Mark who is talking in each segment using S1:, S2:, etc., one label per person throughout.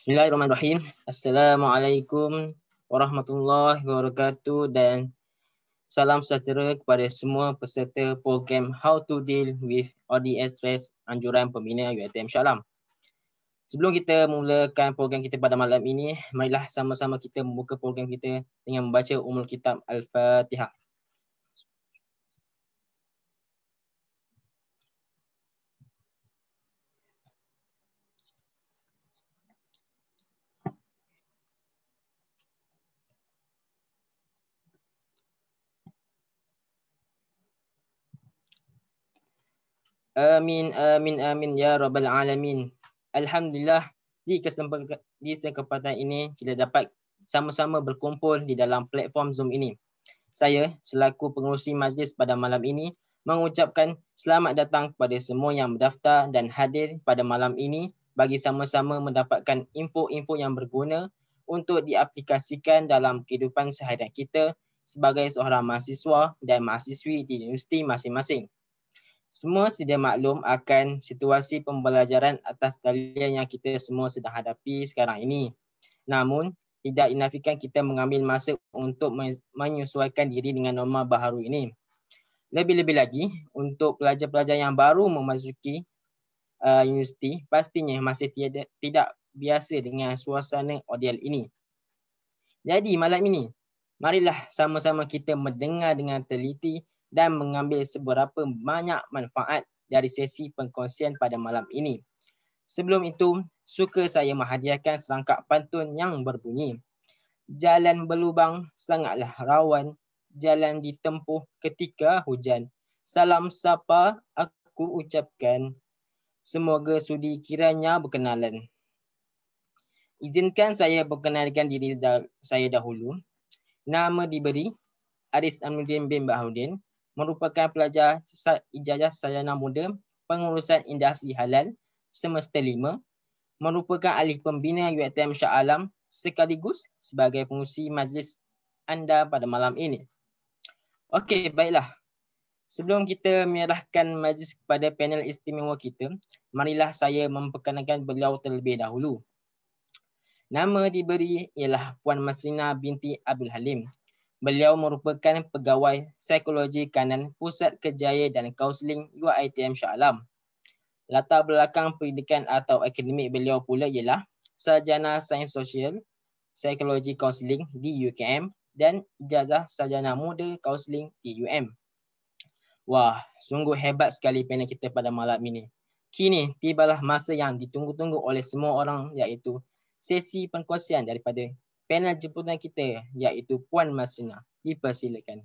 S1: Bismillahirrahmanirrahim. Assalamualaikum warahmatullahi wabarakatuh dan salam sejahtera kepada semua peserta program How to Deal with ODS Stress Anjuran Pembina UiTM Shah Alam. Sebelum kita mulakan program kita pada malam ini, marilah sama-sama kita membuka program kita dengan membaca Ummul Kitab Al-Fatihah. Amin, amin, amin, ya Rabbal Alamin. Alhamdulillah, di kesempatan ini kita dapat sama-sama berkumpul di dalam platform Zoom ini. Saya selaku pengerusi majlis pada malam ini mengucapkan selamat datang kepada semua yang mendaftar dan hadir pada malam ini bagi sama-sama mendapatkan info-info yang berguna untuk diaplikasikan dalam kehidupan seharian kita sebagai seorang mahasiswa dan mahasiswi di universiti masing-masing. Semua sedia maklum akan situasi pembelajaran atas talian yang kita semua sedang hadapi sekarang ini. Namun, tidak dinafikan kita mengambil masa untuk menyesuaikan diri dengan norma baharu ini. Lebih-lebih lagi, untuk pelajar-pelajar yang baru memasuki universiti, pastinya masih tidak biasa dengan suasana ODL ini. Jadi, malam ini, marilah sama-sama kita mendengar dengan teliti dan mengambil seberapa banyak manfaat dari sesi pengkongsian pada malam ini. Sebelum itu, suka saya menghadiahkan serangkap pantun yang berbunyi, jalan berlubang sangatlah rawan, jalan ditempuh ketika hujan. Salam sapa aku ucapkan, semoga sudi kiranya berkenalan. Izinkan saya perkenalkan diri saya dahulu. Nama diberi Aris Aminuddin bin Baharudin, merupakan pelajar ijazah sarjana muda pengurusan industri halal semester 5, merupakan ahli pembina UiTM Shah Alam sekaligus sebagai pengerusi majlis anda pada malam ini. Okey, baiklah. Sebelum kita menyerahkan majlis kepada panel istimewa kita, marilah saya memperkenalkan beliau terlebih dahulu. Nama diberi ialah Puan Masrina binti Abdul Halim. Beliau merupakan pegawai psikologi kanan Pusat Kerjaya dan Kaunseling UiTM Shah Alam. Latar belakang pendidikan atau akademik beliau pula ialah sarjana sains sosial, psikologi kaunseling di UKM dan ijazah sarjana muda kaunseling di UM. Wah, sungguh hebat sekali panel kita pada malam ini. Kini tibalah masa yang ditunggu-tunggu oleh semua orang, iaitu sesi pengkongsian daripada panel jemputan kita, iaitu Puan Masrina. Dipersilakan.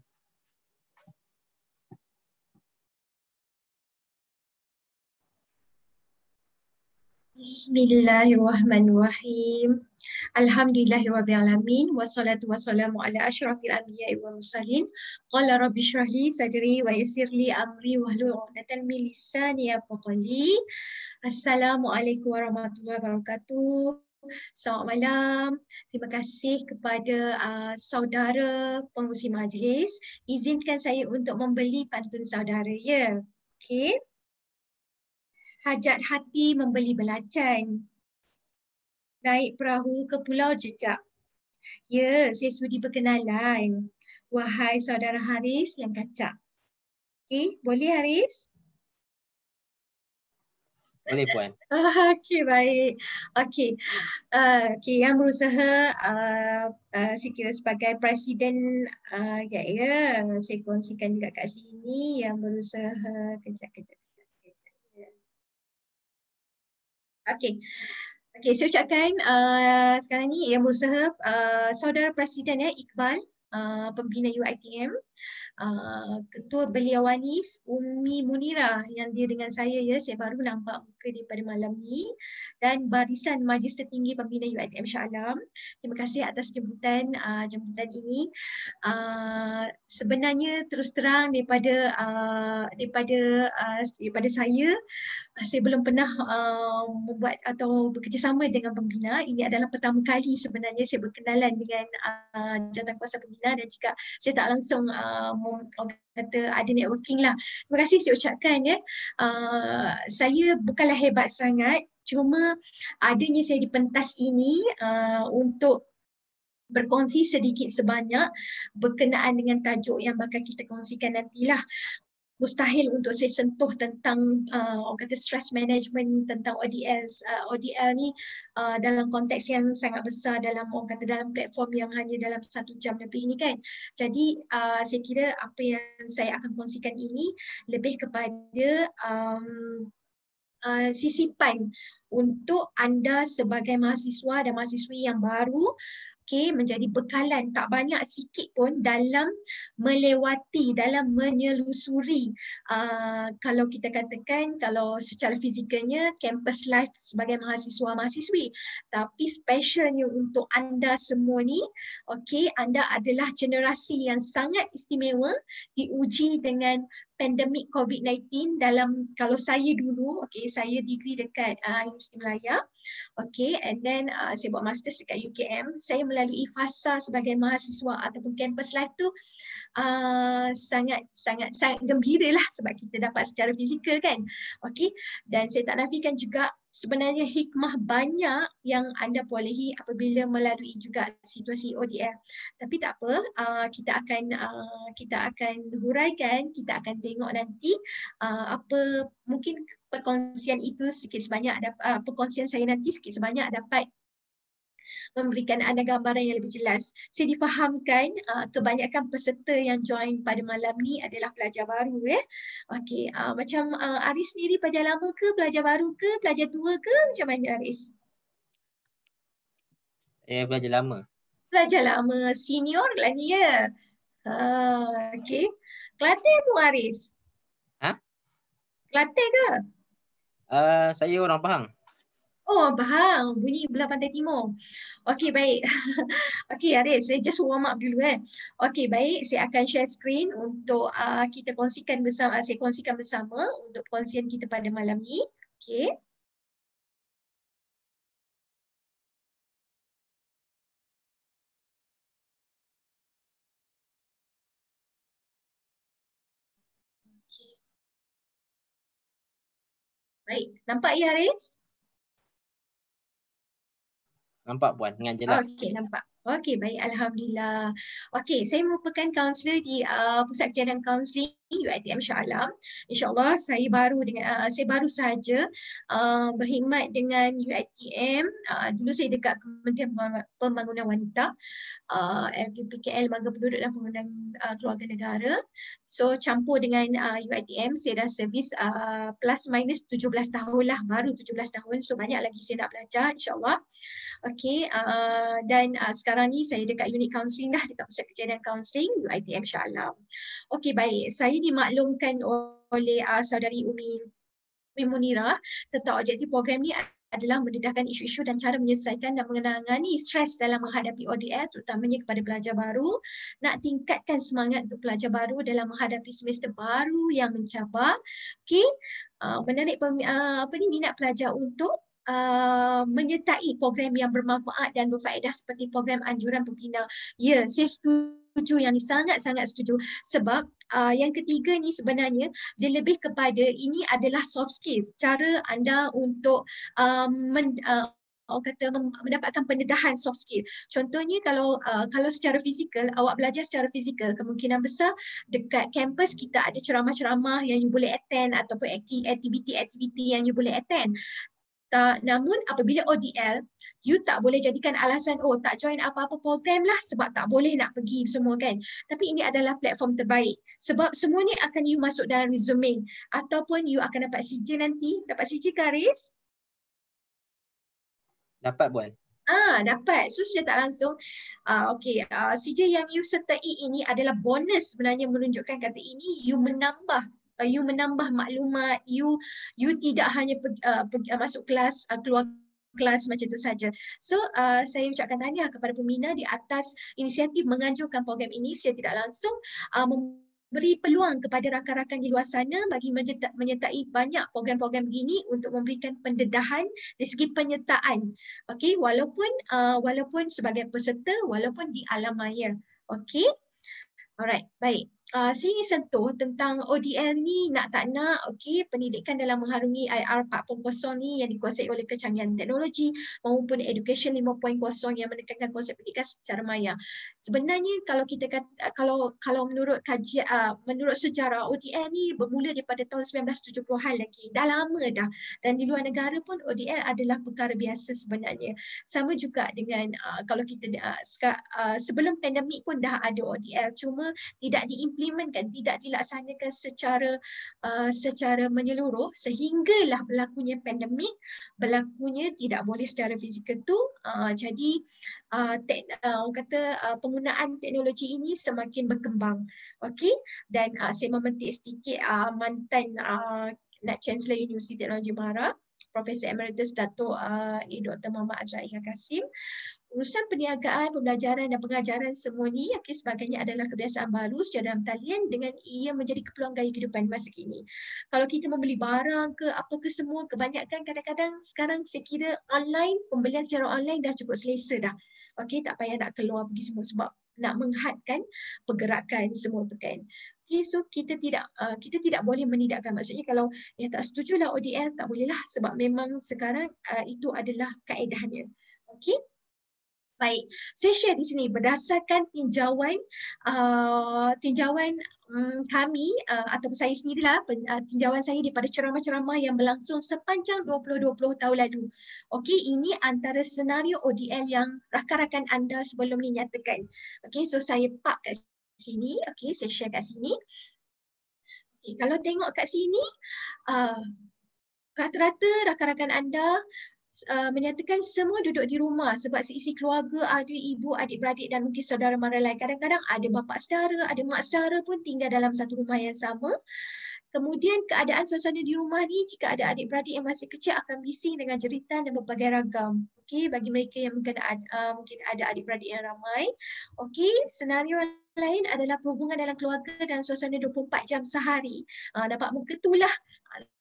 S2: Bismillahirrahmanirrahim. Alhamdulillahirrabbilalamin. Wassalatu wassalamu ala asyrafil anbiya'i wal mursalin. Qala rabbi shrah li sadri wa yassir li amri wahlul 'uqdatam min lisani yafqahu qawli. Assalamualaikum warahmatullahi wabarakatuh. Selamat malam. Terima kasih kepada saudara pengerusi majlis. Izinkan saya untuk membeli pantun saudara, ya. Okey. Hajat hati membeli belacan, naik perahu ke pulau jejak. Ya, saya sudi berkenalan. Wahai saudara Haris yang kacak. Okey, boleh Haris?
S1: Boleh Puan.
S2: Okey, baik. Okey. Yang berusaha saya kira sebagai presiden ya, saya kongsikan juga kat sini yang berusaha kejap. Okey. Okey, saya ucapkan sekarang ni yang berusaha saudara presiden ya, Iqbal, pembina UiTM, Ketua Beliawanis Umi Munirah yang dia dengan saya, ya, saya baru nampak muka dia pada malam ni, dan barisan Majlis Tertinggi Pembina UiTM Shah Alam. Terima kasih atas jemputan ini. Sebenarnya terus terang daripada saya belum pernah membuat atau bekerjasama dengan pembina. Ini adalah pertama kali sebenarnya saya berkenalan dengan jawatankuasa pembina, dan juga saya tak langsung kata ada networking lah. Terima kasih saya ucapkan, ya. Saya bukanlah hebat sangat Cuma adanya saya di pentas ini untuk berkongsi sedikit sebanyak berkenaan dengan tajuk yang bakal kita kongsikan nantilah. Mustahil untuk saya sentuh tentang orang kata stress management, tentang ODL. ODL ni dalam konteks yang sangat besar, dalam orang kata dalam platform yang hanya dalam 1 jam lebih ni kan. Jadi saya kira apa yang saya akan kongsikan ini lebih kepada sisipan untuk anda sebagai mahasiswa dan mahasiswi yang baru, menjadi bekalan tak banyak sikit pun dalam melewati, dalam menyelusuri kalau kita katakan, kalau secara fizikalnya campus life sebagai mahasiswa-mahasiswi, tapi specialnya untuk anda semua ni, anda adalah generasi yang sangat istimewa, diuji dengan pandemik COVID-19 dalam, kalau saya dulu, saya degree dekat Universiti Melaya, and then saya buat masters dekat UKM. Saya melalui fasa sebagai mahasiswa ataupun campus life tu sangat gembira lah sebab kita dapat secara fizikal kan. Dan saya tak nafikan juga sebenarnya hikmah banyak yang anda perolehi apabila melalui juga situasi ODL. Tapi tak apa, kita akan huraikan, kita akan tengok nanti apa mungkin perkongsian itu sikit sebanyak perkongsian saya nanti sikit sebanyak dapat memberikan anda gambaran yang lebih jelas. Saya difahamkan kebanyakan peserta yang join pada malam ni adalah pelajar baru macam Aris sendiri pelajar lama ke, pelajar baru ke, pelajar tua ke, macam mana Aris?
S1: Pelajar lama.
S2: Pelajar lama, senior lah ni ya. Kelantan tu Aris? Kelantan ke?
S1: Saya orang Pahang.
S2: Oh, Pahang. Bunyi belah pantai timur. Baik. Aris, saya just warm up dulu baik. Saya akan share screen untuk kita kongsikan bersama, saya kongsikan bersama untuk perkongsian kita pada malam ni. Baik, nampak ya Haris?
S1: Nampak Puan, dengan jelas.
S2: Nampak. Baik, Alhamdulillah. Saya merupakan kaunselor di Pusat Kajian Kaunseling UiTM Shah Alam. InsyaAllah saya baru sahaja berkhidmat dengan UiTM. Dulu saya dekat Kementerian Pembangunan Wanita, LPPKL, Bangga Penduduk dan Pembangunan Keluarga Negara. So campur dengan UiTM, saya dah servis plus minus 17 tahun lah, baru 17 tahun. So banyak lagi saya nak belajar insyaAllah. Dan sekarang ni saya dekat unit kaunseling dah, dekat Pusat Kajian Kaunseling UiTM Shah Alam. Baik, saya dimaklumkan oleh saudari Umi Munirah tentang objektif program ni adalah mendedahkan isu-isu dan cara menyelesaikan dan menangani stres dalam menghadapi ODL, terutamanya kepada pelajar baru, nak tingkatkan semangat untuk pelajar baru dalam menghadapi semester baru yang mencabar. Menarik minat pelajar untuk menyertai program yang bermanfaat dan berfaedah seperti program anjuran pembina. Ya, saya setuju yang ni, sangat-sangat setuju. Sebab yang ketiga ni sebenarnya dia lebih kepada ini adalah soft skills. Cara anda untuk mendapatkan pendedahan soft skill. Contohnya kalau secara fizikal, awak belajar secara fizikal, kemungkinan besar dekat kampus kita ada ceramah-ceramah yang you boleh attend ataupun aktiviti-aktiviti yang you boleh attend. Namun apabila ODL, you tak boleh jadikan alasan tak join apa-apa program lah sebab tak boleh nak pergi semua kan. Tapi ini adalah platform terbaik sebab semua ni akan you masuk dalam resume ataupun you akan dapat CJ nanti. Dapat CJ ke Haris?
S1: Dapat Puan.
S2: Dapat. So secara tak langsung CJ yang you sertai ini adalah bonus sebenarnya, menunjukkan kata ini you menambah maklumat, you tidak hanya masuk kelas, keluar kelas macam itu saja. So saya ucapkan tahniah kepada pembina di atas inisiatif menganjurkan program ini. Saya tidak langsung memberi peluang kepada rakan-rakan di luar sana bagi menyertai banyak program-program begini untuk memberikan pendedahan dari segi penyertaan. Walaupun sebagai peserta, walaupun di alam maya. Alright, baik. saya ingin sentuh tentang ODL ni nak tak nak, okey, pendidikan dalam mengharungi IR 4.0 ni yang dikuasai oleh kecanggihan teknologi maupun Education 5.0 yang menekankan konsep pendidikan secara maya. Sebenarnya kalau kita kata, kalau menurut kajian menurut sejarah, ODL ni bermula daripada tahun 1970-an lagi. Dah lama dah. Dan di luar negara pun ODL adalah perkara biasa sebenarnya. Sama juga dengan kalau kita sebelum pandemik pun dah ada ODL, cuma tidak diimplementkan, tidak dilaksanakan secara menyeluruh sehinggalah berlakunya pandemik, berlakunya tidak boleh secara fizikal tu. Jadi orang kata penggunaan teknologi ini semakin berkembang. Okey, dan saya memetik sedikit mantan Naib Chancellor Universiti Teknologi Mahara, Profesor Emeritus Dato' Dr. Muhammad Azrael Kasim. Urusan perniagaan, pembelajaran dan pengajaran semua ni sebagainya adalah kebiasaan baru secara dalam talian dengan ia menjadi keperluan gaya kehidupan masa kini. Kalau kita membeli barang ke apa ke semua, kebanyakan kadang-kadang sekarang saya kira online, pembelian secara online dah cukup selesa dah. Okey, tak payah nak keluar pergi semua sebab nak menghadkan pergerakan semua tu kan. Okay, so kita tidak boleh menidakkan. Maksudnya kalau yang tak setujulah ODL, tak bolehlah sebab memang sekarang itu adalah kaedahnya. Okey. Baik, saya share di sini berdasarkan tinjauan kami ataupun saya sendirilah, tinjauan saya daripada ceramah-ceramah yang berlangsung sepanjang 2020 tahun lalu. Okey, ini antara senario ODL yang rakan-rakan anda sebelum ni nyatakan. Okey, so saya park kat sini. Okey, saya share kat sini. Okay, kalau tengok kat sini, rata-rata rakan-rakan anda menyatakan semua duduk di rumah sebab seisi keluarga, ada ibu, adik-beradik dan mungkin saudara mara lain. Kadang-kadang ada bapa saudara, ada mak saudara pun tinggal dalam satu rumah yang sama. Kemudian keadaan suasana di rumah ni, jika ada adik-beradik yang masih kecil akan bising dengan jeritan dan berbagai ragam. Okey, bagi mereka yang mungkin ada adik-beradik yang ramai. Okey, senario lain adalah perhubungan dalam keluarga dan suasana 24 jam sehari. Nampak muka tu lah.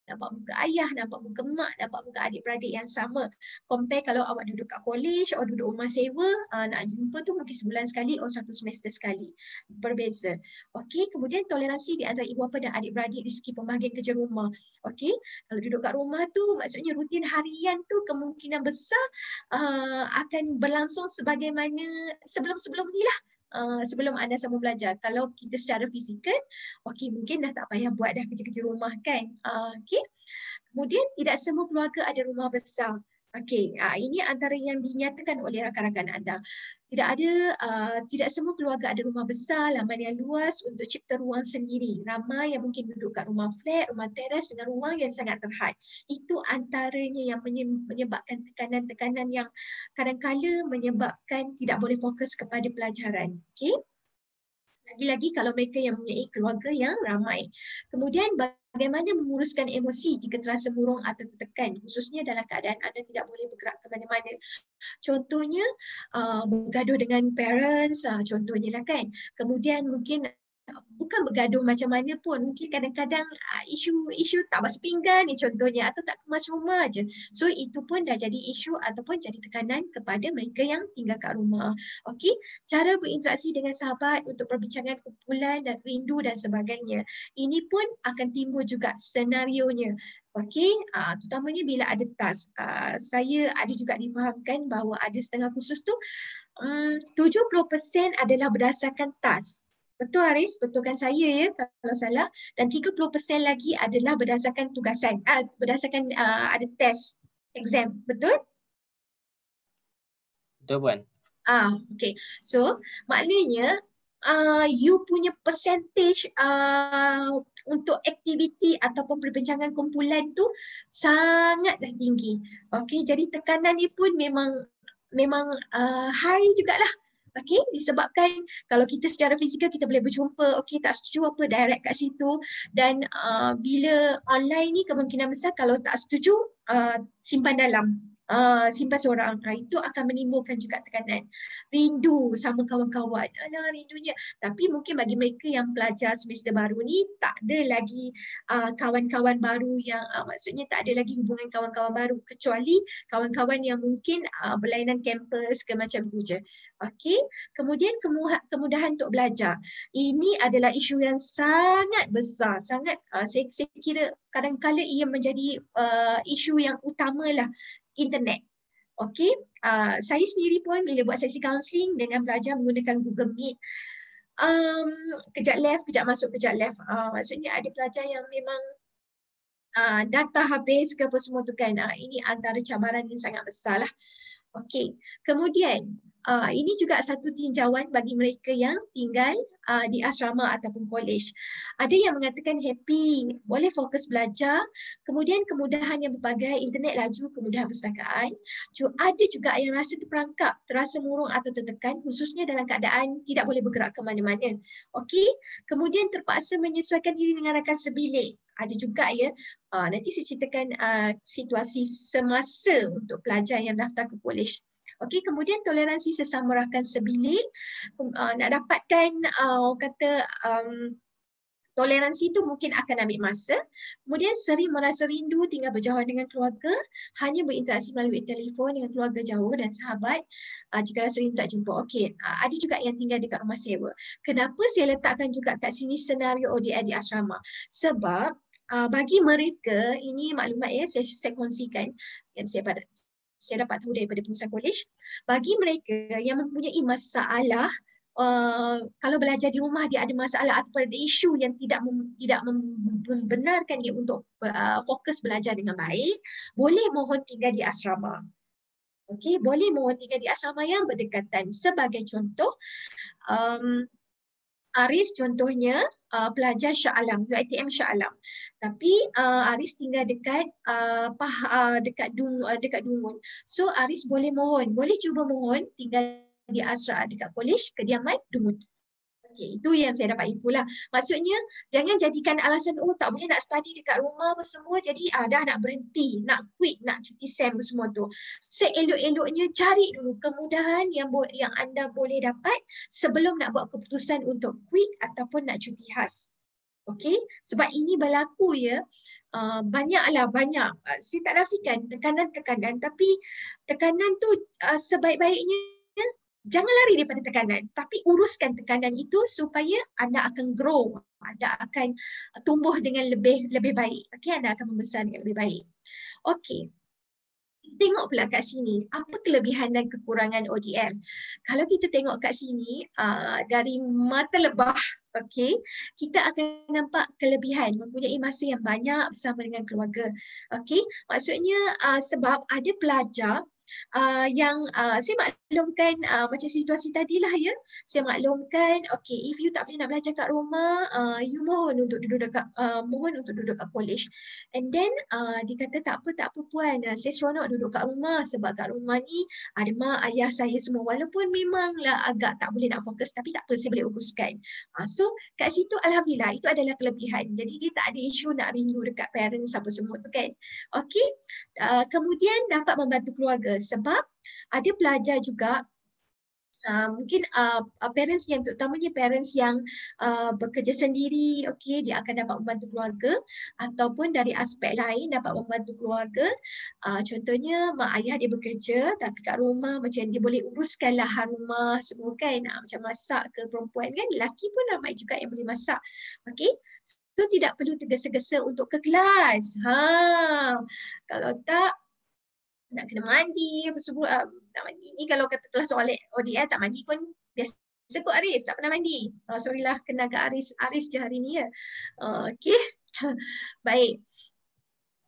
S2: Nampak muka ayah, nampak muka mak, nampak muka adik-beradik yang sama. Compare kalau awak duduk kat college, awak duduk rumah sewa, nak jumpa tu mungkin sebulan sekali atau satu semester sekali. Berbeza. Okey, kemudian toleransi di antara ibu bapa dan adik-beradik di segi pembahagian kerja rumah. Okey, kalau duduk kat rumah tu maksudnya rutin harian tu kemungkinan besar akan berlangsung sebagaimana sebelum-sebelum ni lah. Sebelum anda sama belajar. Kalau kita secara fizikal, okey mungkin dah tak payah buat dah kerja-kerja rumah kan. Okey. Kemudian tidak semua keluarga ada rumah besar. Okey, ini antara yang dinyatakan oleh rakan-rakan anda. Tidak semua keluarga ada rumah besar, laman yang luas untuk cipta ruang sendiri. Ramai yang mungkin duduk kat rumah flat, rumah teras dengan ruang yang sangat terhad. Itu antaranya yang menyebabkan tekanan-tekanan yang kadang-kala menyebabkan tidak boleh fokus kepada pelajaran. Okey. Lagi-lagi kalau mereka yang mempunyai keluarga yang ramai. Kemudian bagaimana menguruskan emosi jika terasa murung atau tertekan, khususnya dalam keadaan anda tidak boleh bergerak ke mana-mana. Contohnya bergaduh dengan parents, contohnya lah kan. Kemudian mungkin bukan bergaduh macam mana pun, mungkin kadang-kadang isu tak basuh pinggan ni contohnya, atau tak kemas rumah je. So itu pun dah jadi isu ataupun jadi tekanan kepada mereka yang tinggal kat rumah. Okey, cara berinteraksi dengan sahabat untuk perbincangan kumpulan dan rindu dan sebagainya. Ini pun akan timbul juga senarionya. Okey, terutamanya bila ada task. Saya ada juga difahamkan bahawa ada setengah kursus tu 70% adalah berdasarkan task. Betul Haris, betulkan saya ya kalau salah. Dan 30% lagi adalah berdasarkan tugasan, berdasarkan ada test, exam. Betul?
S1: Betul Puan.
S2: Okay. So maknanya you punya percentage untuk aktiviti ataupun perbincangan kumpulan tu sangatlah tinggi. Okay, jadi tekanan ni pun memang high jugalah. Okey, disebabkan kalau kita secara fizikal kita boleh berjumpa, okey tak setuju apa direct kat situ, dan bila online ni kemungkinan besar kalau tak setuju simpan dalam. simpan seorang. Itu akan menimbulkan juga tekanan. Rindu sama kawan-kawan. Alah, rindunya. Tapi mungkin bagi mereka yang pelajar semester baru ni, tak ada lagi kawan-kawan baru yang maksudnya tak ada lagi hubungan kawan-kawan baru kecuali kawan-kawan yang mungkin berlainan kampus ke macam tu je. Okey. Kemudian kemudahan untuk belajar. Ini adalah isu yang sangat besar, sangat saya kira kadang-kala ia menjadi isu yang utamalah internet. Okey, saya sendiri pun bila buat sesi counselling dengan pelajar menggunakan Google Meet, kejap left, kejap masuk, kejap left. Maksudnya ada pelajar yang memang data habis ke apa semua tu kan. Ini antara cabaran yang sangat besar lah. Okey, kemudian ini juga satu tinjauan bagi mereka yang tinggal di asrama ataupun college. Ada yang mengatakan happy, boleh fokus belajar, kemudian kemudahan yang berbagai, internet laju, kemudahan perpustakaan. Ada juga yang rasa terperangkap, terasa murung atau tertekan, khususnya dalam keadaan tidak boleh bergerak ke mana-mana. Okey, kemudian terpaksa menyesuaikan diri dengan rakan sebilik. Ada juga ya, nanti saya ceritakan situasi semasa untuk pelajar yang daftar ke college. Okey, kemudian toleransi sesama rakan sebilik, nak dapatkan toleransi itu mungkin akan ambil masa. Kemudian sering merasa rindu tinggal berjauhan dengan keluarga, hanya berinteraksi melalui telefon dengan keluarga jauh dan sahabat jika rasa rindu tak jumpa. Okey, ada juga yang tinggal dekat rumah sewa. Kenapa saya letakkan juga kat sini senario ODR di asrama? Sebab bagi mereka, ini maklumat ya saya kongsikan yang saya dapat tahu daripada pengurusan kolej. Bagi mereka yang mempunyai masalah, kalau belajar di rumah dia ada masalah atau ada isu yang tidak membenarkan dia untuk fokus belajar dengan baik, boleh mohon tinggal di asrama. Okey, boleh mohon tinggal di asrama yang berdekatan. Sebagai contoh, Aris contohnya pelajar Shah Alam, UiTM Shah Alam. Tapi Aris tinggal dekat dekat Dungun. So Aris boleh cuba mohon tinggal di asrama dekat kolej kediaman Dungun. Okey, itu yang saya dapat info lah. Maksudnya jangan jadikan alasan tak boleh nak study dekat rumah apa semua, jadi dah nak berhenti, nak quit, nak cuti SEM semua tu. Seelok-eloknya cari dulu kemudahan yang anda boleh dapat sebelum nak buat keputusan untuk quit ataupun nak cuti khas. Okey, sebab ini berlaku ya. Banyak. Saya tak nafikan tekanan, tapi tekanan tu sebaik-baiknya jangan lari daripada tekanan, tapi uruskan tekanan itu supaya anda akan grow, anda akan tumbuh dengan lebih baik. Okey, anda akan membesar dengan lebih baik. Okey. Tengok pula kat sini, apa kelebihan dan kekurangan ODR. Kalau kita tengok kat sini, dari mata lebah, okey, kita akan nampak kelebihan, mempunyai masa yang banyak bersama dengan keluarga. Okey, maksudnya sebab ada pelajar yang saya maklumkan macam situasi tadilah ya, saya maklumkan okey, if you tak boleh nak belajar kat rumah, you mohon untuk duduk kat college, and then dia kata tak apa puan, saya seronok duduk kat rumah sebab kat rumah ni ada mak ayah saya semua, walaupun memanglah agak tak boleh nak fokus, tapi tak apa, saya boleh uruskan. So kat situ alhamdulillah itu adalah kelebihan, jadi dia tak ada isu nak rindu dekat parents apa semua tu kan. Okey, kemudian dapat membantu keluarga sebab ada pelajar juga mungkin parents yang terutamanya parents yang bekerja sendiri, okey, dia akan dapat membantu keluarga, ataupun dari aspek lain dapat membantu keluarga. Contohnya mak ayah dia bekerja tapi kat rumah macam dia boleh uruskanlah hal rumah semua kan, macam masak ke, perempuan kan, lelaki pun ramai juga yang boleh masak. Okey, so tidak perlu tergesa-gesa untuk ke kelas. Kalau tak nak kena mandi apa semua, nak mandi ni kalau kata kelas ODR tak mandi pun biasa kot Aris, tak pernah mandi. Sorry lah, kena agak Aris je hari ni ya. Okey. Baik.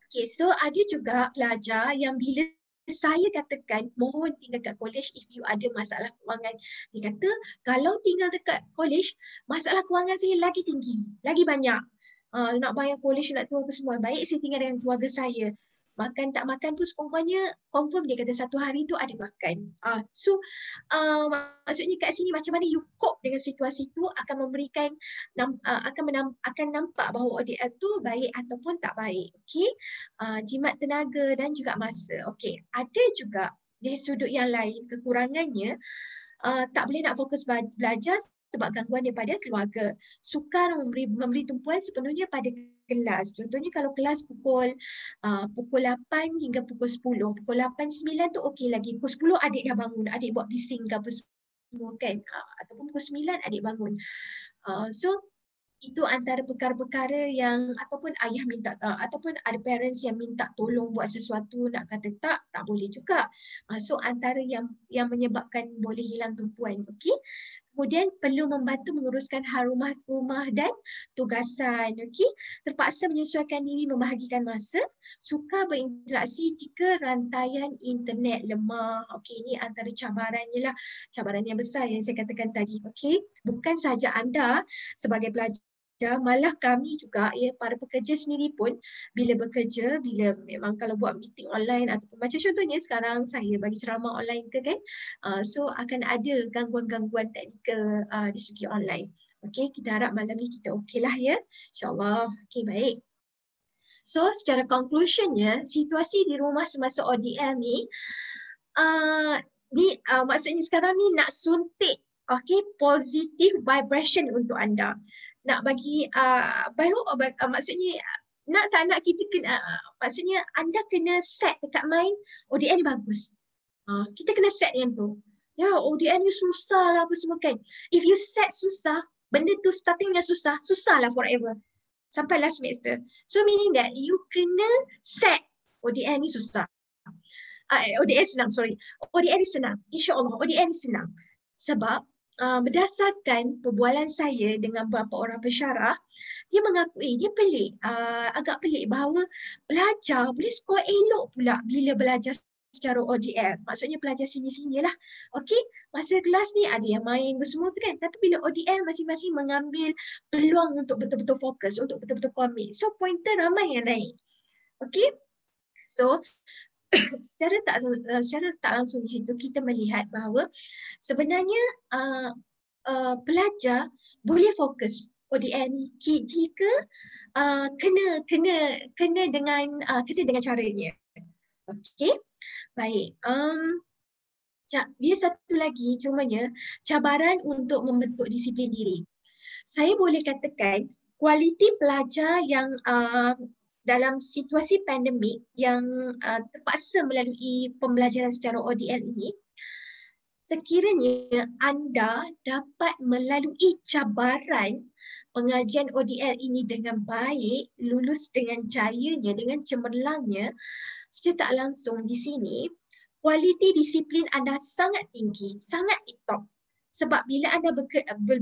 S2: Okey, so ada juga pelajar yang bila saya katakan mohon tinggal kat college if you ada masalah kewangan, dia kata kalau tinggal dekat college masalah kewangan saya lagi tinggi, lagi banyak. Nak bayar college, nak tu apa semua, baik saya tinggal dengan keluarga saya. Makan tak makan pun sekurang-kurangnya confirm dia kata satu hari tu ada makan. Maksudnya kat sini macam mana you cope dengan situasi tu akan memberikan akan nampak bahawa ODL tu baik ataupun tak baik. Okey. Jimat tenaga dan juga masa. Okey. Ada juga dari sudut yang lain kekurangannya tak boleh nak fokus belajar sebab gangguan daripada keluarga. Sukar memberi tumpuan sepenuhnya pada kelas. Contohnya kalau kelas pukul 8 hingga pukul 10. Pukul 8, 9 tu okey lagi. Pukul 10 adik dah bangun. Adik buat bising ke apa semua kan. Ataupun pukul 9 adik bangun. So itu antara perkara-perkara yang ataupun ayah minta ataupun ada parents yang minta tolong buat sesuatu nak kata tak boleh juga. So antara yang menyebabkan boleh hilang tumpuan. Okey. Kemudian perlu membantu menguruskan hal rumah dan tugasan. Okey. Terpaksa menyesuaikan diri membahagikan masa, sukar berinteraksi jika rantaian internet lemah. Okey, ini antara cabarannya lah. Cabaran yang besar yang saya katakan tadi. Okey. Bukan sahaja anda sebagai pelajar, malah kami juga para pekerja sendiri pun bila bekerja, bila memang kalau buat meeting online ataupun macam contohnya sekarang saya bagi ceramah online ke kan, so akan ada gangguan-gangguan teknikal di segi online. Okey, kita harap malam ni kita okey lah ya. InsyaAllah. Okey, baik. So secara conclusionnya, situasi di rumah semasa ODL ni, maksudnya sekarang ni nak suntik positive vibration untuk anda. Nak bagi maksudnya nak tak nak kita kena maksudnya anda kena set dekat mind ODL ni bagus. Kita kena set yang tu. Ya, ODL ni susah lah apa semua kan. If you set susah, benda tu startingnya susah lah forever. Sampai last semester. So meaning that you kena set ODL ni susah. ODL senang, sorry. ODL ni senang. InsyaAllah ODL ni senang. Sebab berdasarkan perbualan saya dengan beberapa orang pensyarah, dia mengakui, dia pelik, agak pelik bahawa pelajar boleh skor elok pula bila belajar secara ODL. Maksudnya pelajar sini-sini lah. Okey, masa kelas ni ada yang main semua tu kan. Tapi bila ODL masing-masing mengambil peluang untuk betul-betul fokus, untuk betul-betul komit. So pointer ramai yang naik. Okey, so secara tak langsung di situ kita melihat bahawa sebenarnya pelajar boleh fokus ODL ni jika kena dengan caranya. Okey, baik. Dia satu lagi cumanya cabaran untuk membentuk disiplin diri. Saya boleh katakan kualiti pelajar yang dalam situasi pandemik yang terpaksa melalui pembelajaran secara ODL ini, sekiranya anda dapat melalui cabaran pengajian ODL ini dengan baik, lulus dengan jayanya, dengan cemerlangnya, secara tak langsung di sini, kualiti disiplin anda sangat tinggi, sangat tip-top. Sebab bila anda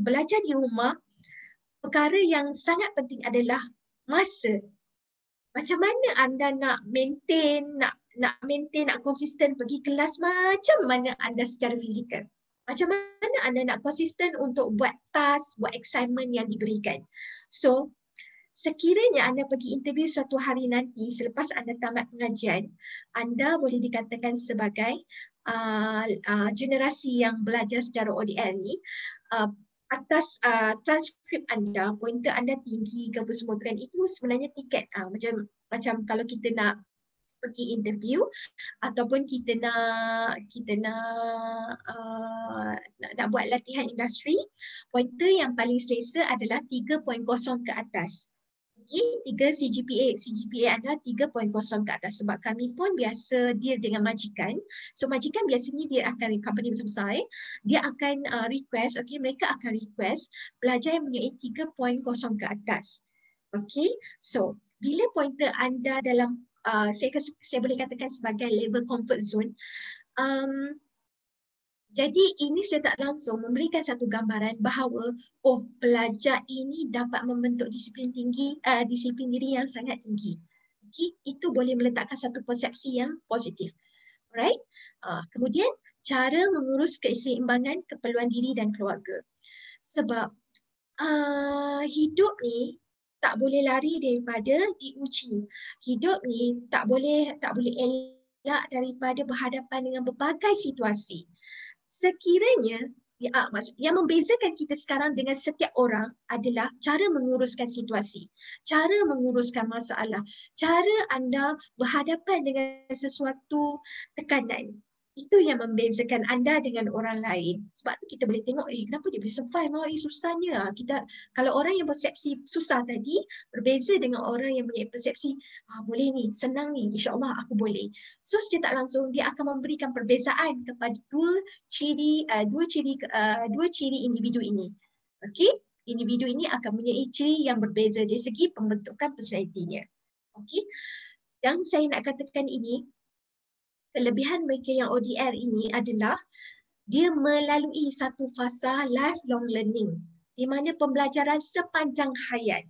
S2: belajar di rumah, perkara yang sangat penting adalah masa. Macam mana anda nak maintain, nak konsisten pergi kelas, macam mana anda secara fizikal. Macam mana anda nak konsisten untuk buat task, buat assignment yang diberikan. So, sekiranya anda pergi interview suatu hari nanti selepas anda tamat pengajian, anda boleh dikatakan sebagai generasi yang belajar secara ODL ni, atas transkrip anda, pointer anda tinggi ke apa semua kan, itu sebenarnya tiket. Macam kalau kita nak pergi interview ataupun kita nak buat latihan industri, pointer yang paling selesa adalah 3.0 ke atas. Okay, 3 CGPA anda 3.0 ke atas. Sebab kami pun biasa deal dengan majikan. So majikan biasanya dia akan, company besar-besar, dia akan request, okay, mereka akan request pelajar yang mempunyai 3.0 ke atas. Okay, so bila pointer anda dalam, saya boleh katakan sebagai level comfort zone, jadi ini saya tak langsung memberikan satu gambaran bahawa pelajar ini dapat membentuk disiplin tinggi, disiplin diri yang sangat tinggi. Okay? Itu boleh meletakkan satu persepsi yang positif. Alright? Kemudian cara mengurus keseimbangan keperluan diri dan keluarga. Sebab hidup ni tak boleh lari daripada diuji. Hidup ni tak boleh elak daripada berhadapan dengan berbagai situasi. Sekiranya yang membezakan kita sekarang dengan setiap orang adalah cara menguruskan situasi, cara menguruskan masalah, cara anda berhadapan dengan sesuatu tekanan. Itu yang membezakan anda dengan orang lain. Sebab tu kita boleh tengok, kenapa dia boleh survive? Susahnya. Kalau orang yang persepsi susah tadi, berbeza dengan orang yang punya persepsi, boleh ni, senang ni, insya-Allah aku boleh. So secara tak langsung dia akan memberikan perbezaan kepada dua ciri individu ini. Okey, individu ini akan mempunyai ciri yang berbeza dari segi pembentukan personalitinya. Okey, yang saya nak katakan ini, kelebihan mereka yang ODR ini adalah dia melalui satu fasa lifelong learning di mana pembelajaran sepanjang hayat.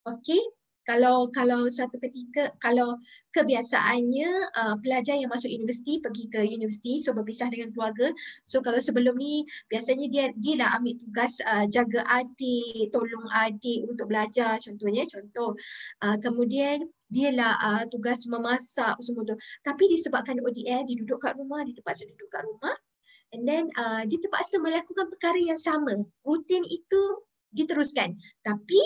S2: Okey, kalau satu ketika, kalau kebiasaannya pelajar yang masuk universiti pergi ke universiti, so berpisah dengan keluarga. So kalau sebelum ni biasanya dia lah ambil tugas jaga adik, tolong adik untuk belajar contohnya, kemudian dia lah tugas memasak semua tu. Tapi disebabkan ODR, dia duduk kat rumah, dia terpaksa duduk kat rumah, and then dia terpaksa melakukan perkara yang sama, rutin itu diteruskan. Tapi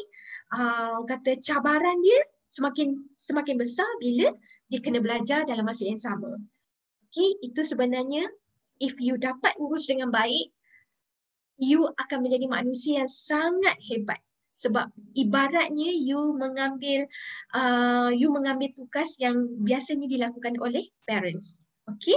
S2: kata cabaran dia semakin besar bila dia kena belajar dalam masa yang sama. Okay, itu sebenarnya if you dapat urus dengan baik, you akan menjadi manusia yang sangat hebat. Sebab ibaratnya you mengambil tugas yang biasanya dilakukan oleh parents. Okay?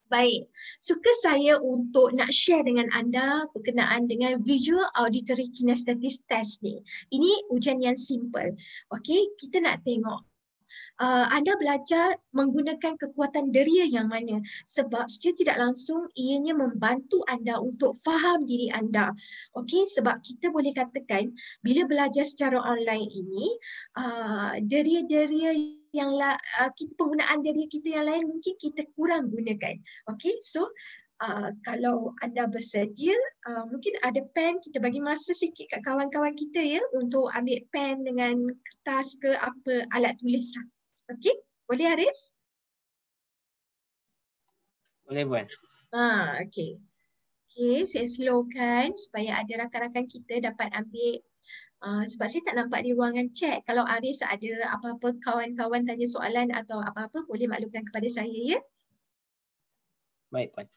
S2: Baik, suka saya untuk nak share dengan anda berkenaan dengan visual auditory kinesthetic test ni. Ini ujian yang simple. Okey, kita nak tengok anda belajar menggunakan kekuatan deria yang mana, sebab secara tidak langsung ianya membantu anda untuk faham diri anda. Okey, sebab kita boleh katakan bila belajar secara online ini, deria-deria yang penggunaan deria kita yang lain mungkin kita kurang gunakan. Okey, so kalau anda bersedia, mungkin ada pen, kita bagi masa sikit kat kawan-kawan kita ya untuk ambil pen dengan kertas ke apa alat tulis. Okey, boleh Haris?
S1: Boleh buat.
S2: Okey. Okey, saya slowkan supaya ada rakan-rakan kita dapat ambil. Sebab saya tak nampak di ruangan chat. Kalau Haris ada apa-apa kawan-kawan tanya soalan atau apa-apa, boleh maklumkan kepada saya ya.
S1: Baik, Puan.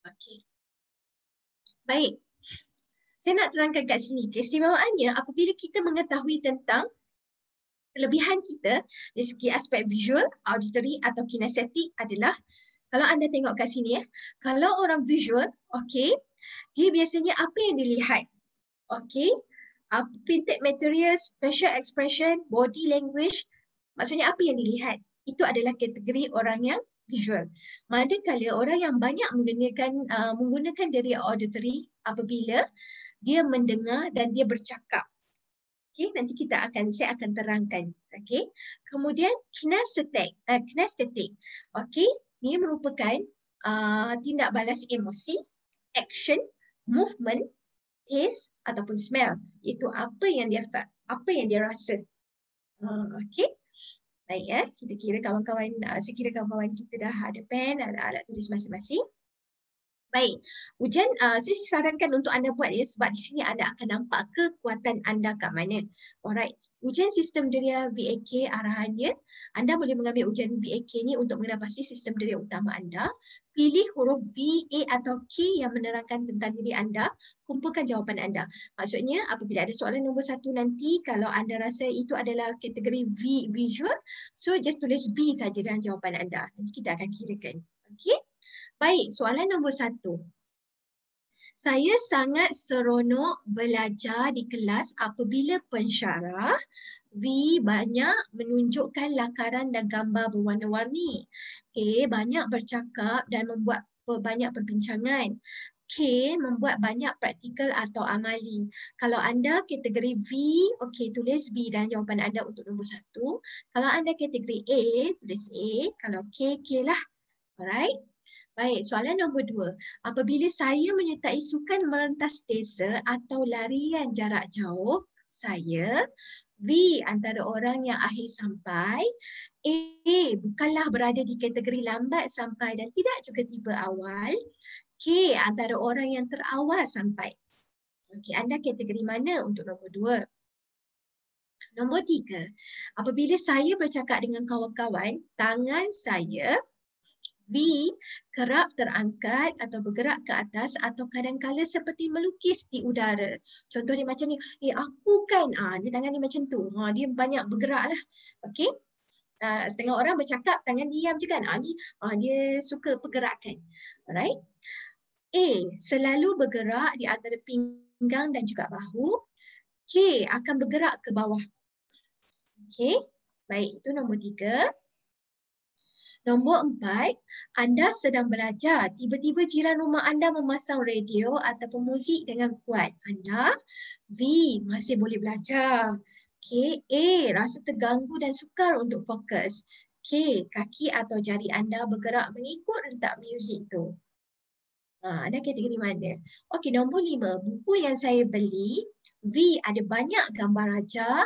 S2: Okey. Baik. Saya nak terangkan kat sini. Keistimewaannya apabila kita mengetahui tentang kelebihan kita dari segi aspek visual, auditory atau kinestetik adalah, kalau anda tengok kat sini ya, kalau orang visual, okey, dia biasanya apa yang dilihat? Okey, printed materials, facial expression, body language, maksudnya apa yang dilihat? Itu adalah kategori orang yang visual. Manakala orang yang banyak menggunakan deria auditory apabila dia mendengar dan dia bercakap. Okay, nanti saya akan terangkan. Okay. Kemudian kinesthetic. Okay, ini merupakan tindak balas emosi, action, movement, taste ataupun smell. Itu apa yang dia rasa. Okay. Baik ya, saya kira kawan-kawan kita dah ada pen, ada alat tulis masing-masing. Baik, ujian saya sarankan untuk anda buat ya, sebab di sini anda akan nampak kekuatan anda kat mana. Alright, ujian sistem deria VAK arahannya, anda boleh mengambil ujian VAK ni untuk mengenal pasti sistem deria utama anda. Pilih huruf V, A atau K yang menerangkan tentang diri anda, kumpulkan jawapan anda. Maksudnya apabila ada soalan nombor 1 nanti, kalau anda rasa itu adalah kategori V, visual, so just tulis V saja dalam jawapan anda. Nanti kita akan kirakan. Okey. Baik, soalan nombor 1. Saya sangat seronok belajar di kelas apabila pensyarah V banyak menunjukkan lakaran dan gambar berwarna-warni. A banyak bercakap dan membuat banyak perbincangan. K membuat banyak praktikal atau amali. Kalau anda kategori V, okey, tulis V dan jawapan anda untuk nombor 1. Kalau anda kategori A, tulis A. Kalau K, K lah. Alright. Baik, soalan nombor 2. Apabila saya menyertai sukan merentas desa atau larian jarak jauh, saya V. Antara orang yang akhir sampai. A. Bukanlah berada di kategori lambat sampai dan tidak juga tiba awal. K. Antara orang yang terawal sampai. Okey, anda kategori mana untuk nombor 2? Nombor 3. Apabila saya bercakap dengan kawan-kawan, tangan saya V. Kerap terangkat atau bergerak ke atas atau kadang-kala seperti melukis di udara. Contoh dia macam ni, aku kan, dia tangan dia macam tu. Dia banyak bergerak lah. Okey. Setengah orang bercakap, tangan diam je kan. Dia suka pergerakan. Alright. A. Selalu bergerak di antara pinggang dan juga bahu. K. Akan bergerak ke bawah. Okey. Baik, itu nombor 3. Nombor 4, anda sedang belajar. Tiba-tiba jiran rumah anda memasang radio ataupun muzik dengan kuat. Anda, V, masih boleh belajar. K, A, rasa terganggu dan sukar untuk fokus. K, kaki atau jari anda bergerak mengikut rentak muzik tu. Anda kategori mana? Okey, nombor 5, buku yang saya beli. V, ada banyak gambar raja.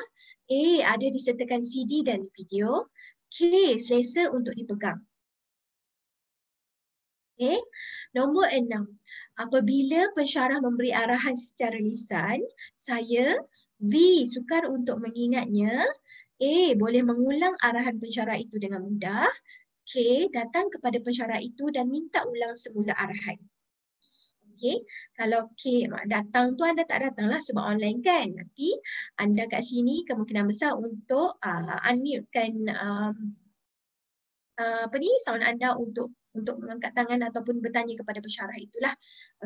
S2: A, ada disertakan CD dan video. K, selesa untuk dipegang. Okay. Nombor 6. Apabila pensyarah memberi arahan secara lisan, saya V. Sukar untuk mengingatnya. A. Boleh mengulang arahan pensyarah itu dengan mudah. K. Datang kepada pensyarah itu dan minta ulang semula arahan. Okay. Kalau K datang tu anda tak datanglah sebab online kan. Tapi anda kat sini kemungkinan besar untuk unmute-kan sound anda untuk mengangkat tangan ataupun bertanya kepada pensyarah itulah.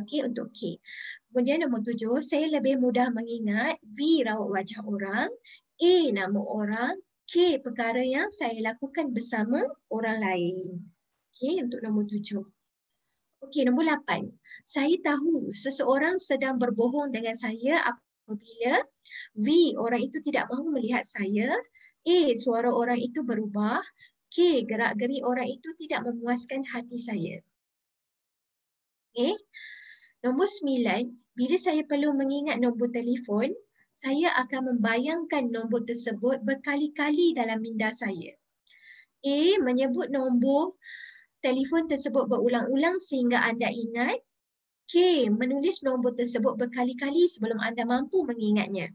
S2: Okey, untuk K. Kemudian nombor 7, saya lebih mudah mengingat. V. Raut wajah orang. A. Nama orang. K. Perkara yang saya lakukan bersama orang lain. Okey, untuk nombor 7. Okey, nombor 8. Saya tahu seseorang sedang berbohong dengan saya apabila V. Orang itu tidak mahu melihat saya. A. Suara orang itu berubah. K. Gerak-geri orang itu tidak memuaskan hati saya. Okay. Nombor 9. Bila saya perlu mengingat nombor telefon, saya akan membayangkan nombor tersebut berkali-kali dalam minda saya. A. Menyebut nombor telefon tersebut berulang-ulang sehingga anda ingat. K. Menulis nombor tersebut berkali-kali sebelum anda mampu mengingatnya.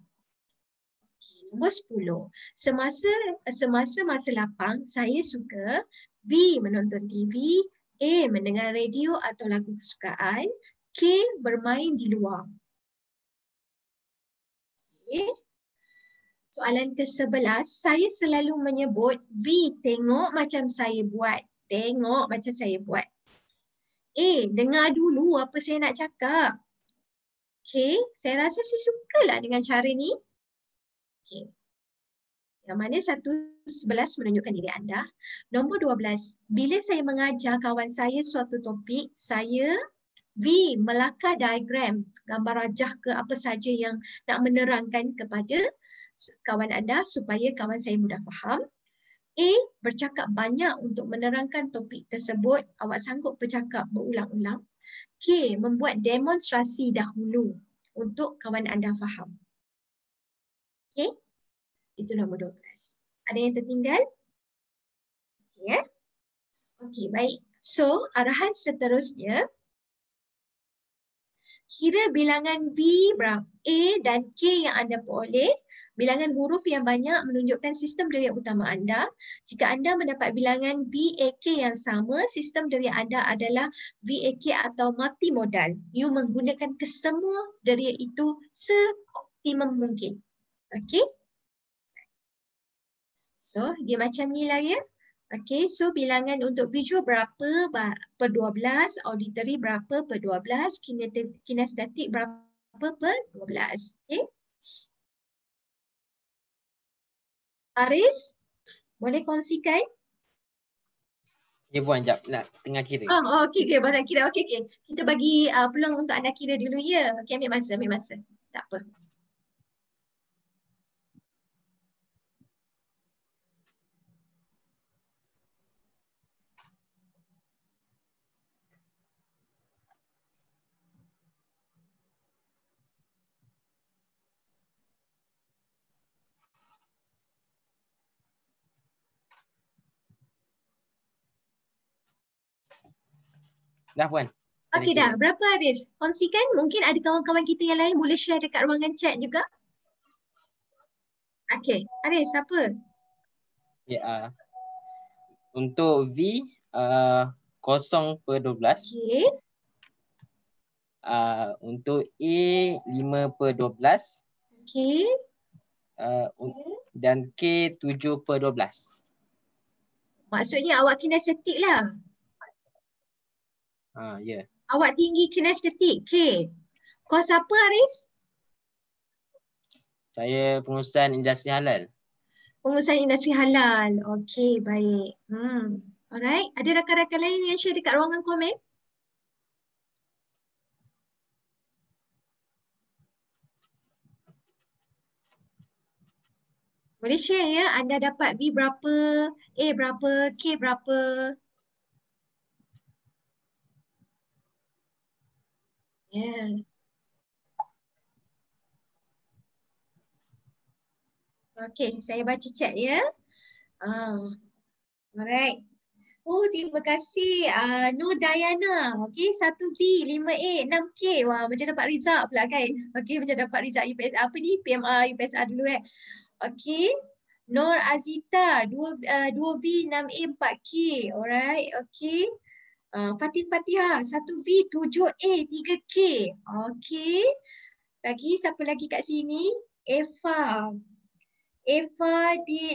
S2: Nombor 10. Semasa masa lapang, saya suka V. Menonton TV, A. Mendengar radio atau lagu kesukaan, K. Bermain di luar. Okay. Soalan ke-11, saya selalu menyebut V. Tengok macam saya buat. Tengok macam saya buat. A. Dengar dulu apa saya nak cakap. K. Saya rasa saya sukalah dengan cara ni. Okay. Yang mana 11 menunjukkan diri anda. Nombor 12. Bila saya mengajar kawan saya suatu topik, saya V. Melakar diagram, gambar rajah ke apa saja yang nak menerangkan kepada kawan anda supaya kawan saya mudah faham. A. Bercakap banyak untuk menerangkan topik tersebut. Awak sanggup bercakap berulang-ulang. K. Membuat demonstrasi dahulu untuk kawan anda faham. Okay. Itu nombor 12. Ada yang tertinggal? Okay. Okey, baik. So, arahan seterusnya. Kira bilangan V berapa? A dan K yang anda peroleh. Bilangan huruf yang banyak menunjukkan sistem deria utama anda. Jika anda mendapat bilangan VAK yang sama, sistem deria anda adalah VAK atau multimodal. You menggunakan kesemua deria itu seoptimum mungkin. Okey? So, dia macam ni lah ya. Okey, so bilangan untuk visual berapa per 12, auditory berapa per 12, kinestetik berapa per 12. Okey. Aris, boleh kongsikan?
S1: Dia buang jap nak tengah kira.
S2: Okey, nak kira. Okey. Kita bagi peluang untuk anda kira dulu ya. Okey, ambil masa. Tak apa.
S1: Dah puan.
S2: Okey dah. Berapa Haris? Kongsikan. Mungkin ada kawan-kawan kita yang lain boleh share dekat ruangan chat juga. Okey. Haris, apa?
S1: Ya. Untuk V 0/12.
S2: Okey.
S1: Untuk A 5/12.
S2: Okey.
S1: Dan K 7/12.
S2: Maksudnya awak kinestetik lah.
S1: Ya.
S2: Awak tinggi kinestetik. K. Kos apa Haris?
S1: Saya pengurusan industri halal.
S2: Pengurusan industri halal. Okey, baik. Alright. Ada rakan-rakan lain yang share dekat ruangan komen? Boleh share ya, anda dapat V berapa, A berapa, K berapa. Yeah. Okey, saya baca chat ya. Alright. Oh, terima kasih Nur Dayana. Okey, 1V, 5A, 6K. Wah, macam dapat result pula kan. Okey, macam dapat result UPS, apa ni? PMR, UPSR dulu Okey. Nur Azita, 2V, 6A, 4K. Alright, okey. Fatin Fatihah, 1V, 7A, 3K. Okey. Lagi, siapa lagi kat sini? Eva.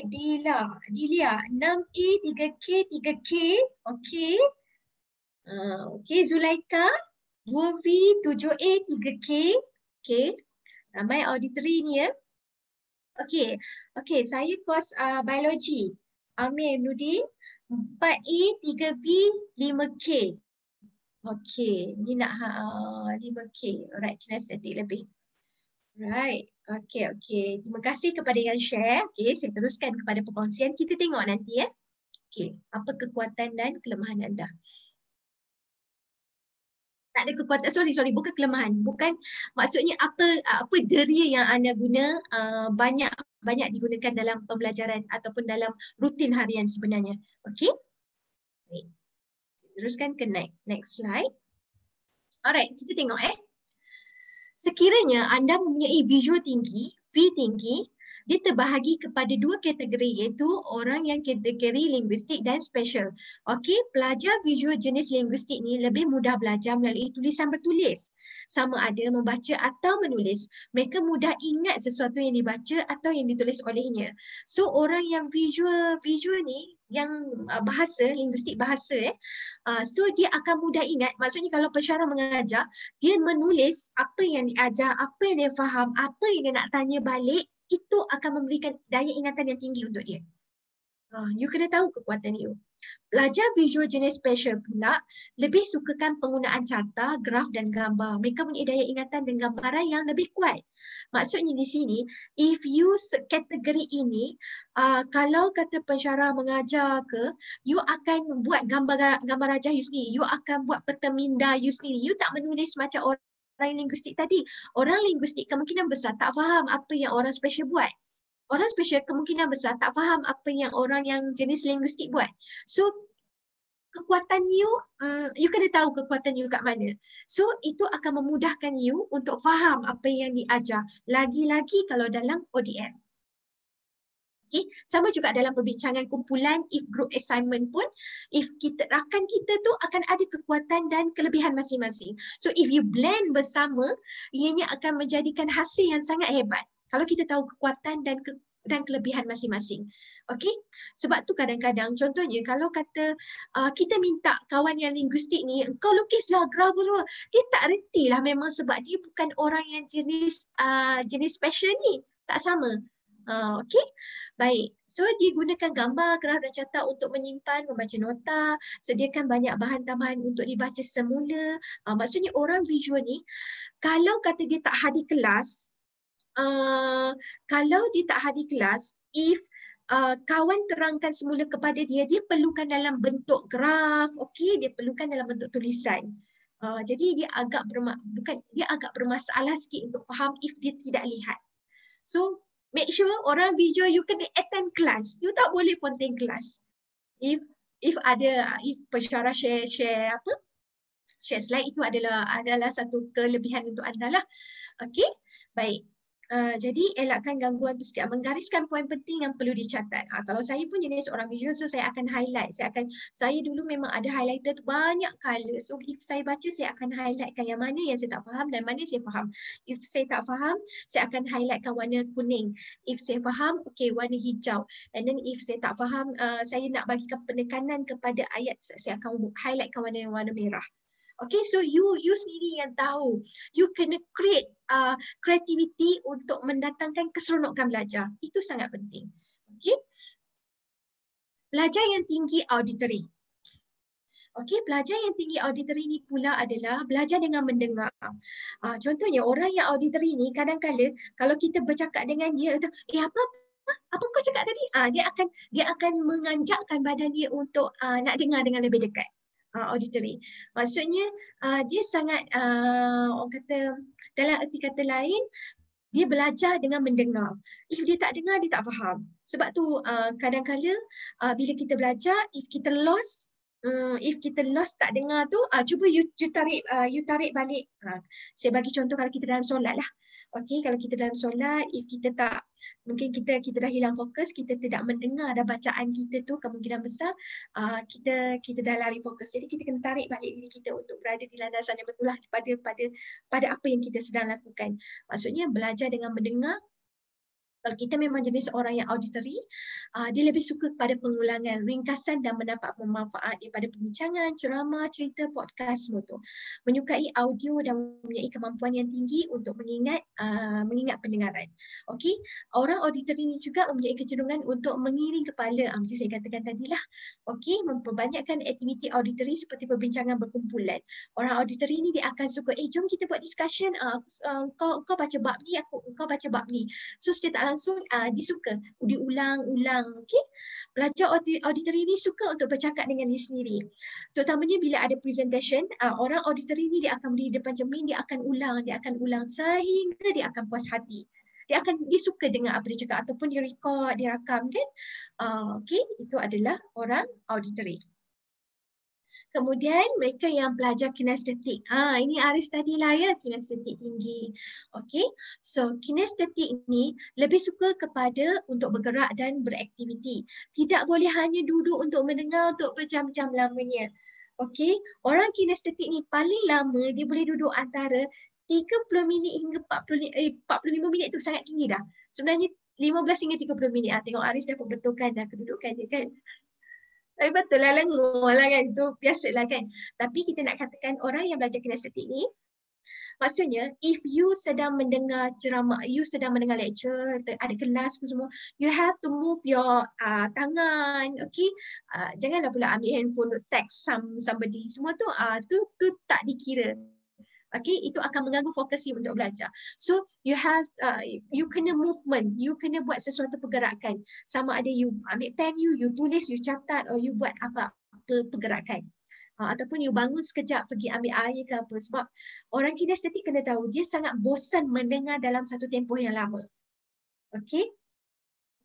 S2: Dilia, 6A, 3K, 3K. Okey. Okey, Zulaika, 2V, 7A, 3K. Okey. Ramai auditory ni ya. Okey. Okey, saya kos biologi. Amir Nudin, 4A, 3V, 5K. Okey, ni nak 5K. Alright, kinestetik lebih. Right. Okey. Terima kasih kepada yang share. Okey, saya teruskan kepada perkongsian. Kita tengok nanti ya. Okey, apa kekuatan dan kelemahan anda? Tak ada kekuatan, sorry, bukan kelemahan. Bukan, maksudnya apa deria yang anda guna banyak digunakan dalam pembelajaran ataupun dalam rutin harian sebenarnya. Okey? Baik. Teruskan ke next slide. Alright, kita tengok Sekiranya anda mempunyai visual tinggi, V tinggi, dia terbahagi kepada dua kategori iaitu orang yang kategori linguistik dan special. Okey, pelajar visual jenis linguistik ni lebih mudah belajar melalui tulisan bertulis. Sama ada membaca atau menulis. Mereka mudah ingat sesuatu yang dibaca atau yang ditulis olehnya. So orang yang visual ni yang bahasa, linguistik bahasa so dia akan mudah ingat. Maksudnya kalau pensyarah mengajar, dia menulis apa yang diajar, apa yang dia faham, apa yang dia nak tanya balik, itu akan memberikan daya ingatan yang tinggi untuk dia. You kena tahu kekuatan you. Pelajar visual jenis special pula lebih sukakan penggunaan carta, graf dan gambar. Mereka punya daya ingatan dan gambaran yang lebih kuat. Maksudnya di sini, if you kategori ini, kalau kata pensyarah mengajar ke, you akan buat gambar rajah you sendiri. You akan buat peta minda you sendiri. You tak menulis macam orang linguistik tadi. Orang linguistik kemungkinan besar tak faham apa yang orang special buat. Orang special kemungkinan besar tak faham apa yang orang yang jenis linguistik buat. So, kekuatan you kena tahu kekuatan you kat mana. So, itu akan memudahkan you untuk faham apa yang diajar. Lagi-lagi kalau dalam ODM. Okay. Sama juga dalam perbincangan kumpulan, if group assignment pun, if rakan kita tu akan ada kekuatan dan kelebihan masing-masing. So, if you blend bersama, ianya akan menjadikan hasil yang sangat hebat. Kalau kita tahu kekuatan dan kelebihan masing-masing. Okey? Sebab tu kadang-kadang, contohnya kalau kata kita minta kawan yang linguistik ni, kau lukislah graf semua. Dia tak reti lah memang sebab dia bukan orang yang jenis special ni. Tak sama. Okey? Baik. So, dia gunakan gambar, graf dan carta untuk menyimpan, membaca nota, sediakan banyak bahan tambahan untuk dibaca semula. Maksudnya orang visual ni, kalau kata dia tak hadir kelas, if kawan terangkan semula kepada dia, dia perlukan dalam bentuk graf, okey, dia perlukan dalam bentuk tulisan. Jadi dia agak bermasalah sikit untuk faham if dia tidak lihat. So make sure orang visual you kena attend kelas. You tak boleh ponteng kelas. If pensyarah share share slide itu adalah satu kelebihan untuk anda lah. Okey, baik. Jadi elakkan gangguan persekitaran, menggariskan poin penting yang perlu dicatat. Kalau saya pun jenis orang visual, so saya akan highlight. Saya dulu memang ada highlighter tu banyak color. So if saya baca, saya akan highlightkan yang mana yang saya tak faham dan mana saya faham. If saya tak faham, saya akan highlightkan warna kuning. If saya faham, okay, warna hijau. And then if saya tak faham, saya nak bagikan penekanan kepada ayat, saya akan highlightkan warna merah. Okay, so you sendiri yang tahu. You kena create creativity untuk mendatangkan keseronokan belajar. Itu sangat penting. Okay. Belajar yang tinggi auditory. Okey, belajar yang tinggi auditory ni pula adalah belajar dengan mendengar. Contohnya orang yang auditory ni kadang-kadang kalau kita bercakap dengan dia, apa kau cakap tadi? Dia akan menganjakkan badan dia untuk nak dengar dengan lebih dekat. Auditory. Maksudnya dia sangat orang kata, dalam erti kata lain, dia belajar dengan mendengar. If dia tak dengar, dia tak faham. Sebab tu kadang-kadang bila kita belajar, if kita lost tak dengar tu, cuba you tarik balik. Saya bagi contoh kalau kita dalam solat lah. Okey, kalau kita dalam solat, if kita tak, mungkin kita dah hilang fokus, kita tidak mendengar dah bacaan kita tu, kemungkinan besar kita dah lari fokus. Jadi kita kena tarik balik diri kita untuk berada di landasan yang betul lah pada apa yang kita sedang lakukan. Maksudnya belajar dengan mendengar. Kalau kita memang jenis orang yang auditory, dia lebih suka kepada pengulangan, ringkasan dan mendapat manfaat daripada perbincangan, ceramah, cerita, podcast semua tu. Menyukai audio dan mempunyai kemampuan yang tinggi untuk mengingat pendengaran. Okey, orang auditory ni juga mempunyai kecenderungan untuk mengiring kepala, macam saya katakan tadilah. Okey, memperbanyakkan aktiviti auditory seperti perbincangan berkumpulan. Orang auditory ni dia akan suka, jom kita buat discussion, kau baca bab ni, kau baca bab ni. So secara tak langsung dia suka diulang-ulang. Okey, pelajar auditory ni suka untuk bercakap dengan diri sendiri, terutamanya bila ada presentation. Orang auditory ni dia akan berdiri depan cermin, dia akan ulang sehingga dia akan puas hati. Dia suka dengar apa dia cakap ataupun dia record, dia rakam kan. Okey, itu adalah orang auditory. Kemudian mereka yang belajar kinestetik. Ini Aris tadi lah ya, kinestetik tinggi. Okey, so kinestetik ni lebih suka kepada untuk bergerak dan beraktiviti. Tidak boleh hanya duduk untuk mendengar untuk berjam-jam lamanya. Okey, orang kinestetik ni paling lama dia boleh duduk antara 30 minit hingga 45 minit tu sangat tinggi dah. Sebenarnya 15 hingga 30 minit. Tengok Aris dah betulkan dah kedudukan dia kan. Tapi betul lah, lengur lah kan, tu biasalah kan. Tapi kita nak katakan orang yang belajar kinestetik ni, maksudnya if you sedang mendengar ceramah, you sedang mendengar lecture, ada kelas pun semua, you have to move your tangan, okay? Janganlah pula ambil handphone untuk text somebody, semua tu tak dikira. Okay, itu akan mengganggu fokus you untuk belajar. So you kena movement, you kena buat sesuatu pergerakan. Sama ada you ambil pen you tulis, you catat, or you buat apa pergerakan. Ataupun you bangun sekejap pergi ambil air ke apa. Sebab orang kinestetik kena tahu, dia sangat bosan mendengar dalam satu tempoh yang lama. Okay,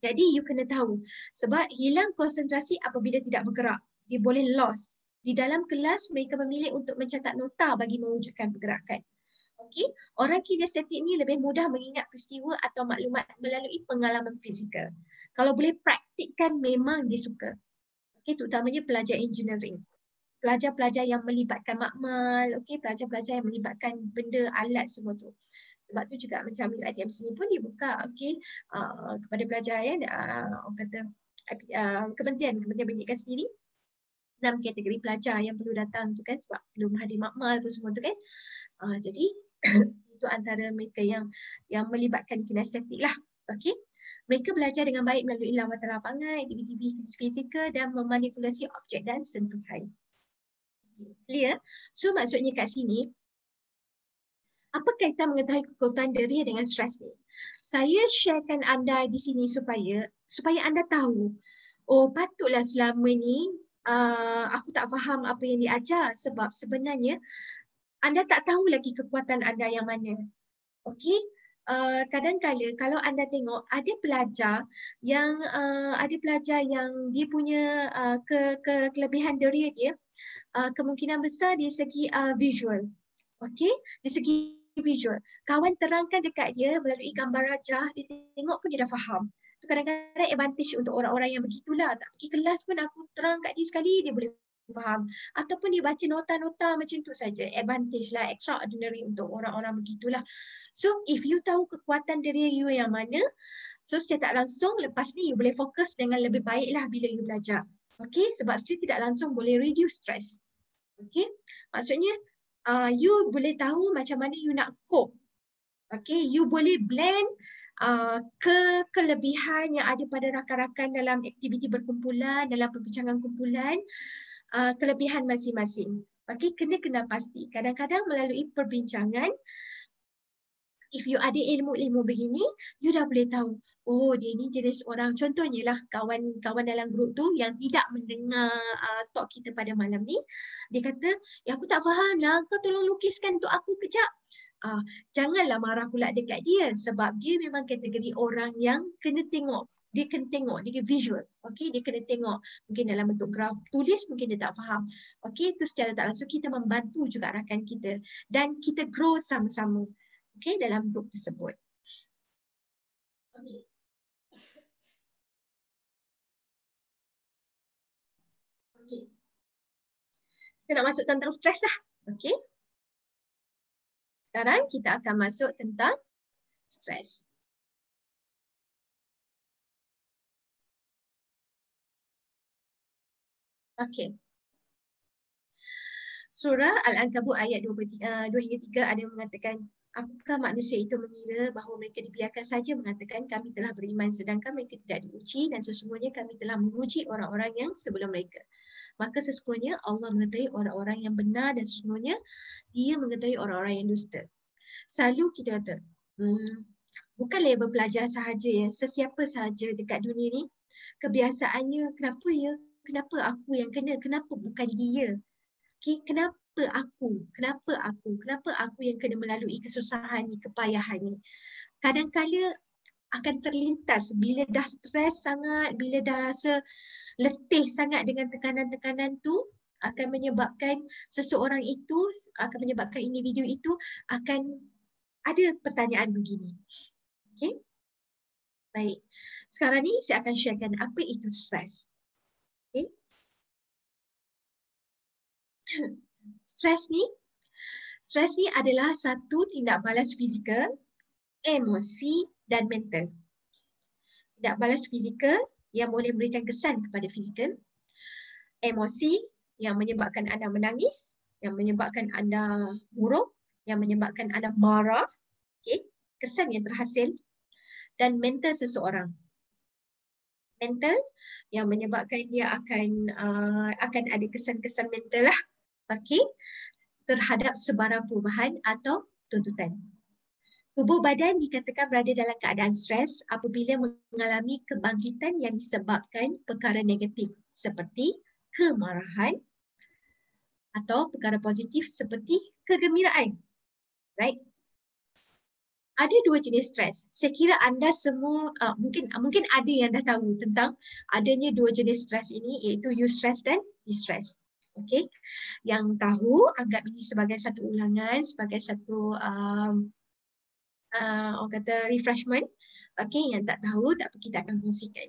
S2: jadi you kena tahu. Sebab hilang konsentrasi apabila tidak bergerak. Dia boleh lost. Di dalam kelas, mereka memilih untuk mencatat nota bagi mewujudkan pergerakan. Okey, orang kinestetik ni lebih mudah mengingat peristiwa atau maklumat melalui pengalaman fizikal. Kalau boleh praktikkan, memang dia suka. Okey, terutamanya pelajar engineering. Pelajar-pelajar yang melibatkan makmal, okey, pelajar-pelajar yang melibatkan benda, alat semua tu. Sebab tu juga macam ITM sini pun dibuka, okey, kepada pelajar ya, orang kata Kementerian Pendidikan sendiri. 6 kategori pelajar yang perlu datang tu kan, sebab perlu hadir makmal tu semua tu kan. Jadi itu antara mereka yang melibatkan kinestetik lah. Okey. Mereka belajar dengan baik melalui lawatan lapangan, aktiviti fizikal dan memanipulasi objek dan sentuhan. Clear? So maksudnya kat sini, apa kaitan mengetahui kekuatan deria dengan stres ni? Saya sharekan anda di sini supaya anda tahu, patutlah selama ni aku tak faham apa yang diajar, sebab sebenarnya anda tak tahu lagi kekuatan anda yang mana. Okey, kadang-kala kalau anda tengok ada pelajar yang dia punya kelebihan deria dia kemungkinan besar dari segi visual. Okey, dari segi visual. Kawan terangkan dekat dia melalui gambar rajah, dia tengok pun dia dah faham. Itu kadang-kadang advantage untuk orang-orang yang begitulah. Tak pergi kelas pun aku terang kat dia sekali, dia boleh faham. Ataupun dia baca nota-nota macam tu saja. Advantage lah, extraordinary untuk orang-orang begitulah. So, if you tahu kekuatan diri you yang mana, so secara tak langsung lepas ni you boleh fokus dengan lebih baiklah bila you belajar. Okey, sebab secara tidak langsung boleh reduce stress. Okey, maksudnya you boleh tahu macam mana you nak cope. Okay, you boleh blend kelebihan yang ada pada rakan-rakan dalam aktiviti berkumpulan, dalam perbincangan kumpulan, kelebihan masing-masing. Okay, kena pasti. Kadang-kadang melalui perbincangan, if you ada ilmu-ilmu begini, you dah boleh tahu, oh dia ni jenis orang, contohnya lah kawan-kawan dalam grup tu yang tidak mendengar talk kita pada malam ni, dia kata, ya aku tak faham lah, kau tolong lukiskan untuk aku kejap. Janganlah marah pula dekat dia sebab dia memang kategori orang yang kena tengok. Dia kena tengok, dia kena visual. Okay, dia kena tengok. Mungkin dalam bentuk graf tulis, mungkin dia tak faham. Okay, itu secara tak langsung kita membantu juga rakan kita. Dan kita grow sama-sama. Okay, dalam grup tersebut. Okay. Okay. Kita nak masuk tentang stres lah. Okay. Sekarang kita akan masuk tentang stres. Okey. Surah Al-Ankabut ayat 2 hingga 3 ada mengatakan, apakah manusia itu mengira bahawa mereka dibiarkan saja mengatakan kami telah beriman sedangkan mereka tidak diuji dan sesungguhnya kami telah menguji orang-orang yang sebelum mereka. Maka sesungguhnya Allah mengetahui orang-orang yang benar dan sesungguhnya Dia mengetahui orang-orang yang dusta. Selalu kita kata, bukan label pelajar sahaja ya, sesiapa sahaja dekat dunia ni, kebiasaannya kenapa aku yang kena, kenapa bukan dia? Okay, kenapa aku yang kena melalui kesusahan ni, kepayahan ni? Kadang-kala akan terlintas bila dah stres sangat, bila dah rasa letih sangat dengan tekanan-tekanan tu, akan menyebabkan seseorang itu, akan menyebabkan individu itu akan ada pertanyaan begini. Okay? Baik. Sekarang ni saya akan sharekan apa itu stres. Okay? Stres ni adalah satu tindak balas fizikal, emosi dan mental. Tindak balas fizikal yang boleh memberikan kesan kepada fizikal, emosi yang menyebabkan anda menangis, yang menyebabkan anda murung, yang menyebabkan anda marah, okay? Kesan yang terhasil, dan mental seseorang. Mental yang menyebabkan dia akan ada kesan-kesan mental lah, okay? Terhadap sebarang perubahan atau tuntutan. Tubuh badan dikatakan berada dalam keadaan stres apabila mengalami kebangkitan yang disebabkan perkara negatif seperti kemarahan atau perkara positif seperti kegembiraan. Right? Ada dua jenis stres. Saya kira anda semua mungkin ada yang dah tahu tentang adanya dua jenis stres ini, iaitu eustress dan distress. Okay? Yang tahu anggap ini sebagai satu ulangan, sebagai satu orang kata refreshment. Okay, yang tak tahu tak apa, kita akan kongsikan.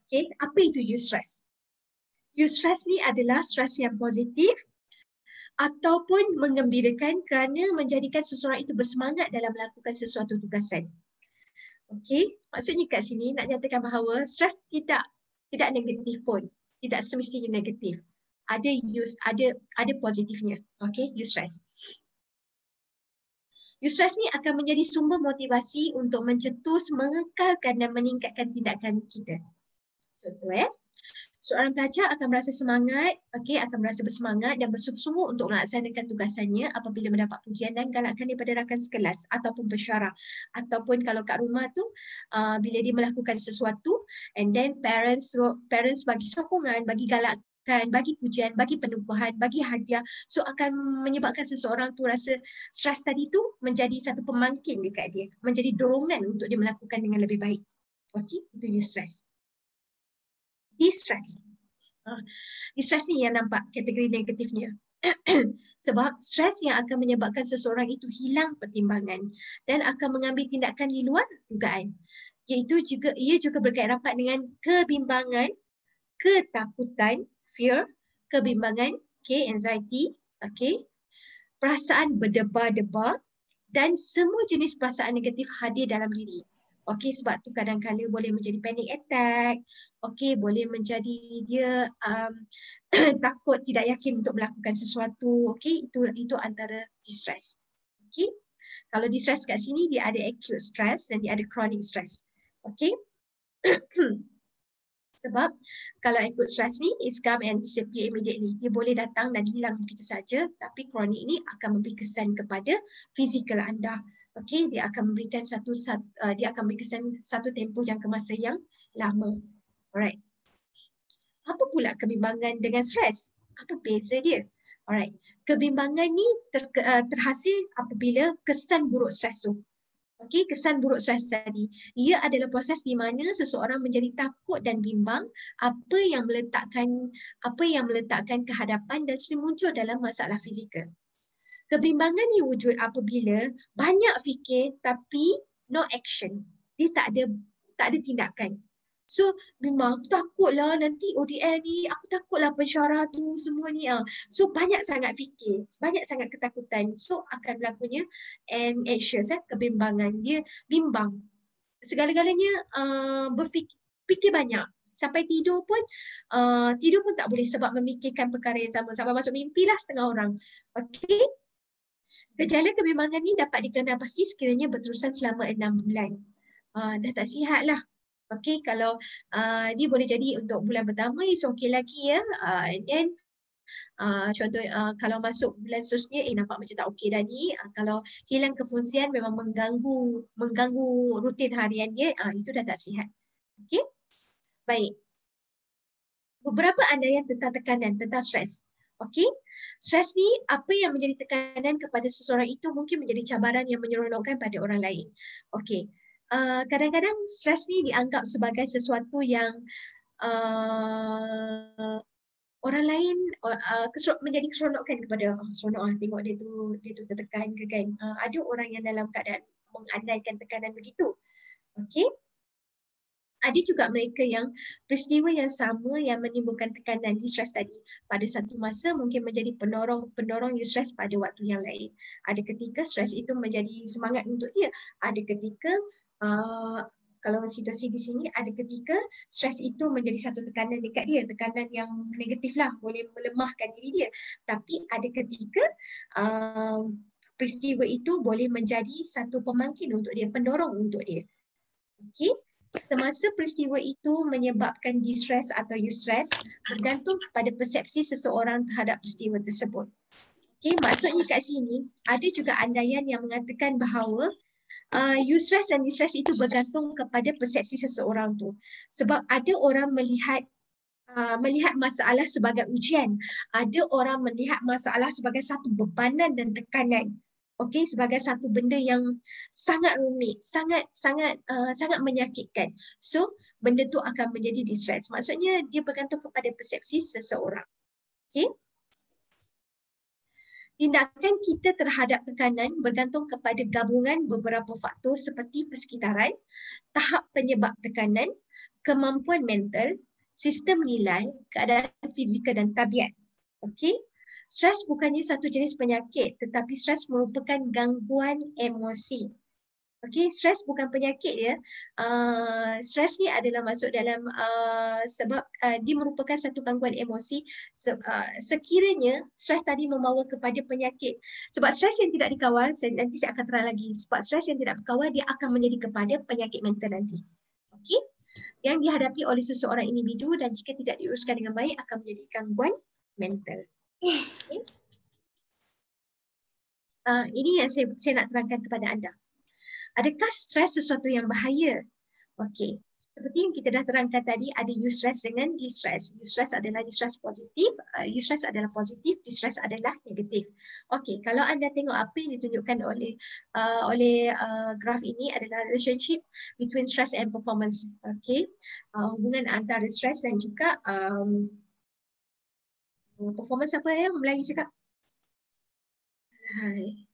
S2: Okay, apa itu eustress? Eustress ni adalah stres yang positif ataupun menggembirakan kerana menjadikan seseorang itu bersemangat dalam melakukan sesuatu tugasan. Okay, maksudnya kat sini nak nyatakan bahawa stres tidak negatif pun, tidak semestinya negatif. Ada positifnya. Okay, eustress. Eustress ni akan menjadi sumber motivasi untuk mencetus, mengekalkan dan meningkatkan tindakan kita. Contoh seorang pelajar akan merasa semangat, akan merasa bersemangat dan bersungguh-sungguh untuk melaksanakan tugasannya apabila mendapat pujian dan galakan daripada rakan sekelas ataupun pesyarah. Ataupun kalau kat rumah tu, bila dia melakukan sesuatu and then parents bagi sokongan, bagi galakan kebaikan, bagi pujian, bagi penubuhan, bagi hadiah. So akan menyebabkan seseorang tu rasa stres tadi tu menjadi satu pemangkin dekat dia, menjadi dorongan untuk dia melakukan dengan lebih baik. Okey, itu eustress. Distress. Distress ni yang nampak kategori negatifnya. Sebab stres yang akan menyebabkan seseorang itu hilang pertimbangan dan akan mengambil tindakan di luar dugaan. Ia juga berkait rapat dengan kebimbangan, ketakutan, fear, kebimbangan, anxiety, perasaan berdebar-debar dan semua jenis perasaan negatif hadir dalam diri. Sebab tu kadang-kadang boleh menjadi panic attack, boleh menjadi dia takut, tidak yakin untuk melakukan sesuatu. Itu antara distress. Kalau distress kat sini dia ada acute stress dan dia ada chronic stress. Sebab kalau acute stress ni is come and disappear immediately. Dia boleh datang dan hilang begitu saja, tapi chronic ni akan memberi kesan kepada fizikal anda. Dia akan memberikan dia akan beri kesan satu tempoh jangka masa yang lama. Alright. Apa pula kebimbangan dengan stres? Apa beza dia? Alright. Kebimbangan ni terhasil apabila kesan buruk stres tu. Kesan buruk stres tadi. Ia adalah proses di mana seseorang menjadi takut dan bimbang apa yang meletakkan kehadapan dan sering muncul dalam masalah fizikal. Kebimbangan ni wujud apabila banyak fikir tapi no action. Dia tak ada tindakan. So bimbang, aku takutlah nanti ODL ni, aku takutlah pensyarah tu semua ni. So banyak sangat fikir, banyak sangat ketakutan. So akan berlakunya anxious, kebimbangan. Dia bimbang. Segala-galanya fikir banyak. Sampai tidur pun tak boleh sebab memikirkan perkara yang sama. Sampai masuk mimpi lah setengah orang. Gejala kebimbangan ni dapat dikenal pasti sekiranya berterusan selama 6 bulan. Dah tak sihat lah. Kalau dia boleh jadi untuk bulan pertama is okay lagi ya. And then contoh kalau masuk bulan seterusnya nampak macam tak okay dah ni. Kalau hilang kefungsian memang mengganggu rutin harian dia, itu dah tak sihat. Baik. Beberapa andaian tentang tekanan, tentang stres. Stres ni apa yang menjadi tekanan kepada seseorang itu mungkin menjadi cabaran yang menyeronokkan pada orang lain. Kadang-kadang stres ni dianggap sebagai sesuatu yang orang lain menjadi keseronokan kepada seronok tengok dia tu tertekan ke kan. Ada orang yang dalam keadaan mengandaikan tekanan begitu. Ada juga mereka yang peristiwa yang sama yang menimbulkan tekanan distress tadi pada satu masa mungkin menjadi pendorong distress pada waktu yang lain. Ada ketika stres itu menjadi semangat untuk dia. Ada ketika kalau situasi di sini, ada ketika stres itu menjadi satu tekanan dekat dia, tekanan yang negatif lah, boleh melemahkan diri dia. Tapi ada ketika peristiwa itu boleh menjadi satu pemangkin untuk dia, pendorong untuk dia. Semasa peristiwa itu menyebabkan distress atau eustress bergantung pada persepsi seseorang terhadap peristiwa tersebut. Maksudnya kat sini ada juga andaian yang mengatakan bahawa eustress dan distress itu bergantung kepada persepsi seseorang tu. Sebab ada orang melihat masalah sebagai ujian, ada orang melihat masalah sebagai satu bebanan dan tekanan. Sebagai satu benda yang sangat rumit, sangat menyakitkan. So, benda tu akan menjadi distress. Maksudnya dia bergantung kepada persepsi seseorang. Tindakan kita terhadap tekanan bergantung kepada gabungan beberapa faktor seperti persekitaran, tahap penyebab tekanan, kemampuan mental, sistem nilai, keadaan fizikal dan tabiat. Stres bukannya satu jenis penyakit, tetapi stres merupakan gangguan emosi. Stres bukan penyakit ya. Stres ni adalah masuk dalam sebab dia merupakan satu gangguan emosi. Sekiranya stres tadi membawa kepada penyakit. Sebab stres yang tidak dikawal, nanti saya akan terang lagi. Sebab stres yang tidak berkawal, dia akan menjadi kepada penyakit mental nanti. Yang dihadapi oleh seseorang individu dan jika tidak diuruskan dengan baik akan menjadi gangguan mental. Ini yang saya nak terangkan kepada anda. Adakah stres sesuatu yang bahaya? seperti yang kita dah terangkan tadi, ada eustress dengan distress. Eustress adalah distress positif, eustress adalah positif, distress adalah negatif. Okey, kalau anda tengok apa yang ditunjukkan oleh graf ini adalah relationship between stress and performance. Okey, hubungan antara stress dan juga performance. Apa ya Melayu cakap? Hai.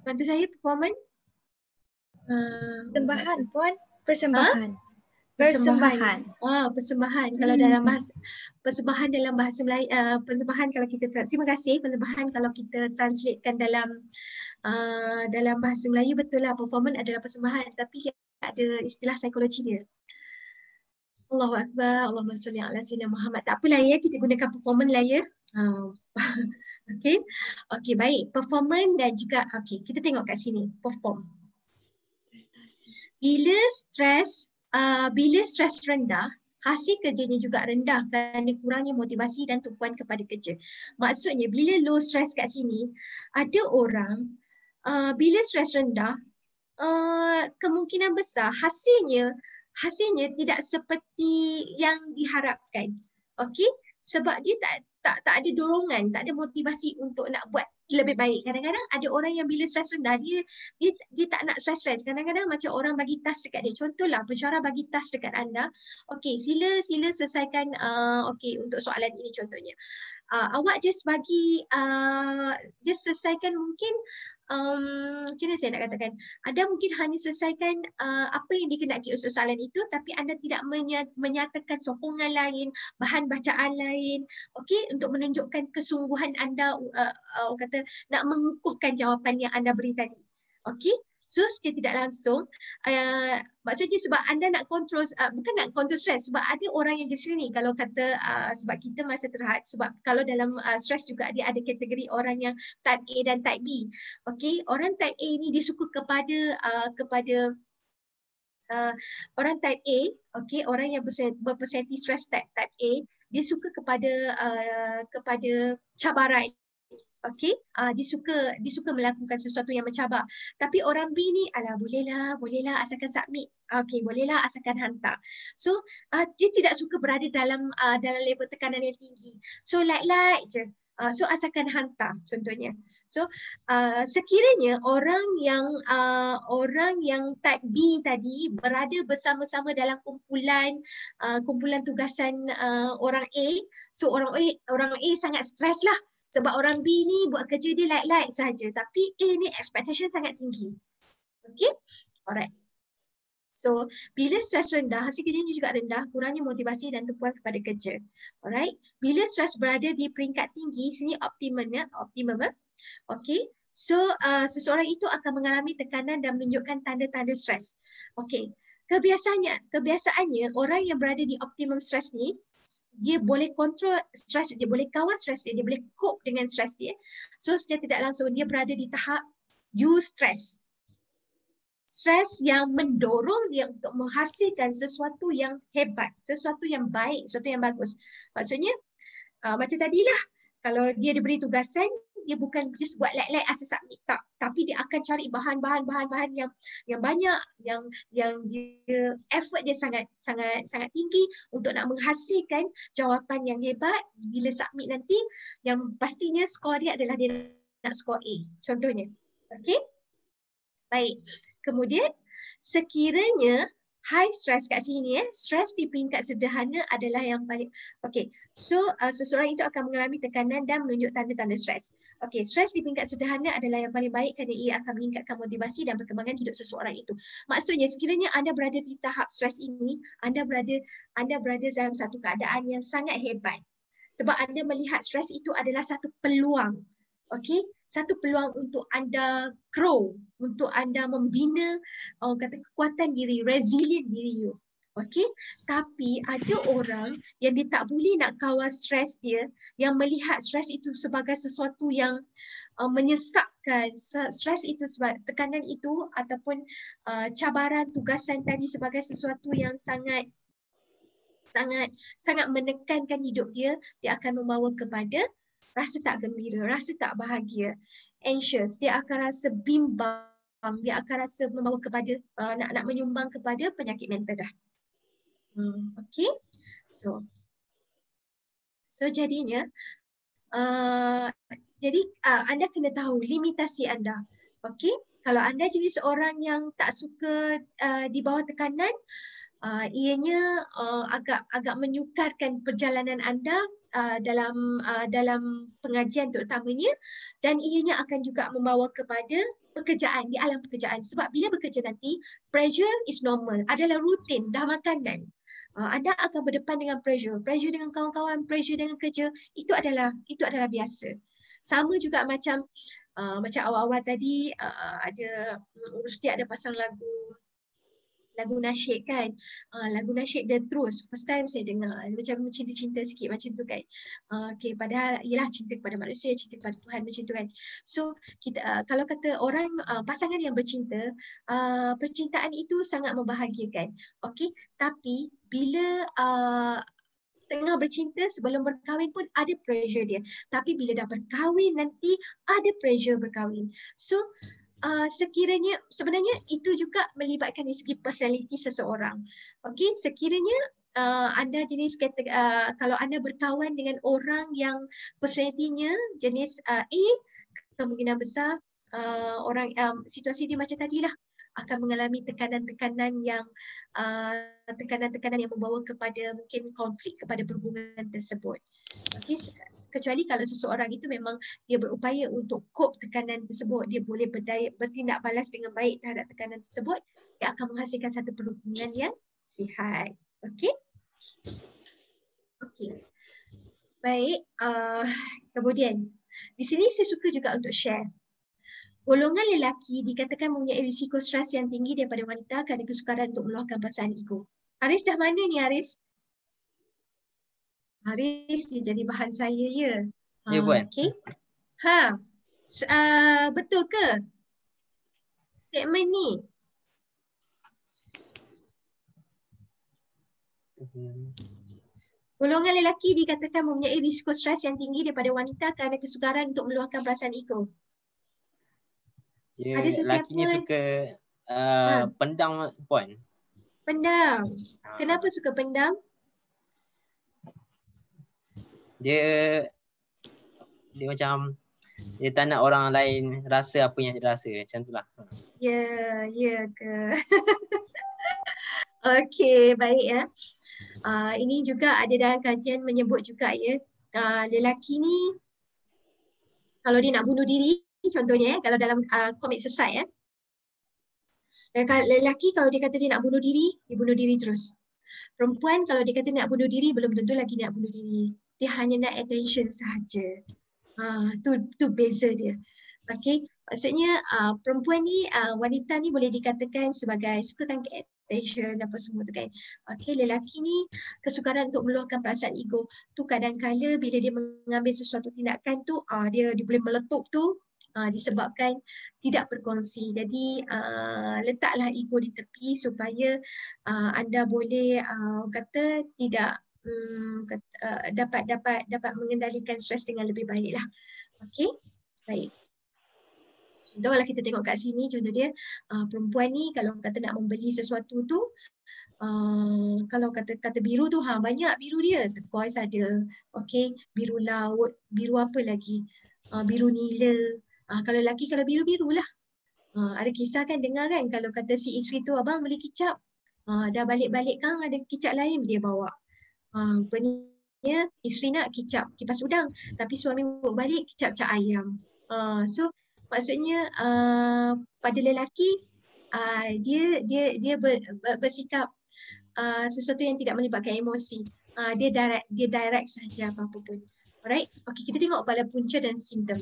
S2: Bantu saya performance.
S3: Persembahan Puan, persembahan.
S2: Persembahan. Persembahan. Kalau dalam bahasa persembahan dalam bahasa Melayu, persembahan kalau kita terima kasih, persembahan kalau kita translatekan dalam bahasa Melayu, betul lah, performance adalah persembahan, tapi ada istilah psikologi dia. Allahu Akbar, Allahumma salli ala sayyidina Muhammad. Tak apalah ya, kita gunakan performance lah ya. Okey. Okey, baik. Performance dan juga kita tengok kat sini, perform. Bila stres rendah, hasil kerjanya juga rendah kerana kurangnya motivasi dan tumpuan kepada kerja. Maksudnya bila low stress kat sini, ada orang bila stres rendah, kemungkinan besar hasilnya tidak seperti yang diharapkan. Okey? Sebab dia tak ada dorongan, tak ada motivasi untuk nak buat lebih baik. Kadang-kadang ada orang yang bila stres rendah, dia tak nak stres. Kadang-kadang macam orang bagi task dekat dia. Contohlah, pensyarah bagi task dekat anda. Okey, sila selesaikan untuk soalan ini contohnya. Awak just bagi just selesaikan mungkin macam mana saya nak katakan, anda mungkin hanya selesaikan apa yang dikehendaki untuk soalan itu, tapi anda tidak menyatakan sokongan lain, bahan bacaan lain, okey, untuk menunjukkan kesungguhan anda orang kata nak mengukuhkan jawapan yang anda beri tadi. Okey, so secara tidak langsung maksudnya sebab anda nak kontrol, bukan nak kontrol stres, sebab ada orang yang jenis ni kalau kata sebab kita masa terhad, sebab kalau dalam stres juga dia ada kategori orang yang type A dan type B. Okey, orang type A ni dia suka kepada orang type A, okey, orang yang berpersenti stres type A, dia suka kepada cabaran. Okey, dia suka melakukan sesuatu yang mencabar. Tapi orang B ni, alah bolehlah asalkan submit. Okey, bolehlah asalkan hantar. So dia tidak suka berada dalam level tekanan yang tinggi. So light je. So asalkan hantar contohnya. So sekiranya orang yang type B tadi berada bersama-sama dalam kumpulan tugasan orang A, so orang A sangat stres lah. Sebab orang B ni buat kerja dia light-light saja, tapi A ni expectation sangat tinggi. Okay? Alright. So, bila stres rendah, hasil kerjanya juga rendah, kurangnya motivasi dan tumpuan kepada kerja. Alright? Bila stres berada di peringkat tinggi, sini optimum. Okay? So, seseorang itu akan mengalami tekanan dan menunjukkan tanda-tanda stres. Okay. Kebiasaannya, orang yang berada di optimum stres ni, dia boleh kontrol stres, dia boleh kawal stres dia boleh cope dengan stres dia. So secara tidak langsung dia berada di tahap eustress. Stres yang mendorong dia untuk menghasilkan sesuatu yang hebat, sesuatu yang baik, sesuatu yang bagus. Maksudnya macam tadilah, kalau dia diberi tugasan, dia bukan just buat light-light asal submit, tak. Tapi dia akan cari bahan-bahan yang banyak, yang dia effort dia sangat tinggi untuk nak menghasilkan jawapan yang hebat. Bila submit nanti, yang pastinya skor dia adalah dia nak skor A, contohnya. Okey? Baik. Kemudian sekiranya high stress kat sini, stress di peringkat sederhana adalah yang paling okey. So seseorang itu akan mengalami tekanan dan menunjuk tanda-tanda stres. Okey, stres di peringkat sederhana adalah yang paling baik kerana ia akan meningkatkan motivasi dan perkembangan hidup seseorang itu. Maksudnya sekiranya anda berada di tahap stres ini, anda berada dalam satu keadaan yang sangat hebat. Sebab anda melihat stres itu adalah satu peluang. Okey, satu peluang untuk anda grow, untuk anda membina kekuatan diri, resilient diri you. Okey, tapi ada orang yang dia tak boleh nak kawal stres dia, yang melihat stres itu sebagai sesuatu yang menyesakkan, stres itu sebagai tekanan itu ataupun cabaran tugasan tadi sebagai sesuatu yang sangat menekankan hidup dia, dia akan membawa kepada rasa tak gembira, rasa tak bahagia. anxious, dia akan rasa bimbang, dia akan rasa membawa kepada nak menyumbang kepada penyakit mental dah. Okay, so jadinya anda kena tahu limitasi anda. Okay, kalau anda jenis orang yang tak suka di bawah tekanan, ianya agak menyukarkan perjalanan anda dalam pengajian terutamanya, dan ianya akan juga membawa kepada pekerjaan, di alam pekerjaan. Sebab bila bekerja nanti, pressure is normal, adalah rutin, dah makanan. Anda akan berdepan dengan pressure dengan kawan-kawan, pressure dengan kerja, itu adalah biasa. Sama juga macam awal-awal tadi ada Rusdi ada pasang lagu nasyid kan. Lagu nasyid dia terus first time saya dengar macam cinta-cinta sikit macam tu kan. Okay, padahal ialah cinta kepada manusia, cinta kepada Tuhan macam tu kan. So kita kalau kata orang pasangan yang bercinta, percintaan itu sangat membahagiakan. Okay, tapi bila tengah bercinta sebelum berkahwin pun ada pressure dia. Tapi bila dah berkahwin nanti ada pressure berkahwin. So sebenarnya itu juga melibatkan dari segi personality seseorang. Okey, sekiranya anda jenis kalau anda berkawan dengan orang yang personality-nya jenis A, kemungkinan besar situasi dia macam tadilah, akan mengalami tekanan-tekanan yang membawa kepada mungkin konflik kepada perhubungan tersebut. Okey, kecuali kalau seseorang itu memang dia berupaya untuk cope tekanan tersebut, dia boleh bertindak balas dengan baik terhadap tekanan tersebut, dia akan menghasilkan satu perhubungan yang sihat. Okey? Okey. Baik, kemudian di sini saya suka juga untuk share. Golongan lelaki dikatakan mempunyai risiko stres yang tinggi daripada wanita kerana kesukaran untuk meluahkan perasaan ego. Haris dah mana ni Haris? Haris dia jadi bahan saya ya.
S1: Ya Puan.
S2: Okey. Betul ke statement ni? Golongan lelaki dikatakan mempunyai risiko stres yang tinggi daripada wanita kerana kesukaran untuk meluahkan perasaan ego.
S1: Ya,
S2: Ada sesiapa
S1: lelaki ni suka pendam Puan.
S2: Pendam. Kenapa suka pendam?
S1: Dia macam dia tak nak orang lain rasa apa yang dia rasa, macam itulah.
S2: Ya ke. Okey, baik ya. Ini juga ada dalam kajian menyebut juga ya, lelaki ni kalau dia nak bunuh diri, contohnya kalau dalam commit suicide lelaki kalau dia kata dia nak bunuh diri, dia bunuh diri terus. Perempuan kalau dia kata nak bunuh diri, belum tentu lagi nak bunuh diri. Dia hanya nak attention sahaja. Tu beza dia. Okey, maksudnya perempuan ni, wanita ni boleh dikatakan sebagai sukakan attention apa semua tu kan. Okey, lelaki ni kesukaran untuk meluahkan perasaan ego tu kadang-kala bila dia mengambil sesuatu tindakan tu dia boleh meletup tu disebabkan tidak berkongsi. Jadi letaklah ego di tepi supaya anda boleh kata tidak dapat mengendalikan stres dengan lebih baiklah. Okey, baik. Contoh kalau kita tengok kat sini, contoh dia perempuan ni kalau kata nak membeli sesuatu tu, kalau kata biru tu banyak biru dia, turquoise ada, okey, biru laut, biru apa lagi, biru nila. Kalau lelaki kalau biru lah. Ada kisah kan, dengar kan kalau kata si isteri tu, abang beli kicap, dah balik-balik kan ada kicap lain dia bawa. Rupanya isteri nak kicap kipas udang, tapi suami bawa balik kicap ayam. So maksudnya pada lelaki dia bersikap sesuatu yang tidak melibatkan emosi. Dia direct saja apa-apa pun. Alright. Okey, kita tengok pada punca dan simptom.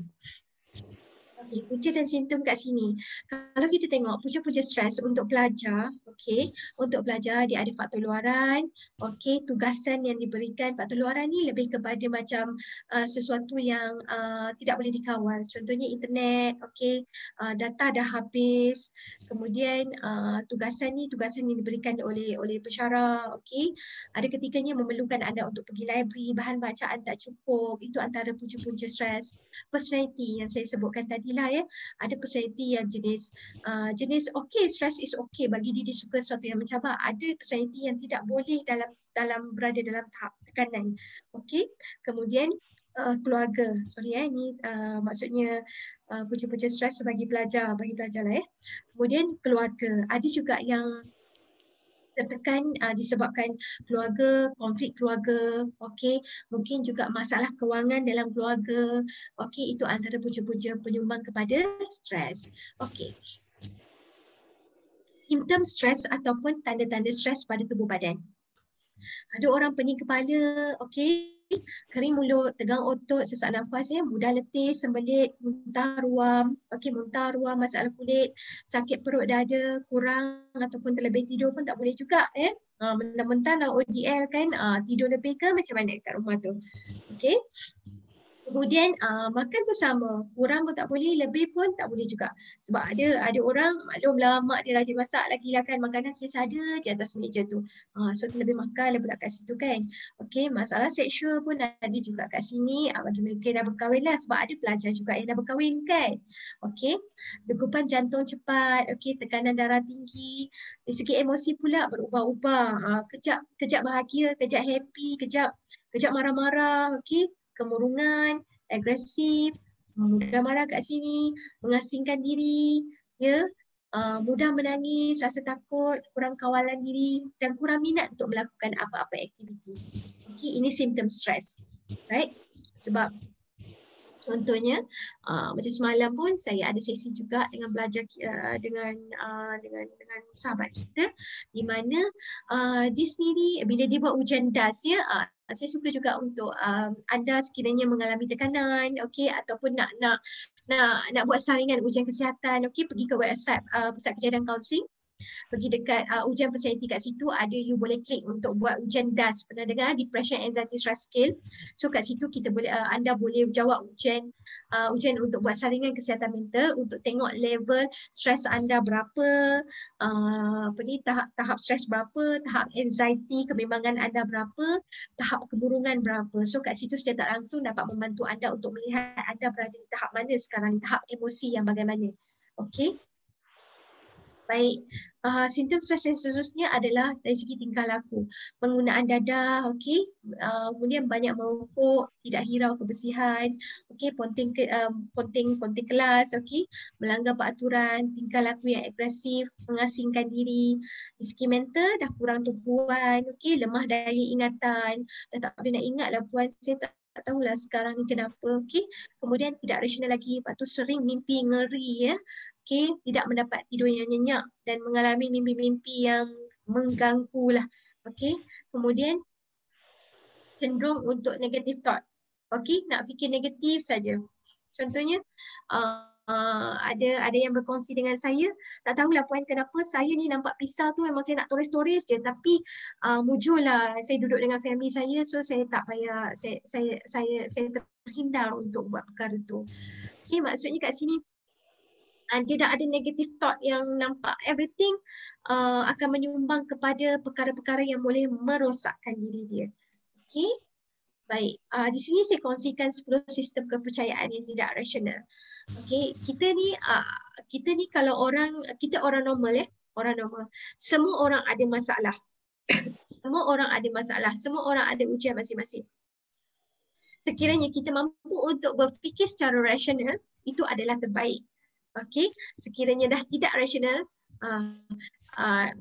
S2: Okey, punca dan simptom kat sini. Kalau kita tengok punca-punca stres untuk pelajar, okey, untuk pelajar dia ada faktor luaran, okey, tugasan yang diberikan. Faktor luaran ni lebih kepada macam sesuatu yang tidak boleh dikawal. Contohnya internet, okey, data dah habis. Kemudian tugasan yang diberikan oleh pensyarah, okey. Ada ketikanya memerlukan anda untuk pergi library, bahan bacaan tak cukup. Itu antara punca-punca stres. Personality yang saya sebutkan tadi personality lah ya. Ada personality yang jenis okay, stress is okay, bagi dia suka sesuatu yang mencabar. Ada personality yang tidak boleh berada dalam tahap tekanan. Okey. Kemudian keluarga. Sorry ni maksudnya punca-punca stres bagi pelajar lah ya. Kemudian keluarga. Ada juga yang tertekan disebabkan keluarga, konflik keluarga, okey, mungkin juga masalah kewangan dalam keluarga. Okey, itu antara punca-punca penyumbang kepada stres. Okey. Simptom stres ataupun tanda-tanda stres pada tubuh badan. Ada orang pening kepala, okey, kering mulut, tegang otot, sesak nafas ya, mudah letih, sembelit, muntah ruam, okey, muntah ruam, masalah kulit, sakit perut dada, kurang ataupun terlebih tidur pun tak boleh juga ya. Mentah-mentah lah ODL kan, tidur lebih ke macam mana kat rumah tu. Okey. Kemudian makan pun sama, kurang pun tak boleh, lebih pun tak boleh juga. Sebab ada orang, maklumlah mak dia rajin masak lagi lah kan, makanan selesa ada je atas meja tu. So terlebih makan lah pula kat situ kan. Okey, masalah seksual pun ada juga kat sini bagi mereka yang dah berkahwin lah, sebab ada pelajar juga yang dah berkahwin kan. Okey, degupan jantung cepat, okey, tekanan darah tinggi, dari segi emosi pula berubah-ubah. Kejap bahagia, kejap happy, kejap marah-marah, okey, kemurungan, agresif, mudah marah kat sini, mengasingkan diri, ya, mudah menangis, rasa takut, kurang kawalan diri dan kurang minat untuk melakukan apa-apa aktiviti. Okey, ini simptom stres. Right? Sebab contohnya macam semalam pun saya ada sesi juga dengan belajar dengan sahabat kita, di mana dia sendiri bila dia buat ujian DAS ya, saya suka juga untuk anda sekiranya mengalami tekanan, okey, ataupun nak buat saringan ujian kesihatan, okey, pergi ke website Pusat Kejadian Kaunseling. Pergi dekat ujian personality kat situ, ada you boleh klik untuk buat ujian DAS. Pernah dengar Depression Anxiety Stress Scale? So kat situ kita boleh anda boleh jawab ujian untuk buat saringan kesihatan mental, untuk tengok level stres anda berapa, tahap stres berapa, tahap anxiety kebimbangan anda berapa, tahap kemurungan berapa. So kat situ secara tak langsung dapat membantu anda untuk melihat anda berada di tahap mana sekarang, tahap emosi yang bagaimana. Okey. Baik, simptom stres yang seterusnya adalah dari segi tingkah laku. Penggunaan dadah, okey. Kemudian banyak merokok, tidak hirau kebersihan, okey, ponting kelas, okey, melanggar peraturan, tingkah laku yang agresif, mengasingkan diri. Dari segi mental dah kurang tumpuan, okey, lemah daya ingatan, dah tak boleh nak ingat lah puan, saya tak tahulah sekarang ni kenapa, okey. Kemudian tidak rasional lagi, lepas tu sering mimpi ngeri ya. Okay, tidak mendapat tidur yang nyenyak dan mengalami mimpi-mimpi yang mengganggu lah. Okay, kemudian cenderung untuk negative thought. Okay, nak fikir negatif saja. Contohnya, ada yang berkongsi dengan saya, tak tahulah puan kenapa saya ni nampak pisau tu memang saya nak tulis-tulis je, tapi mujur lah saya duduk dengan family saya, so saya tak payah, saya terhindar untuk buat perkara tu. Okay, maksudnya kat sini, dia dah ada negative thought yang nampak everything akan menyumbang kepada perkara-perkara yang boleh merosakkan diri dia. Okey. Baik, di sini saya kongsikan 10 sistem kepercayaan yang tidak rasional. Okey, kita ni kalau kita orang normal orang normal. Semua orang ada masalah. Semua orang ada masalah, semua orang ada ujian masing-masing. Sekiranya kita mampu untuk berfikir secara rasional, itu adalah terbaik. Okey, sekiranya dah tidak rasional,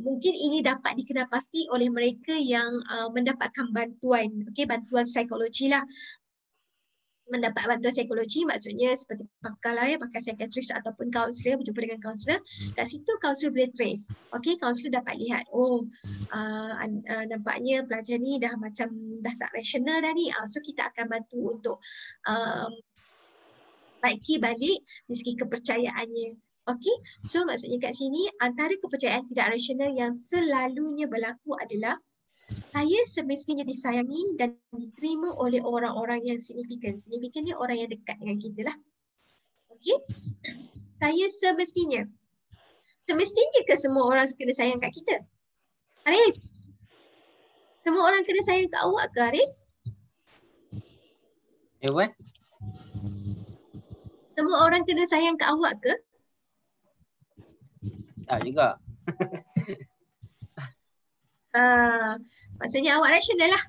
S2: mungkin ini dapat dikenapasti oleh mereka yang mendapatkan bantuan, okey, bantuan psikologi lah. Mendapat bantuan psikologi maksudnya seperti pakai psikiatris ataupun kaunselor, berjumpa dengan kaunselor. Kat situ kaunselor boleh trace. Okey, kaunselor dapat lihat, nampaknya pelajar ni dah tak rasional dah ni. So kita akan bantu untuk baiki balik dari segi kepercayaannya. Okey, so maksudnya kat sini antara kepercayaan tidak rasional yang selalunya berlaku adalah saya semestinya disayangi dan diterima oleh orang-orang yang signifikan. Signifikan ni orang yang dekat dengan kita lah. Okey, saya semestinya. Semestinya ke semua orang kena sayang kat kita? Haris, semua orang kena sayang kat awak ke Haris?
S1: What?
S2: Semua orang kena sayang ke awak ke?
S1: Tak juga.
S2: Maksudnya awak rasional lah.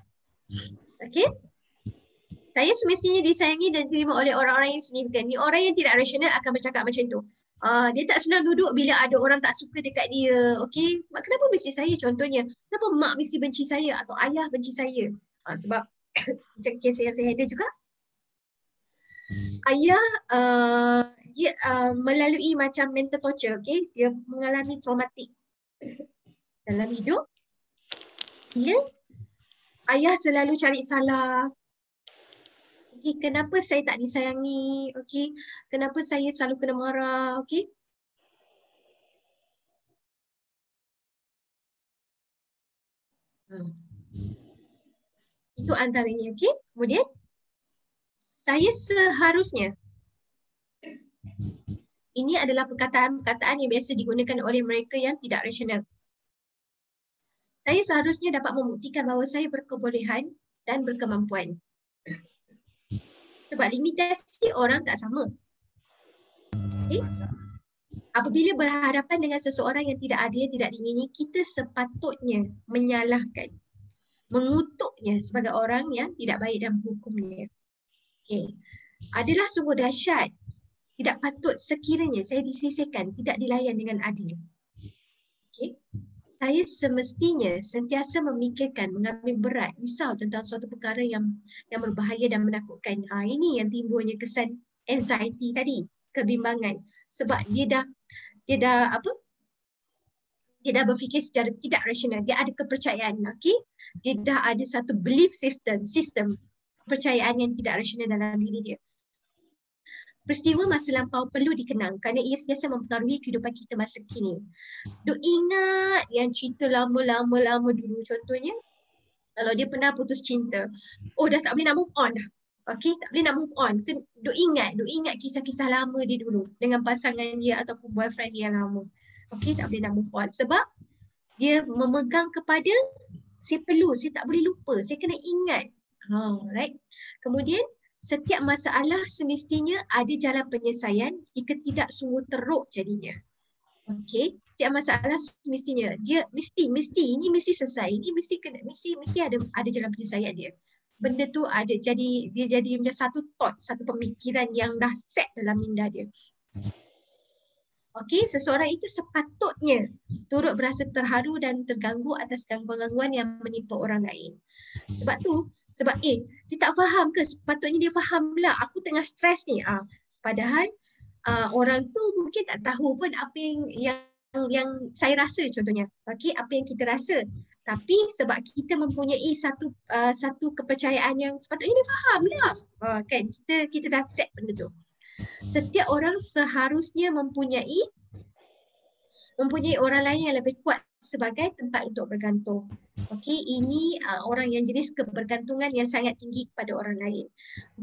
S2: Okey? Saya semestinya disayangi dan diterima oleh orang-orang yang signifikan. Ni orang yang tidak rasional akan bercakap macam tu. Dia tak senang duduk bila ada orang tak suka dekat dia. Okey? Sebab kenapa mesti saya contohnya? Kenapa mak mesti benci saya atau ayah benci saya? Sebab macam kes yang saya ada juga. Ayah dia melalui macam mental torture, okey? Dia mengalami traumatik dalam hidup. Bila ayah selalu cari salah. Okey, kenapa saya tak disayangi? Okey, kenapa saya selalu kena marah? Okey. Itu antaranya, okey? Kemudian saya seharusnya, ini adalah perkataan-perkataan yang biasa digunakan oleh mereka yang tidak rasional. Saya seharusnya dapat membuktikan bahawa saya berkebolehan dan berkemampuan. Sebab limitasi orang tak sama. Okay? Apabila berhadapan dengan seseorang yang tidak adil, tidak diingini, kita sepatutnya menyalahkan, mengutuknya sebagai orang yang tidak baik dan menghukumnya. Okay. Adalah sungguh dahsyat. Tidak patut sekiranya saya disisihkan, tidak dilayan dengan adil. Okay. Saya semestinya sentiasa memikirkan, mengambil berat, risau tentang suatu perkara yang berbahaya dan menakutkan. Ini yang timbulnya kesan anxiety tadi, kebimbangan. Sebab dia dah berfikir secara tidak rasional. Dia ada kepercayaan, okey? Dia dah ada satu belief system kepercayaan yang tidak rasional dalam diri dia. Peristiwa masa lampau perlu dikenang kerana ia sentiasa mempengaruhi kehidupan kita masa kini. Duk ingat yang cerita lama dulu, contohnya kalau dia pernah putus cinta, dah tak boleh nak move on dah. Okey, tak boleh nak move on. Duk ingat kisah-kisah lama dia dulu dengan pasangan dia ataupun boyfriend dia yang lama. Okey, tak boleh nak move on sebab dia memegang kepada saya tak boleh lupa, saya kena ingat. Right. Kemudian setiap masalah semestinya ada jalan penyelesaian, jika tidak sungguh teruk jadinya. Okey, setiap masalah semestinya dia mesti ini mesti selesai. Ini mesti ada jalan penyelesaian dia. Benda tu ada, dia jadi macam satu thought, satu pemikiran yang dah set dalam minda dia. Okey, seseorang itu sepatutnya turut berasa terharu dan terganggu atas gangguan-gangguan yang menimpa orang lain. Sebab dia tak faham ke? Sepatutnya dia faham lah, aku tengah stres ni. Padahal orang tu mungkin tak tahu pun apa yang saya rasa contohnya. Okey, apa yang kita rasa. Tapi sebab kita mempunyai satu kepercayaan yang sepatutnya dia faham lah. Kan, kita dah set benda tu. Setiap orang seharusnya mempunyai orang lain yang lebih kuat sebagai tempat untuk bergantung. Okey, ini orang yang jenis kebergantungan yang sangat tinggi kepada orang lain.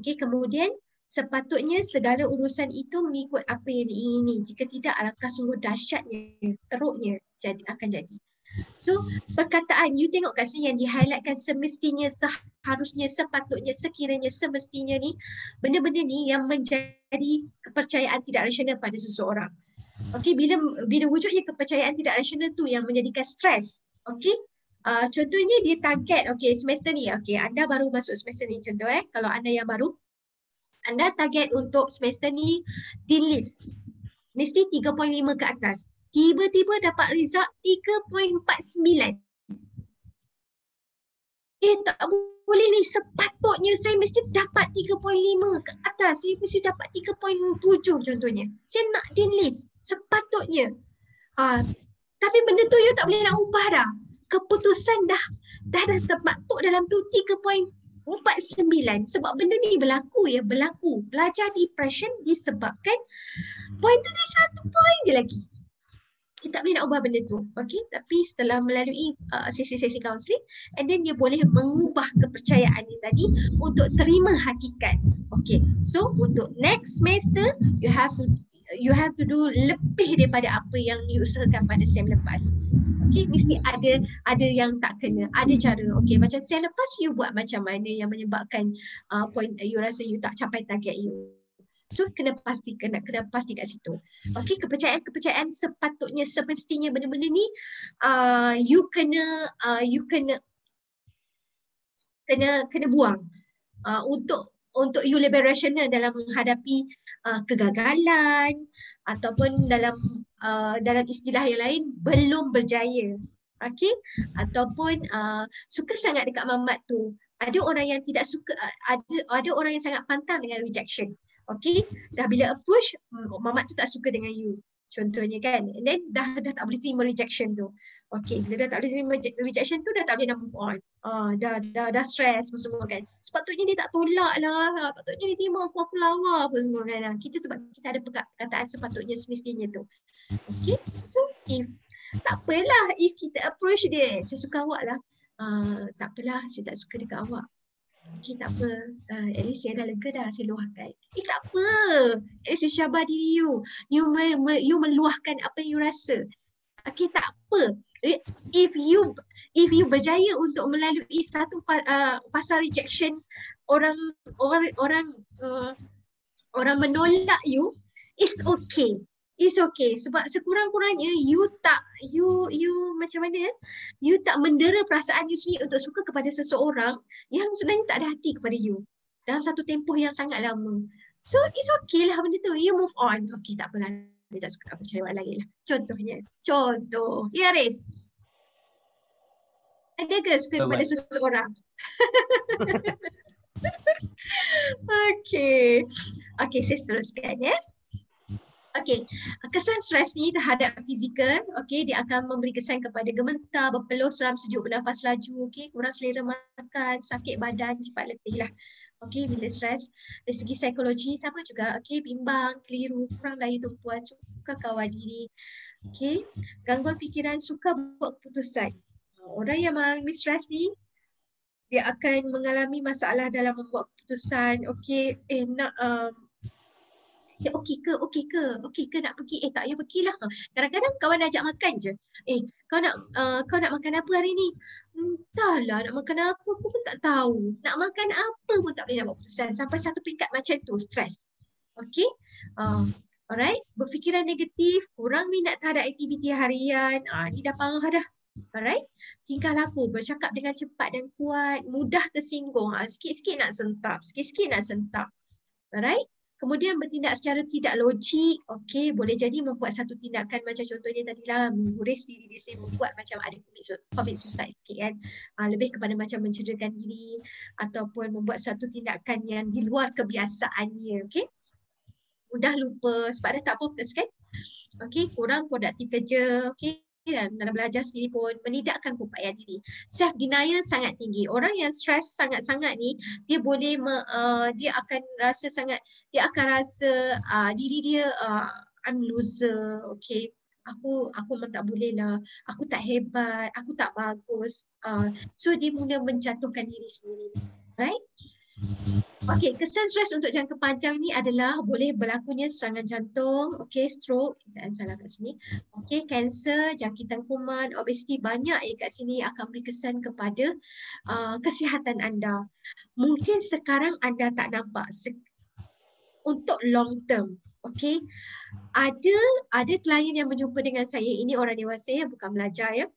S2: Okey, kemudian sepatutnya segala urusan itu mengikut apa yang diingini. Jika tidak, alangkah sungguh dahsyatnya, teruknya akan jadi. So, perkataan you tengok kat sini yang di-highlightkan semestinya, seharusnya, sepatutnya, sekiranya, semestinya ni, benda-benda ni yang menjadi kepercayaan tidak rasional pada seseorang. Okey, bila wujudnya kepercayaan tidak rasional tu yang menjadikan stres. Okey, contohnya dia target, okey, semester ni, okey, anda baru masuk semester ni, contoh kalau anda yang baru, anda target untuk semester ni dean list mesti 3.5 ke atas. Tiba-tiba dapat result 3.49. Tak boleh ni, sepatutnya saya mesti dapat 3.5 ke atas. Saya mesti dapat 3.7 contohnya. Saya nak dean list, sepatutnya. Tapi benda tu you tak boleh nak ubah dah. Keputusan dah termaktub dalam tu 3.49. Sebab benda ni berlaku. Belajar depression disebabkan point tu dia satu point je lagi. Kita tak boleh nak ubah benda tu. Okay? Tapi setelah melalui sesi-sesi counselling, and then dia boleh mengubah kepercayaan ni tadi untuk terima hakikat. Okay. So untuk next semester, you have to do lebih daripada apa yang you usahakan pada sem lepas. Okay, mesti ada yang tak kena, ada cara. Okay, macam sem lepas you buat macam mana yang menyebabkan point you rasa you tak capai target you. So kena pastikan kat situ. Okey, kepercayaan sepatutnya semestinya benda-benda ni you kena buang untuk you lebih rasional dalam menghadapi kegagalan ataupun dalam istilah yang lain belum berjaya. Okey, ataupun suka sangat dekat mamat tu. Ada orang yang tidak suka, ada orang yang sangat pantang dengan rejection. Okey, dah bila approach mamat tu tak suka dengan you. Contohnya kan, and then dah tak boleh terima rejection tu. Okey, bila dah tak boleh terima rejection tu, dah tak boleh nak move on. Dah stress semua kan. Sepatutnya dia tak tolak lah. Sepatutnya dia terima aku lawa apa semua kan. Sebab kita ada perkataan sepatutnya semestinya tu. Okey, so tak apalah if kita approach dia, saya suka awak lah. Tak apalah, saya tak suka dekat awak. Okay, tak apa. At least saya dah lega dah, saya luahkan. Tak apa. At least you syabas diri you. You meluahkan apa yang you rasa. Okay, tak apa. If you berjaya untuk melalui satu fasa rejection, orang menolak you, it's okay. It's okay. Sebab sekurang-kurangnya you macam mana? You tak mendera perasaan you sendiri untuk suka kepada seseorang yang sebenarnya tak ada hati kepada you dalam satu tempoh yang sangat lama. So it's okay lah benda tu. You move on. Okay, tak apalah. Dia tak suka, aku cari orang lain lah. Contoh. Ya, Riz? Ada ke suka kepada seseorang? Okay, saya teruskan ya. Okey, kesan stres ni terhadap fizikal, okey, dia akan memberi kesan kepada gemetar, berpeluh, seram, sejuk, bernafas laju, okey, kurang selera makan, sakit badan, cepat letih lah. Okey, bila stres. Dari segi psikologi sama juga, okey, bimbang, keliru, kurang daya tumpuan, suka kawal diri. Okey, gangguan fikiran, suka buat keputusan. Orang yang mengalami stres ni, dia akan mengalami masalah dalam membuat keputusan. Okey, okey ke nak pergi? Tak payah pergilah. Kadang-kadang kawan ajak makan je. Kau nak makan apa hari ni? Entahlah nak makan apa, aku pun tak tahu. Nak makan apa pun tak boleh nak buat keputusan. Sampai satu peringkat macam tu, stres. Okey? Alright, berfikiran negatif, kurang minat terhadap aktiviti harian. Ni dah parah dah. Alright, tingkah laku, bercakap dengan cepat dan kuat, mudah tersinggung, sikit-sikit nak sentap. Alright, kemudian bertindak secara tidak logik. Okey, boleh jadi membuat satu tindakan macam contohnya tadilah menguris diri dia sendiri, membuat macam ada commit suicide sikit kan. Lebih kepada macam mencederakan diri ataupun membuat satu tindakan yang di luar kebiasaannya. Okey, mudah lupa sebab dah tak fokus kan. Okey, kurang produktif kerja. Okey, dalam belajar sendiri pun menidakkan keupayaan diri. Self denial sangat tinggi. Orang yang stres sangat-sangat ni, dia boleh dia akan rasa diri dia I'm loser. Okay, aku memang tak boleh lah. Aku tak hebat, aku tak bagus. So dia mula menjatuhkan diri sendiri. Right? Okey, kesan stres untuk jangka panjang ni adalah boleh berlakunya serangan jantung, okey, stroke, jangan salah kat sini. Okey, kanser, jangkitan kuman, obesiti, banyak kat sini akan beri kesan kepada kesihatan anda. Mungkin sekarang anda tak nampak untuk long term. Okey, ada klien yang berjumpa dengan saya, ini orang dewasa ya, bukan belajar ya.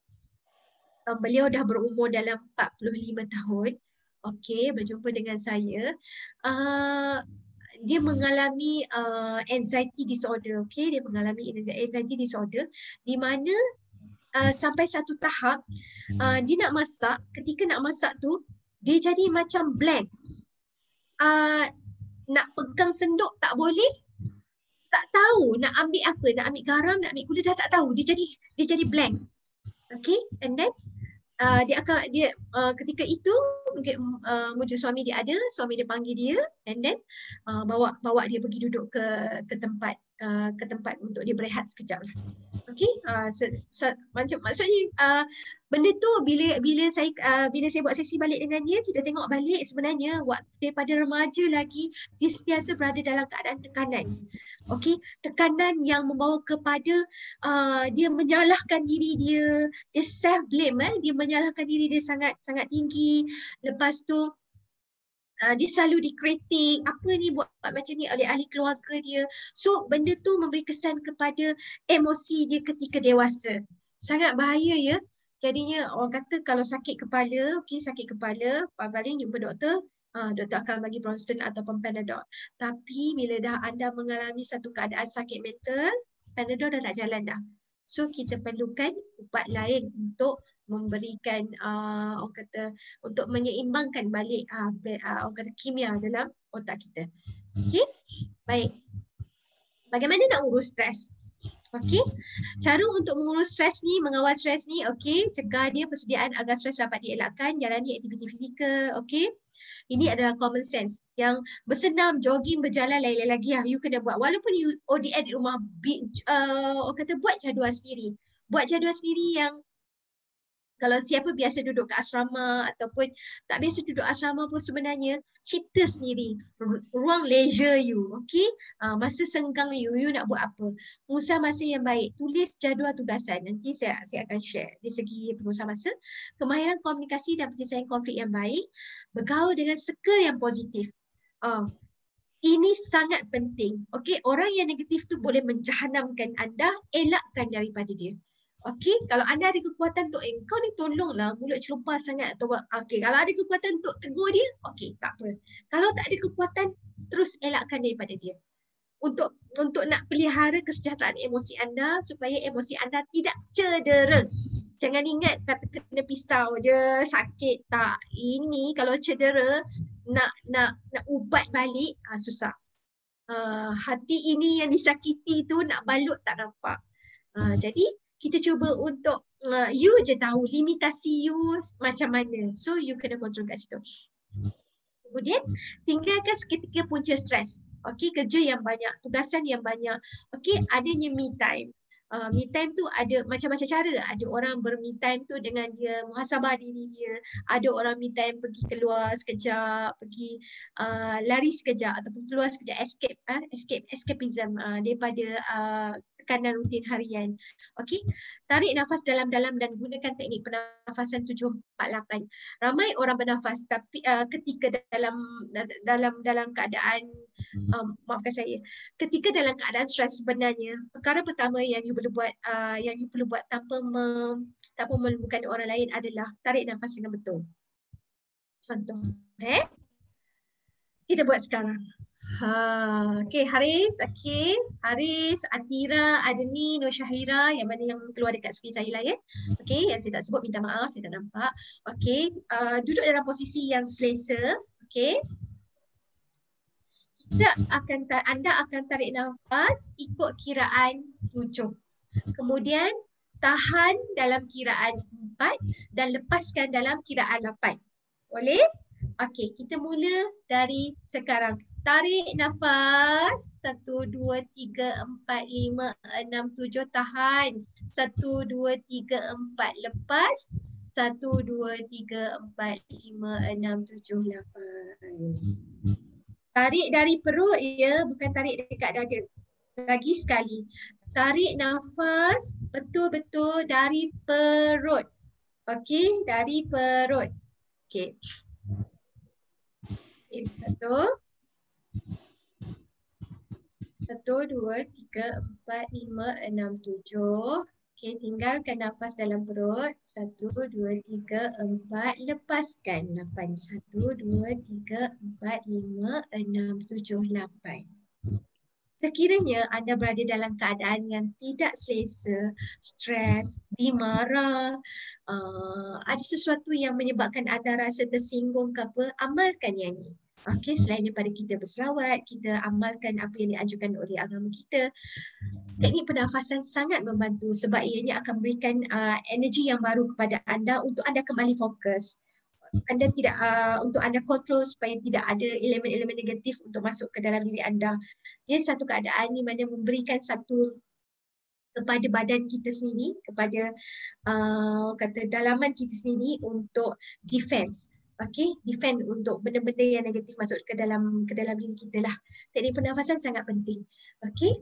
S2: Beliau dah berumur dalam 45 tahun. Okey, berjumpa dengan saya. Dia mengalami anxiety disorder. Okey, dia mengalami anxiety disorder di mana sampai satu tahap dia nak masak, ketika nak masak tu dia jadi macam blank. Nak pegang sendok tak boleh. Tak tahu nak ambil apa, nak ambil garam, nak ambil gula dah tak tahu. Dia jadi blank. Okey, and then ketika itu mungkin muncul suami dia panggil dia and then bawa dia pergi duduk ke tempat untuk dia berehat sekejap lah. Okey, maksudnya benda tu bila saya buat sesi balik dengan dia, kita tengok balik sebenarnya daripada remaja lagi dia sentiasa berada dalam keadaan tekanan. Okey, tekanan yang membawa kepada dia menyalahkan diri dia self blame, dia menyalahkan diri dia sangat tinggi. Lepas tu dia selalu dikritik, apa ni buat macam ni oleh ahli keluarga dia. So benda tu memberi kesan kepada emosi dia ketika dewasa. Sangat bahaya ya. Jadinya orang kata kalau sakit kepala, okey sakit kepala, paling jumpa doktor, doktor akan bagi Bronson ataupun Panadol. Tapi bila dah anda mengalami satu keadaan sakit mental, Panadol dah tak jalan dah. So kita perlukan ubat lain untuk memberikan orang kata untuk menyeimbangkan balik orang kata kimia dalam otak kita. Okey? Baik. Bagaimana nak urus stres? Okey. Cara untuk mengurus stres ni, mengawal stres ni, okey, cegah dia persediaan agar stres dapat dielakkan, jalani aktiviti fizikal, okey. Ini adalah common sense. Yang bersenam, jogging, berjalan, lain-lain lagi you kena buat. Walaupun you ODN di rumah, orang kata buat jadual sendiri. Buat jadual sendiri yang kalau siapa biasa duduk kat asrama ataupun tak biasa duduk asrama pun sebenarnya cipta sendiri ruang leisure you, okey? Masa senggang you nak buat apa? Pengusaha masa yang baik, tulis jadual tugasan. Nanti saya akan share di segi pengusaha masa, kemahiran komunikasi dan penyelesaian konflik yang baik, bergaul dengan circle yang positif. Ini sangat penting. Okey, orang yang negatif tu boleh menjahanamkan anda, elakkan daripada dia. Okey, kalau anda ada kekuatan untuk kau ni tolonglah mulut celupar sangat atau okey, kalau ada kekuatan untuk tegur dia, okey, tak apa. Kalau tak ada kekuatan, terus elakkan daripada dia. Untuk nak pelihara kesejahteraan emosi anda supaya emosi anda tidak cedera. Jangan ingat kata kena pisau je, sakit tak. Ini kalau cedera nak ubat balik susah. Hati ini yang disakiti tu nak balut tak nampak. Jadi kita cuba untuk you je tahu limitasi you macam mana. So you kena kontrol kat situ. Kemudian tinggalkan seketika punca stres. Okey, kerja yang banyak, tugasan yang banyak. Okey, adanya me time. Me time tu ada macam-macam cara. Ada orang ber-me time tu dengan dia muhasabah diri dia. Ada orang me time pergi keluar sekejap, pergi lari sekejap ataupun keluar sekejap, escapism daripada tekanan rutin harian. Okey, tarik nafas dalam-dalam dan gunakan teknik pernafasan 748. Ramai orang bernafas tapi ketika dalam keadaan maafkan saya, ketika dalam keadaan stres sebenarnya perkara pertama yang you perlu buat tanpa melibatkan orang lain adalah tarik nafas dengan betul. Contoh, kita buat sekarang. Okey, Haris, Haris, Atira, Adni, Nur Syahira, yang mana yang keluar dekat skrin saya lah ya. Okey, yang saya tak sebut minta maaf, saya tak nampak. Okey, duduk dalam posisi yang selesa. Okey. Anda akan tarik nafas ikut kiraan 7. Kemudian tahan dalam kiraan 4 dan lepaskan dalam kiraan 8. Boleh? Okey, kita mula dari sekarang. Tarik nafas 1, 2, 3, 4, 5, 6, 7, tahan 1, 2, 3, 4, lepas 1, 2, 3, 4, 5, 6, 7, 8. Tarik dari perut ya, bukan tarik dekat dada. Lagi sekali. Tarik nafas betul-betul dari perut. Okey, dari perut. Okey. Okay, 1, 2, 3, 4, 5, 6, 7. Okey, tinggalkan nafas dalam perut. 1, 2, 3, 4. Lepaskan. 8. 1, 2, 3, 4, 5, 6, 7, 8. Sekiranya anda berada dalam keadaan yang tidak selesa, stres, dimarah, ada sesuatu yang menyebabkan anda rasa tersinggung ke apa, amalkan yang ini. Okey, selain daripada kita berselawat, kita amalkan apa yang dianjurkan oleh agama kita. Teknik pernafasan sangat membantu sebab ianya akan memberikan energi yang baru kepada anda untuk anda kembali fokus. Anda tidak untuk anda kontrol supaya tidak ada elemen-elemen negatif untuk masuk ke dalam diri anda. Dia satu keadaan di mana memberikan satu kepada badan kita sendiri, kepada kata dalaman kita sendiri untuk defense. Okey, defend untuk benda-benda yang negatif masuk ke dalam diri kita lah. Teknik pernafasan sangat penting. Okey.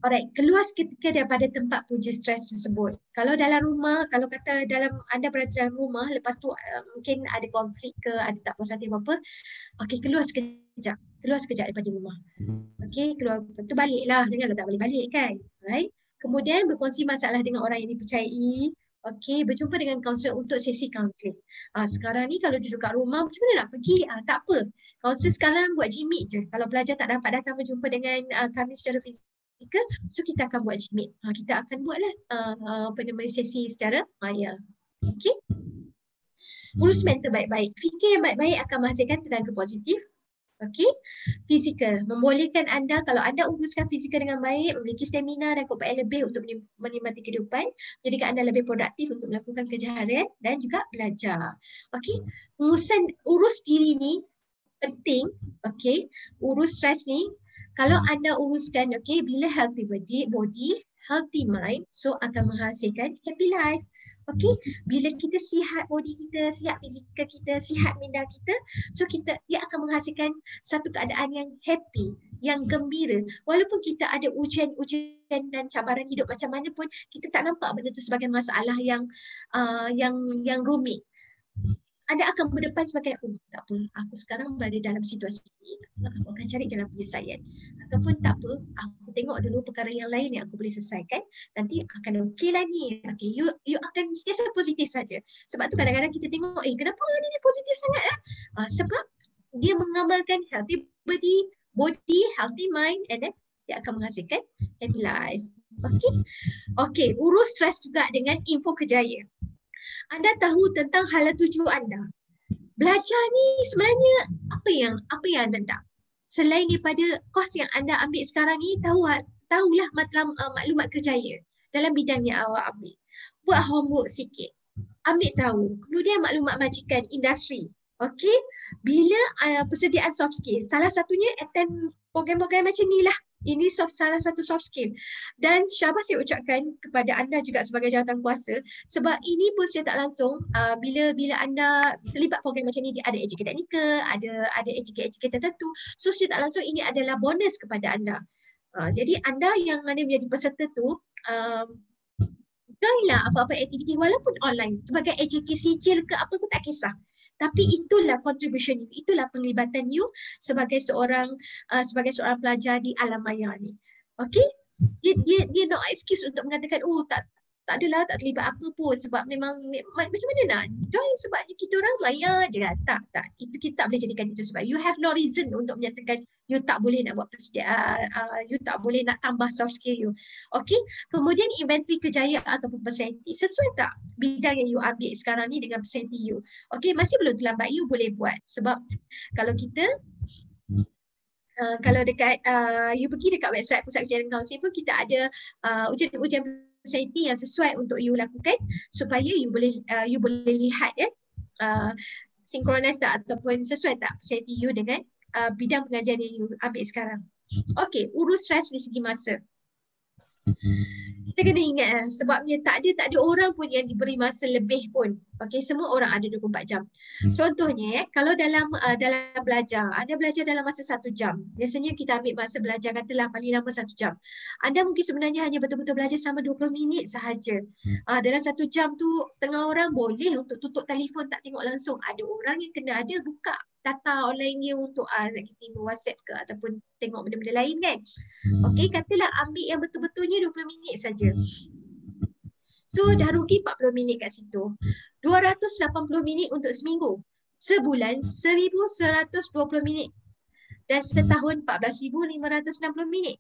S2: Alright, keluar seketika daripada tempat punca stres tersebut. Kalau dalam rumah, kalau kata anda berada dalam rumah, lepas tu mungkin ada konflik ke, ada tak puas hati apa-apa, okey, keluar sekejap. Keluar sekejap daripada rumah. Okey, keluar, lepas tu baliklah. Janganlah tak balik-balik kan. Right? Kemudian berkongsi masalah dengan orang yang dipercayai. Okey, berjumpa dengan kaunselor untuk sesi kaunseling. Sekarang ni kalau duduk kat rumah, macam mana nak pergi? Tak apa. Kaunselor sekarang buat Gmeet je. Kalau pelajar tak dapat datang berjumpa dengan kami secara fizikal, so kita akan buat Gmeet. Kita akan buatlah sesi secara maya. Okey? Urus mental baik-baik. Fikir yang baik-baik akan menghasilkan tenaga positif. Okey, fizikal membolehkan anda, kalau anda uruskan fizikal dengan baik, memiliki stamina dan kekuatan lebih untuk menikmati kehidupan, menjadikan anda lebih produktif untuk melakukan kerja harian dan juga belajar. Okey, urus diri ni penting. Okey, urus stres ni kalau anda uruskan, okey, bila healthy body, healthy mind, so akan menghasilkan happy life. Okey, bila kita sihat body kita, sihat fizikal kita, sihat minda kita, so dia akan menghasilkan satu keadaan yang happy, yang gembira. Walaupun kita ada ujian dan cabaran hidup macam mana pun, kita tak nampak benda tu sebagai masalah yang rumit. Anda akan berdepan sebagai, tak apa, aku sekarang berada dalam situasi ini, aku akan cari jalan penyelesaian. Ataupun tak apa, aku tengok dulu perkara yang lain yang aku boleh selesaikan, nanti akan okey lah ni. Okay, you akan sentiasa positif saja. Sebab tu kadang-kadang kita tengok, kenapa orang ni positif sangat? Sebab dia mengamalkan healthy body, healthy mind, and then dia akan menghasilkan happy life. Okey, urus stres juga dengan info kejayaan. Anda tahu tentang hala tuju anda. Belajar ni sebenarnya apa yang anda nak? Selain daripada kos yang anda ambil sekarang ni, tahulah maklumat kerjaya dalam bidang yang awak ambil. Buat homework sikit. Ambil tahu. Kemudian maklumat majikan industri. Okey? Bila persediaan soft skill, salah satunya attend program-program macam ni lah. Ini salah satu soft skill. Dan syabas saya ucapkan kepada anda juga sebagai jawatan kuasa, sebab ini pun secara tak langsung bila anda terlibat program macam ni, dia ada AJK teknikal, ada AJK tertentu. So secara tak langsung ini adalah bonus kepada anda. Jadi anda yang mana menjadi peserta tu, joinlah apa-apa aktiviti walaupun online. Sebagai AJK sijil ke apa pun tak kisah. Tapi itulah contribution you, itulah penglibatan you sebagai seorang pelajar di alam maya ni. Okey? Dia no excuse untuk mengatakan tak adalah, tak terlibat apa pun sebab memang macam mana nak join sebabnya kita orang maya je lah. Tak. Itu kita tak boleh jadikan itu sebab you have no reason untuk menyatakan you tak boleh nak buat persediaan, you tak boleh nak tambah soft skill you. Okey? Kemudian inventory kejayaan ataupun personality. Sesuai tak bidang yang you ambil sekarang ni dengan personality you? Okey, masih belum terlambat, you boleh buat. Sebab kalau kita kalau dekat you pergi dekat website Pusat Kajian dan Kaunseling pun kita ada ujian personality yang sesuai untuk you lakukan supaya you boleh lihat sinkronis tak ataupun sesuai tak personality you dengan bidang pengajian yang you ambil sekarang. Okey, urus stres dari segi masa. Kita kena ingat sebabnya tak ada orang pun yang diberi masa lebih pun. Okey, semua orang ada 24 jam. Contohnya kalau dalam belajar, anda belajar dalam masa 1 jam. Biasanya kita ambil masa belajar katalah paling lama 1 jam. Anda mungkin sebenarnya hanya betul-betul belajar sama 20 minit sahaja. Dalam 1 jam tu setengah orang boleh untuk tutup telefon tak tengok langsung. Ada orang yang kena ada buka data online dia untuk nak kita WhatsApp ke ataupun tengok benda-benda lain kan. Okey, katalah ambil yang betul-betulnya 20 minit saja. So dah rugi 40 minit kat situ. 280 minit untuk seminggu. Sebulan 1120 minit. Dan setahun 14,560 minit.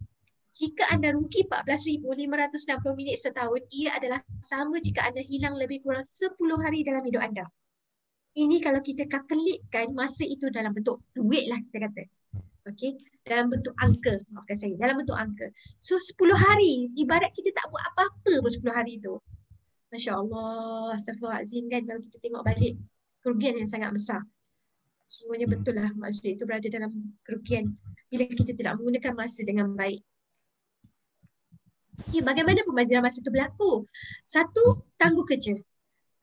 S2: Jika anda rugi 14,560 minit setahun, ia adalah sama jika anda hilang lebih kurang 10 hari dalam hidup anda. Ini kalau kita kalkulatkan masa itu dalam bentuk duit lah kita kata. Okey, dalam bentuk angka, maafkan saya, dalam bentuk angka. So 10 hari, ibarat kita tak buat apa-apa pun 10 hari tu. Masya Allah, astagfirullahaladzim kan, kalau kita tengok balik kerugian yang sangat besar. Semuanya betul lah, maksud itu berada dalam kerugian bila kita tidak menggunakan masa dengan baik. Okay, bagaimana pembaziran masa itu berlaku? Satu, tangguh kerja.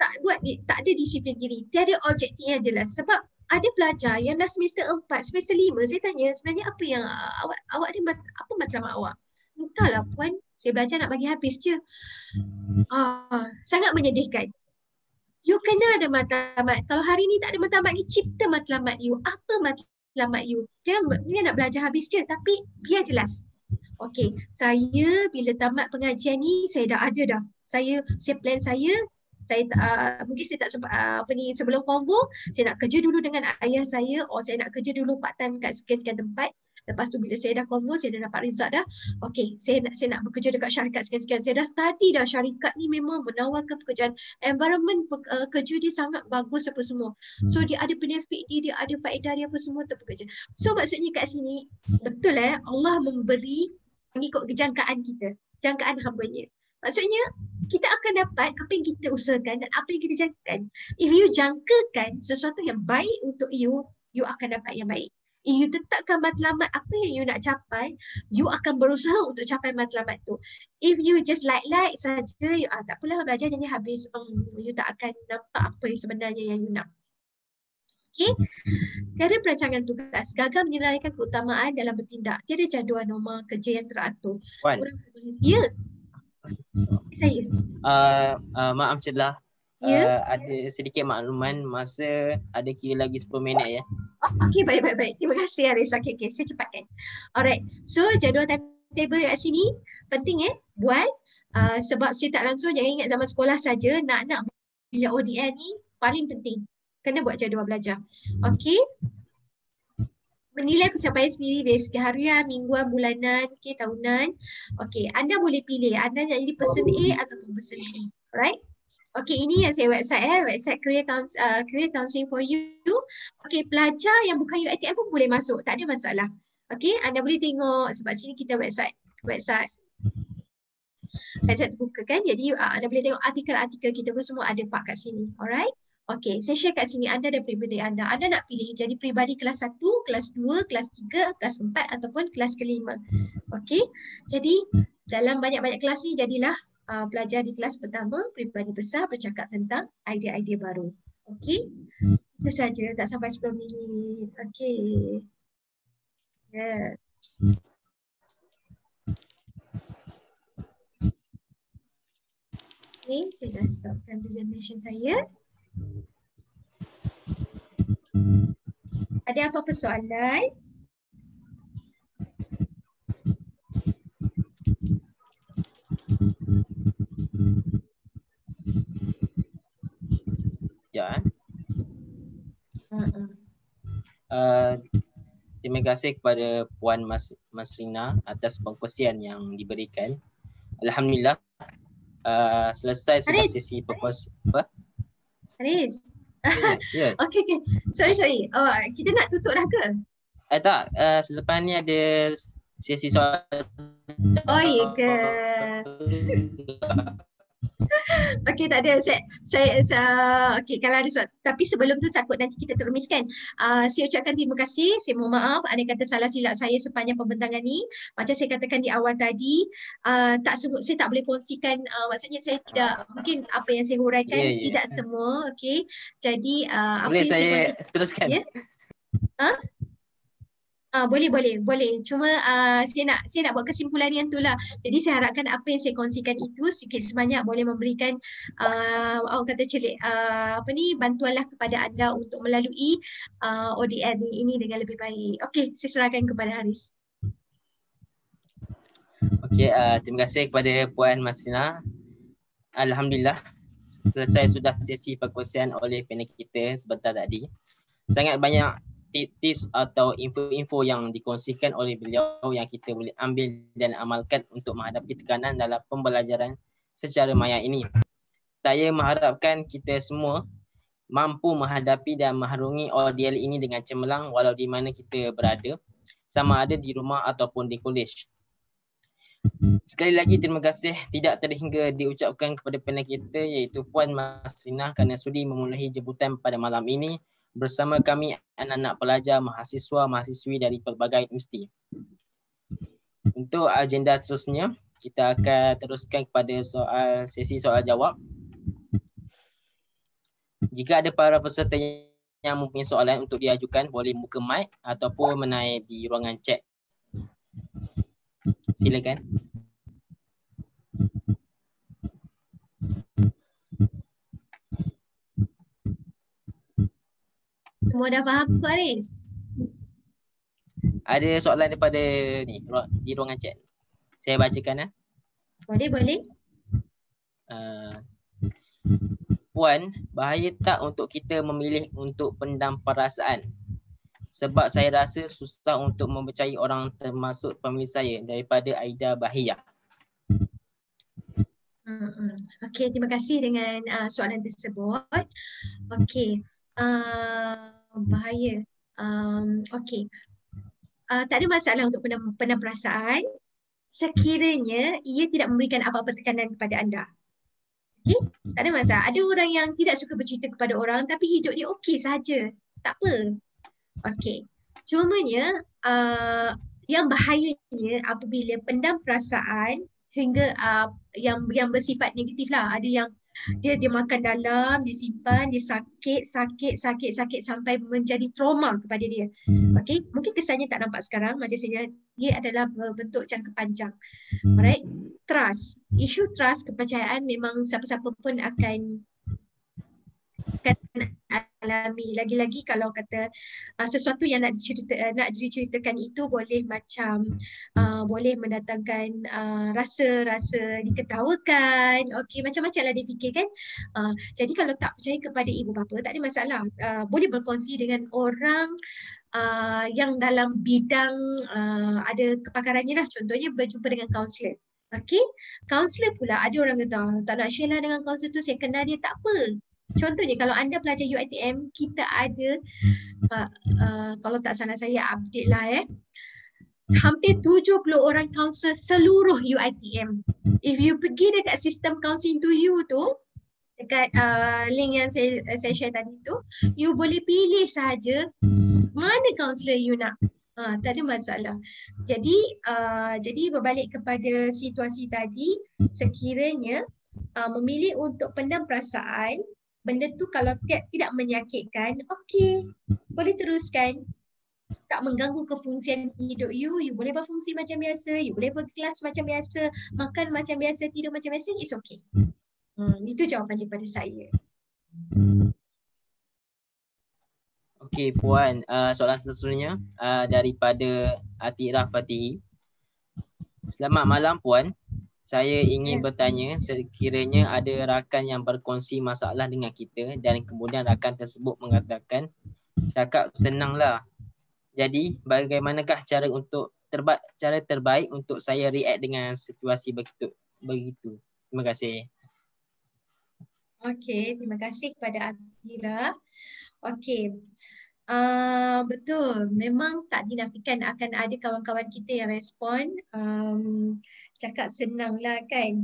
S2: Tak ada disiplin diri, tiada objektif yang jelas. Sebab ada pelajar yang dah semester 4, semester 5, saya tanya sebenarnya apa yang awak ni, apa matlamat awak? Entahlah puan, saya belajar nak bagi habis je. Sangat menyedihkan. You kena ada matlamat. Kalau hari ni tak ada matlamat, you cipta matlamat you. Apa matlamat you? Dia nak belajar habis je, tapi biar jelas. Okey, saya bila tamat pengajian ni, saya dah ada dah. Saya plan saya mungkin saya tak sempat sebelum konvo, saya nak kerja dulu dengan ayah saya, saya nak kerja dulu part time kat sekian-sekian tempat. Lepas tu bila saya dah konvo, saya dah dapat result dah. Okey, saya nak bekerja dekat syarikat sekian-sekian. Saya dah study dah, syarikat ni memang menawarkan pekerjaan. Environment kerja dia sangat bagus apa semua. So dia ada benefit dia ada faedah dia apa semua untuk bekerja. So maksudnya kat sini, betul Allah memberi mengikut kejangkaan kita, jangkaan hamba-Nya. Maksudnya kita akan dapat apa yang kita usahakan dan apa yang kita jangkakan. If you jangkakan sesuatu yang baik untuk you akan dapat yang baik. If you tetapkan matlamat apa yang you nak capai, you akan berusaha untuk capai matlamat tu. If you just like saja, tak apalah belajar jadi habis, you tak akan nampak apa yang sebenarnya yang you nak. Okay. Tiada perancangan tugas, gagal menyelesaikan keutamaan dalam bertindak, tiada jadual norma kerja yang teratur. Ya. Saya.
S1: Maaf celah. Ada sedikit makluman, masa ada kira lagi 10 minit ya.
S2: Okey, baik. Terima kasih Haris. Okey, saya cepatkan. Alright. So jadual timetable kat sini penting buat sebab saya tak langsung, jangan ingat zaman sekolah saja, nak bila ODN ni paling penting. Kena buat jadual belajar. Okey. Menilai pencapaian sendiri dari segi harian, mingguan, bulanan, tahunan. Okey, anda boleh pilih anda nak jadi person A ataupun person B. Alright? Okey, ini yang saya website career counseling for you. Okey, pelajar yang bukan UiTM pun boleh masuk, tak ada masalah. Okey, anda boleh tengok sebab sini kita website terbuka kan. Jadi anda boleh tengok artikel-artikel kita pun semua ada part kat sini. Alright? Okey, saya share kat sini anda dan peribadi anda. Anda nak pilih jadi peribadi kelas 1, kelas 2, kelas 3, kelas 4 ataupun kelas ke-5. Okey. Jadi dalam banyak-banyak kelas ni jadilah belajar di kelas pertama, peribadi besar, bercakap tentang idea-idea baru. Okey? Itu saja, tak sampai 10 minit. Okey. Yeah. Okay, saya dah stopkan presentation saya. Ada apa-apa soalan?
S1: Ya. Terima kasih kepada Puan Masrina atas pengkongsian yang diberikan. Alhamdulillah. Selesai sudah sesi apa?
S2: Haris.
S1: Ya.
S2: Okey. Sorry. Kita nak tutup dah ke?
S1: Tak. Selepas ni ada sesi soal.
S2: Oh, ya ke? Okey, tak ada. Okey, kalau ada soal. Tapi sebelum tu takut nanti kita termiskan. Saya ucapkan terima kasih. Saya mohon maaf ada kata salah silap saya sepanjang pembentangan ni. Macam saya katakan di awal tadi, saya tak boleh kongsikan, maksudnya saya tidak, mungkin apa yang saya huraikan tidak semua. Okey. Jadi apa
S1: boleh
S2: yang
S1: saya
S2: kongsikan,
S1: teruskan?
S2: Ya? Boleh. Cuma saya nak buat kesimpulan yang itulah. Jadi saya harapkan apa yang saya kongsikan itu sikit sebanyak boleh memberikan orang kata bantuanlah kepada anda untuk melalui ODN ini dengan lebih baik. Okey, saya serahkan kepada Haris.
S1: Okey, terima kasih kepada Puan Masrina. Alhamdulillah selesai sudah sesi perkongsian oleh panel kita sebentar tadi. Sangat banyak tips atau info-info yang dikongsikan oleh beliau yang kita boleh ambil dan amalkan untuk menghadapi tekanan dalam pembelajaran secara maya ini. Saya mengharapkan kita semua mampu menghadapi dan mengharungi ODL ini dengan cemerlang walau di mana kita berada, sama ada di rumah ataupun di kolej. Sekali lagi terima kasih tidak terhingga diucapkan kepada panel kita iaitu Puan Masrina kerana sudi memulai jemputan pada malam ini bersama kami anak-anak pelajar, mahasiswa-mahasiswi dari pelbagai universiti. Untuk agenda seterusnya, kita akan teruskan kepada sesi soal jawab. Jika ada para peserta yang mempunyai soalan untuk diajukan, boleh buka mic ataupun menaik di ruangan chat. Silakan.
S2: Semua dah faham Kak Aris?
S1: Ada soalan daripada ni di ruangan chat. Saya bacakan.
S2: Boleh.
S1: Puan, bahaya tak untuk kita memilih untuk pendam perasaan? Sebab saya rasa susah untuk mempercayai orang termasuk family saya daripada Aida Bahia.
S2: Okey, terima kasih dengan soalan tersebut. Okey, bahaya. Okey, tak ada masalah untuk pendam perasaan sekiranya ia tidak memberikan apa-apa tekanan kepada anda. Okey, tak ada masalah. Ada orang yang tidak suka bercerita kepada orang tapi hidup dia okey saja. Tak apa. Okey. Cumanya yang bahayanya apabila pendam perasaan hingga yang bersifat negatif lah. Ada yang dia makan dalam, dia simpan, dia sakit sampai menjadi trauma kepada dia. Okey, mungkin kesannya tak nampak sekarang macam saya, dia adalah berbentuk jangka panjang. Alright, trust. Isu trust, kepercayaan memang siapa-siapa pun akan alami. Lagi-lagi kalau kata sesuatu yang nak diceritakan itu boleh macam boleh mendatangkan rasa diketawakan. Okey, macam-macam lah dia fikirkan. Jadi kalau tak percaya kepada ibu bapa, tak ada masalah. Boleh berkongsi dengan orang yang dalam bidang ada kepakarannya lah. Contohnya berjumpa dengan kaunselor. Okey, kaunselor pula ada orang kata tak nak share lah dengan kaunselor tu, saya kenal dia. Tak apa. Contohnya kalau anda belajar UiTM, kita ada kalau tak salah saya update lah hampir 70 orang kaunselor seluruh UiTM. If you pergi dekat sistem Counseling to You tu, dekat link yang saya share tadi tu, you boleh pilih saja mana kaunselor you nak. Tak ada masalah. Jadi berbalik kepada situasi tadi, sekiranya memilih untuk pendam perasaan, benda tu kalau tidak menyakitkan, okey, boleh teruskan. Tak mengganggu kefungsian hidup you boleh berfungsi macam biasa, you boleh berkelas macam biasa, makan macam biasa, tidur macam biasa, it's okay. Itu jawapan daripada saya.
S1: Okey Puan, soalan seterusnya daripada Atirah Fatihi. Selamat malam Puan. Saya ingin bertanya, sekiranya ada rakan yang berkongsi masalah dengan kita dan kemudian rakan tersebut mengatakan, cakap senanglah. Jadi, bagaimanakah cara terbaik untuk saya react dengan situasi begitu? Terima kasih.
S2: Okey, terima kasih kepada Atira. Okey. Betul, memang tak dinafikan akan ada kawan-kawan kita yang respon cakap senanglah kan.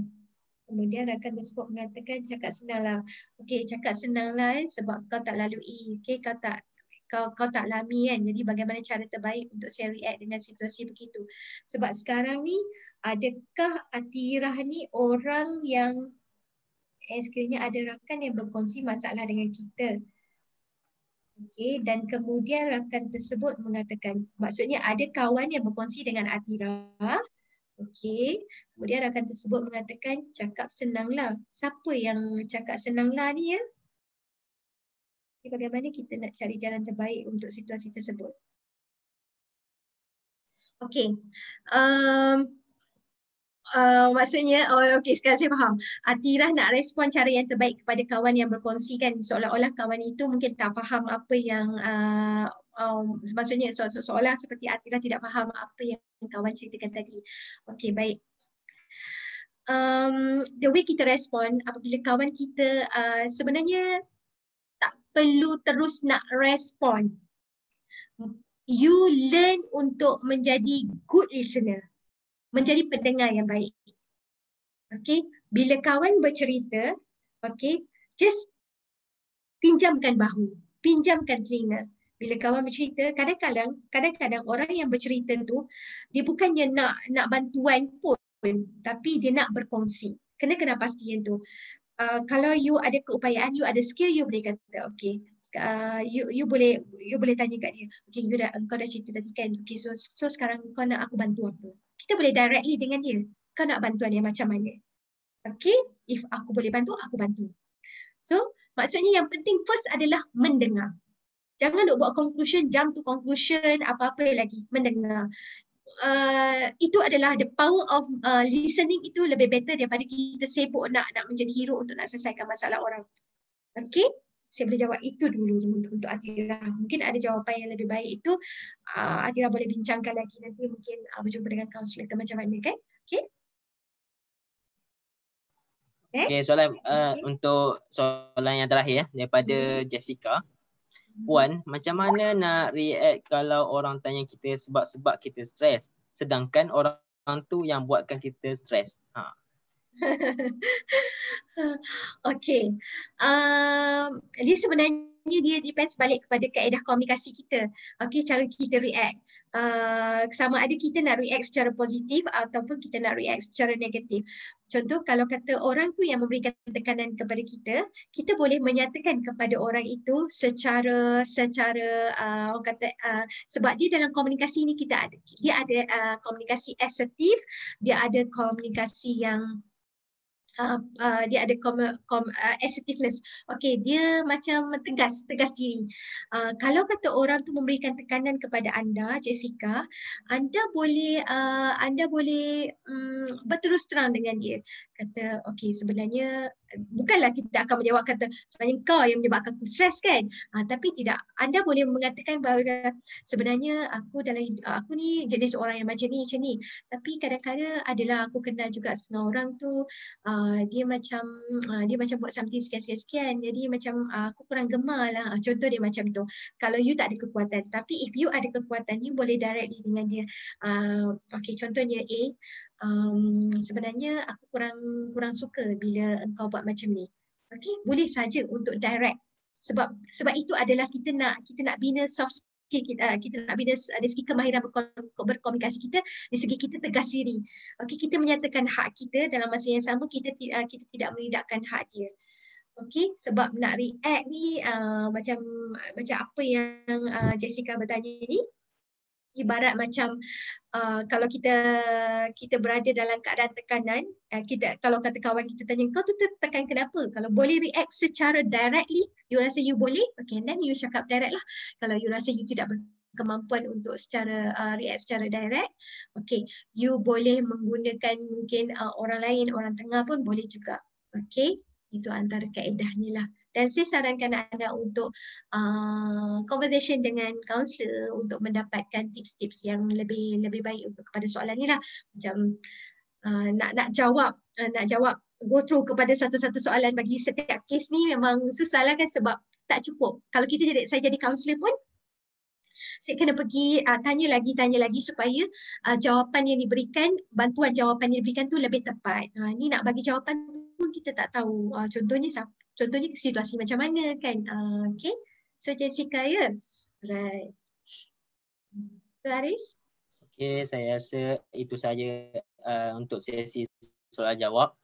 S2: Kemudian rakan tersebut mengatakan cakap senanglah. Okey, cakap senanglah sebab kau tak lalui. Okey, kau tak alami kan. Jadi bagaimana cara terbaik untuk saya react dengan situasi begitu? Sebab sekarang ni, adakah Atirah ni orang yang sekiranya ada rakan yang berkongsi masalah dengan kita? Okey, dan kemudian rakan tersebut mengatakan, maksudnya ada kawan yang berkongsi dengan Atirah. Okey, kemudian rakan tersebut mengatakan cakap senanglah. Siapa yang cakap senanglah ni ya? Bagaimana kita nak cari jalan terbaik untuk situasi tersebut? Okey. Maksudnya, okey, sekarang saya faham. Atirah nak respon cara yang terbaik kepada kawan yang berkongsi kan, seolah-olah kawan itu mungkin tak faham apa yang maksudnya seolah seperti Atirah tidak faham apa yang kawan ceritakan tadi. Okey, baik. The way kita respon apabila kawan kita sebenarnya tak perlu terus nak respon. You learn untuk menjadi good listener. Menjadi pendengar yang baik. Okey, bila kawan bercerita, okey, just pinjamkan bahu, pinjamkan telinga. Bila kawan bercerita, kadang-kadang orang yang bercerita tu dia bukannya nak bantuan pun, tapi dia nak berkongsi. Kena pastikan tu. Kalau you ada keupayaan, you ada skill, you boleh kata, okey, you boleh tanya kat dia, okey, kau dah cerita tadi kan, okey, so sekarang kau nak aku bantu apa? Kita boleh directly dengan dia. Kau nak bantuan yang macam mana? Okay, if aku boleh bantu, aku bantu. So, maksudnya yang penting first adalah mendengar. Jangan duk buat conclusion, jump to conclusion, apa-apa lagi, mendengar. Itu adalah the power of listening itu lebih better daripada kita sibuk nak menjadi hero untuk nak selesaikan masalah orang. Okey? Saya boleh jawab itu dulu untuk Atira. Mungkin ada jawapan yang lebih baik itu Atira boleh bincangkan lagi nanti, mungkin berjumpa dengan kaunselor ke macam mana, kan? Okey?
S1: Okay, soalan untuk soalan yang terakhir daripada Jessica. Puan, macam mana nak react kalau orang tanya kita sebab kita stres, sedangkan orang tu yang buatkan kita stres?
S2: Okey. Dia sebenarnya dia depends balik kepada kaedah komunikasi kita. Okey, cara kita react. Sama ada kita nak react secara positif ataupun kita nak react secara negatif. Contoh, kalau kata orang tu yang memberikan tekanan kepada kita boleh menyatakan kepada orang itu secara orang kata sebab dia dalam komunikasi ni dia ada komunikasi asertif, dia ada komunikasi yang dia ada assertiveness. Okey, dia macam tegas diri. Kalau kata orang tu memberikan tekanan kepada anda, Jessica, anda boleh berterus terang dengan dia. Kata, okey, sebenarnya bukanlah kita akan menjawab kata sebenarnya kau yang menyebabkan aku stres, kan? Tapi tidak. Anda boleh mengatakan bahawa sebenarnya aku ni jenis orang yang macam ni. Tapi kadang-kadang adalah aku kenal juga setengah orang tu dia macam buat something sekian. Jadi macam aku kurang gemar lah. Contoh dia macam tu. Kalau you tak ada kekuatan. Tapi if you ada kekuatan, you boleh directly dengan dia. Okey, contohnya A. Sebenarnya aku kurang suka bila engkau buat macam ni. Okey, boleh saja untuk direct. Sebab itu adalah kita nak bina soft skill kita nak bina dari segi kemahiran berkomunikasi kita, dari segi kita tegas diri. Okey, kita menyatakan hak kita, dalam masa yang sama kita tidak menidakkan hak dia. Okey, sebab nak react ni macam apa yang Jessica bertanya ni, ibarat macam kalau kita berada dalam keadaan tekanan, kalau kata kawan kita tanya, kau tu tertekan kenapa? Kalau boleh react secara directly, you rasa you boleh, okay, then you cakap direct lah. Kalau you rasa you tidak berkemampuan untuk react secara direct, okay, you boleh menggunakan mungkin orang lain, orang tengah pun boleh juga. Okay, itu antara kaedahnya lah. Dan saya sarankan anda untuk conversation dengan kaunselor untuk mendapatkan tips-tips yang lebih baik untuk kepada soalan ni lah. Macam nak jawab go through kepada satu-satu soalan bagi setiap kes ni memang susah lah, kan, sebab tak cukup. Kalau saya jadi kaunselor pun, saya kena pergi tanya lagi supaya jawapan yang diberikan, bantuan jawapan yang diberikan tu lebih tepat. Ni nak bagi jawapan pun kita tak tahu. Contohnya situasi macam mana, kan. Okay. So Jessica, ya. Right. Haris?
S1: Okay, saya rasa itu saja untuk sesi soalan jawab.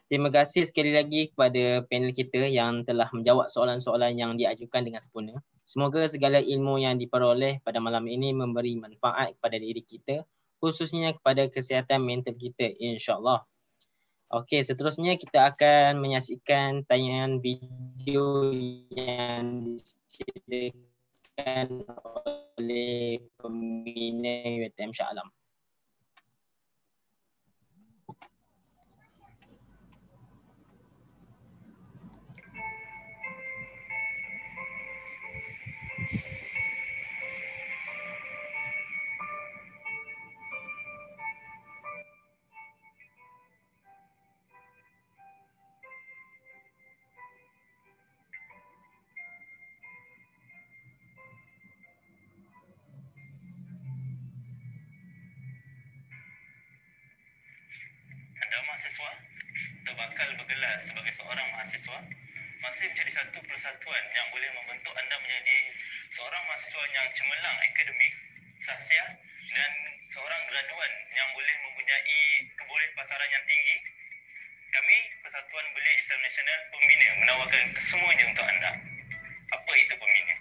S1: Terima kasih sekali lagi kepada panel kita yang telah menjawab soalan-soalan yang diajukan dengan sempurna. Semoga segala ilmu yang diperoleh pada malam ini memberi manfaat kepada diri kita, khususnya kepada kesihatan mental kita, insya-Allah. Okey, seterusnya kita akan menyaksikan tayangan video yang disediakan oleh pembina UiTM Shah Alam.
S4: Anda mahasiswa terbakal bergelar sebagai seorang mahasiswa, masih menjadi satu persatuan yang boleh membentuk anda menjadi seorang mahasiswa yang cemerlang akademik, sahsiah dan seorang graduan yang boleh mempunyai kebolehpasaran yang tinggi. Kami, Persatuan Belia Islam Nasional Pembina, menawarkan kesemuanya untuk anda. Apa itu pembina?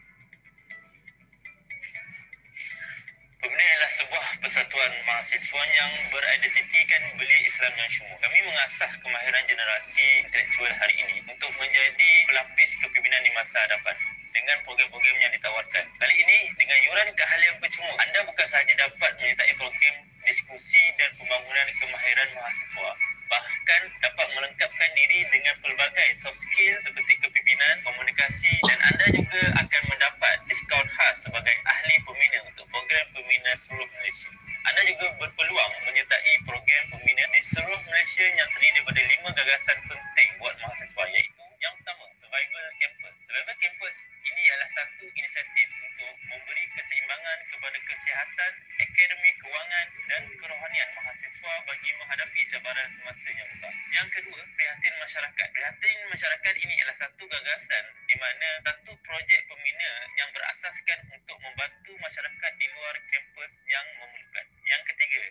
S4: Pembina adalah sebuah persatuan mahasiswa yang beridentitikan belia Islam yang syumur. Kami mengasah kemahiran generasi intelektual hari ini untuk menjadi pelapis kepimpinan di masa hadapan. dengan program-program yang ditawarkan. Kali ini dengan yuran keahlian percuma, anda bukan sahaja dapat menyertai program diskusi dan pembangunan kemahiran mahasiswa, bahkan dapat melengkapkan diri dengan pelbagai soft skill seperti kepimpinan, komunikasi, dan anda juga akan mendapat diskaun khas sebagai ahli pembina untuk program pembina seluruh Malaysia. Anda juga berpeluang menyertai program pembina di seluruh Malaysia yang terdiri daripada 5 gagasan penting buat mahasiswa, iaitu yang pertama, Survival Campus. Survival Campus ini adalah satu inisiatif untuk memberi keseimbangan kepada kesihatan, akademik, kewangan dan kerohanian mahasiswa bagi menghadapi cabaran semasa yang besar. Yang kedua, Prihatin Masyarakat. Prihatin Masyarakat ini adalah satu gagasan di mana satu projek pembina yang berasaskan untuk membantu masyarakat di luar kampus yang memerlukan. Yang ketiga,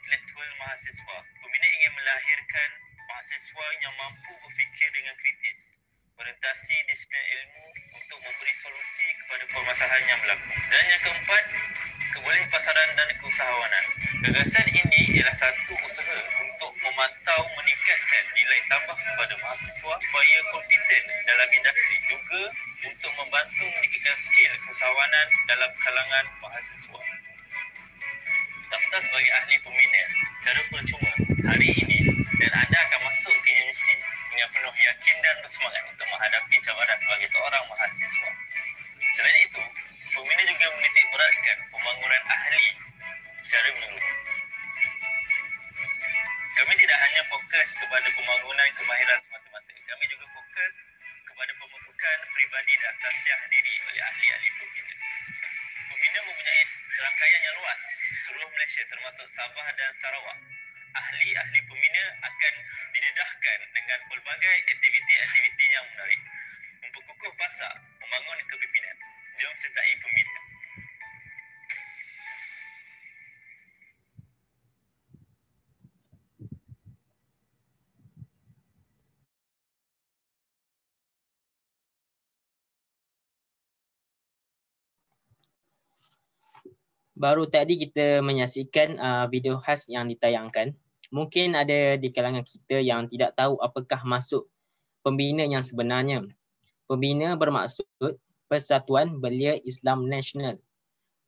S4: Intelektual Mahasiswa. Pembina ingin melahirkan mahasiswa yang mampu berfikir dengan kritis, orientasi disiplin ilmu untuk memberi solusi kepada permasalahan yang berlaku. Dan yang keempat, kebolehan pasaran dan keusahawanan. Gagasan ini ialah satu usaha untuk memantau meningkatkan nilai tambah kepada mahasiswa supaya kompeten dalam industri, juga untuk membantu meningkatkan skill keusahawanan dalam kalangan mahasiswa. Daftar sebagai ahli pembina secara percuma hari ini dan anda akan masuk ke universiti dengan penuh yakin dan bersemangat untuk menghadapi cabaran sebagai seorang mahasiswa. Selain itu, pembina juga menitik beratkan pembangunan ahli secara menyeluruh. Kami tidak hanya fokus kepada pembangunan kemahiran semata-mata. Kami juga fokus kepada pembentukan peribadi dan sasiah diri oleh ahli-ahli pembina. Pembina mempunyai serangkaian yang luas seluruh Malaysia termasuk Sabah dan Sarawak. Ahli-ahli pembina akan didedahkan dengan pelbagai aktiviti-aktiviti yang menarik. Memperkukuh pasak, membangun kepimpinan. Jom sertai pembina.
S1: Baru tadi kita menyaksikan video khas yang ditayangkan. Mungkin ada di kalangan kita yang tidak tahu apakah maksud pembina yang sebenarnya. Pembina bermaksud Persatuan Belia Islam Nasional.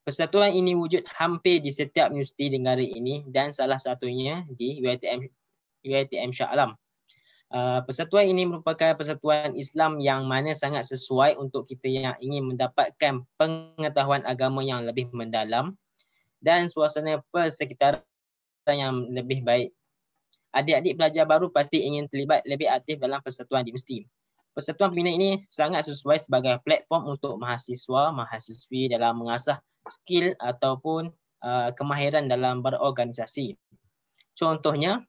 S1: Persatuan ini wujud hampir di setiap universiti di negara ini dan salah satunya di UiTM Shah Alam. Persatuan ini merupakan persatuan Islam yang mana sangat sesuai untuk kita yang ingin mendapatkan pengetahuan agama yang lebih mendalam dan suasana persekitaran yang lebih baik. Adik-adik pelajar baru pasti ingin terlibat lebih aktif dalam persatuan di universiti. Persatuan pembina ini sangat sesuai sebagai platform untuk mahasiswa-mahasiswi dalam mengasah skill ataupun kemahiran dalam berorganisasi. Contohnya,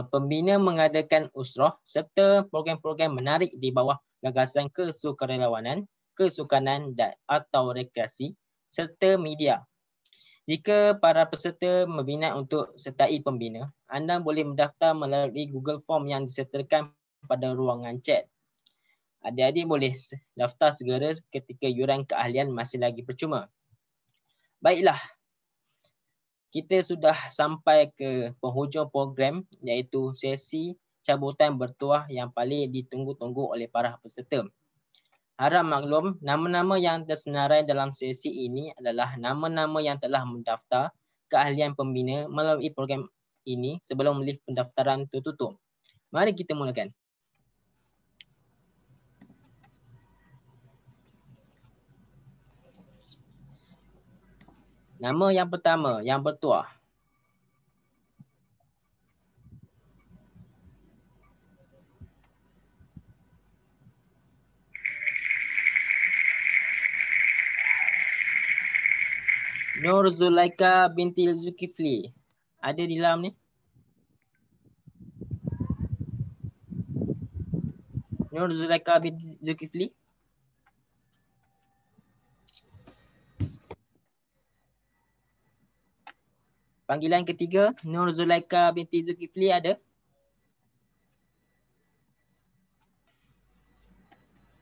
S1: pembina mengadakan usrah serta program-program menarik di bawah gagasan kesukarelawanan, kesukanan atau rekreasi serta media. Jika para peserta berminat untuk sertai pembina, anda boleh mendaftar melalui Google Form yang disertakan pada ruangan chat. Adik-adik boleh daftar segera ketika yuran keahlian masih lagi percuma. Baiklah, kita sudah sampai ke penghujung program iaitu sesi cabutan bertuah yang paling ditunggu-tunggu oleh para peserta. Harap maklum, nama-nama yang tersenarai dalam sesi ini adalah nama-nama yang telah mendaftar keahlian pembina melalui program ini sebelum lift pendaftaran tertutup. Mari kita mulakan. Nama yang pertama yang bertuah. Nur Zulaika binti Zulkifli. Ada di dalam ni? Nur Zulaika binti Zulkifli. Panggilan ketiga, Nur Zulaika binti Zulkifli ada?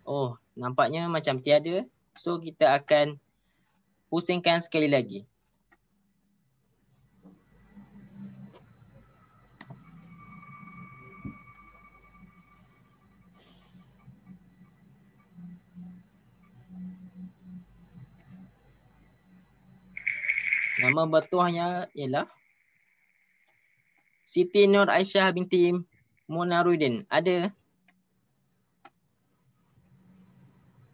S1: Oh, nampaknya macam tiada. So kita akan pusingkan sekali lagi. Nama bertuahnya ialah Siti Nur Aisyah binti Munarudin. Ada?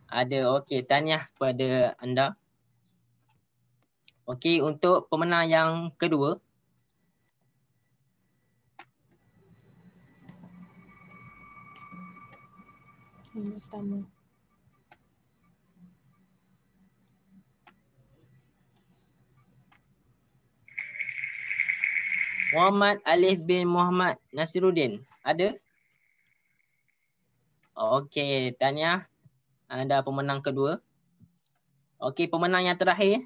S1: Ada. Okey, tahniah kepada anda. Okey, untuk pemenang yang kedua.
S3: Yang pertama.
S1: Muhammad Alif bin Muhammad Nasiruddin. Ada? Okey, tahniah. Anda pemenang kedua. Okey, pemenang yang terakhir.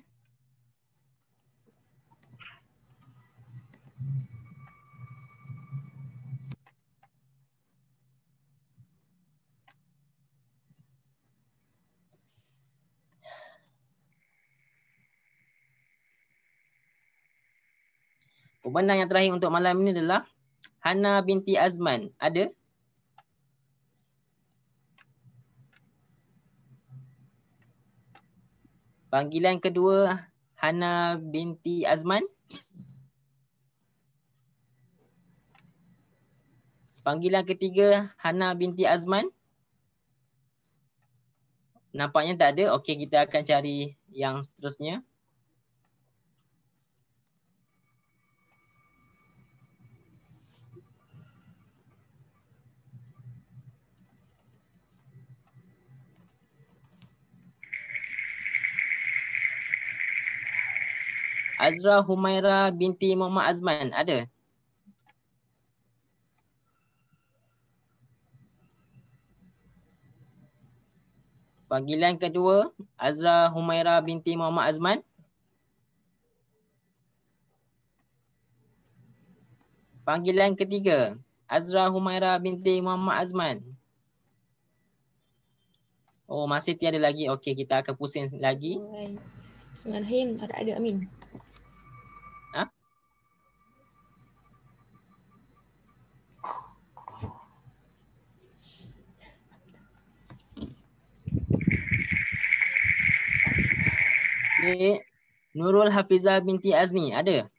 S1: Pemenang yang terakhir untuk malam ini adalah Hana binti Azman. Ada? Panggilan kedua Hana binti Azman. Panggilan ketiga Hana binti Azman. Nampaknya tak ada. Okey, kita akan cari yang seterusnya. Azra Humaira binti Muhammad Azman. Ada? Panggilan kedua Azra Humaira binti Muhammad Azman. Panggilan ketiga Azra Humaira binti Muhammad Azman. Oh, masih tiada lagi. Okey, kita akan pusing lagi.
S3: Bismillahirrahmanirrahim. Tak ada Amin.
S1: Ha? Okay. Nurul Hafizah binti Azni. Ada?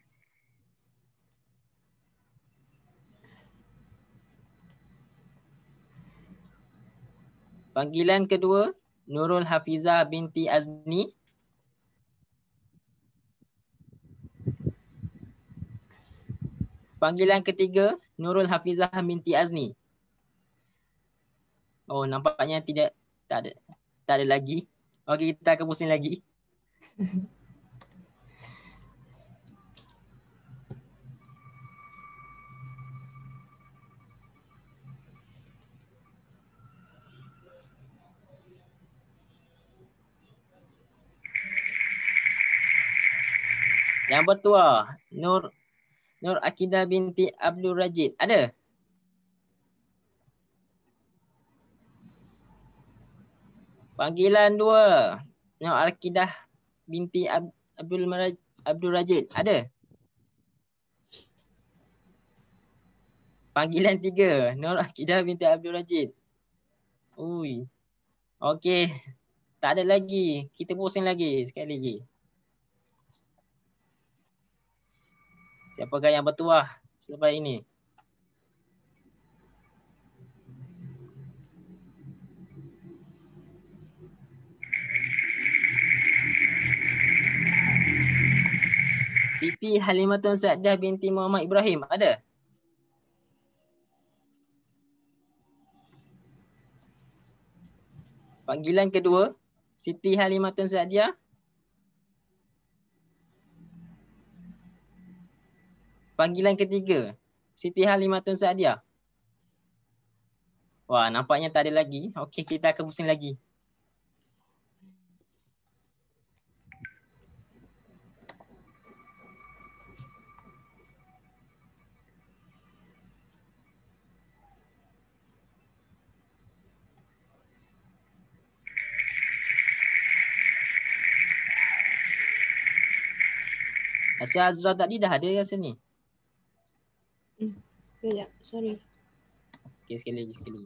S1: Panggilan kedua Nurul Hafizah binti Azni. Panggilan ketiga Nurul Hafizah binti Azni. Oh, nampaknya tak ada lagi. Okey, kita akan pusing lagi. Yang bertuah Nur Akidah binti Abdul Rajid. Ada? Panggilan dua Nur Akidah binti Abdul Rajid. Ada? Panggilan tiga Nur Akidah binti Abdul Rajid. Ui. Okey. Tak ada lagi. Kita pusing lagi sekali lagi. Siapakah yang bertuah selepas ini? Siti Halimatun Sa'dah binti Muhammad Ibrahim. Ada? Panggilan kedua Siti Halimatun Sa'diah. Panggilan ketiga Siti Halimatun Sa'diah. Wah, nampaknya tak ada lagi. Okey, kita akan pusing lagi. Asya Azra tadi dah ada rasa ni.
S3: Sekejap, sorry.
S1: Okey, sekali lagi.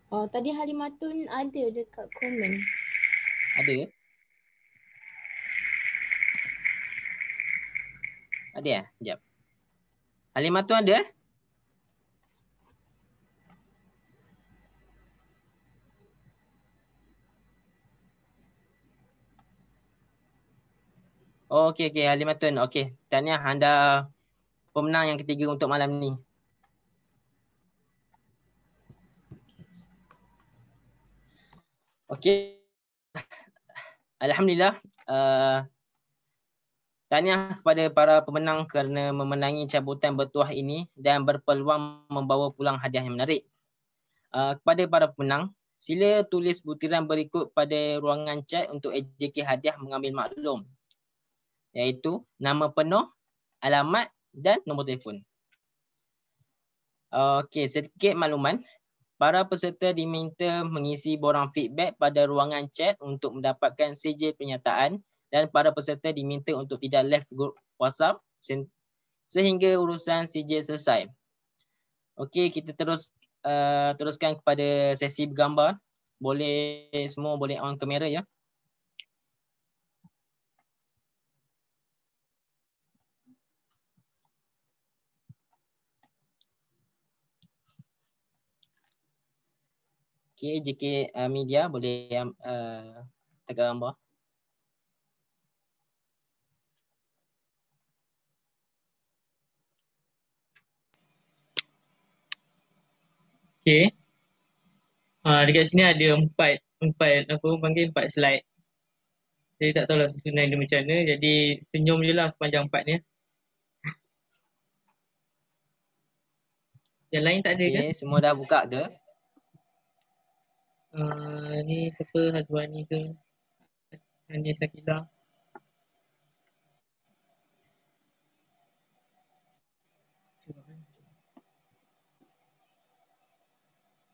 S3: Oh, tadi Halimatun ada dekat komen.
S1: Ada ke? Ada ya? Sekejap. Halimatun ada? Oh, okey, okey. Halimatun. Okey. Tahniah anda pemenang yang ketiga untuk malam ni. Okey. Alhamdulillah. Tahniah kepada para pemenang kerana memenangi cabutan bertuah ini dan berpeluang membawa pulang hadiah yang menarik. Kepada para pemenang, sila tulis butiran berikut pada ruangan chat untuk AJK Hadiah mengambil maklum, iaitu nama penuh, alamat dan nombor telefon. Okey, sedikit makluman. Para peserta diminta mengisi borang feedback pada ruangan chat untuk mendapatkan sijil pernyataan, dan para peserta diminta untuk tidak left group WhatsApp sehingga urusan sijil selesai. Okey, kita teruskan kepada sesi bergambar. Semua boleh on kamera ya. Okey, JK Media boleh tekan gambar.
S5: Okay. Dekat sini ada empat empat slide. Saya tak tahu lah susunan dia macam mana. Jadi senyum je lah sepanjang empat ni. Yang lain tak ada kan?
S1: Okey, semua dah buka ke?
S5: Ni siapa? Hazwani ke? Hanya Sakila.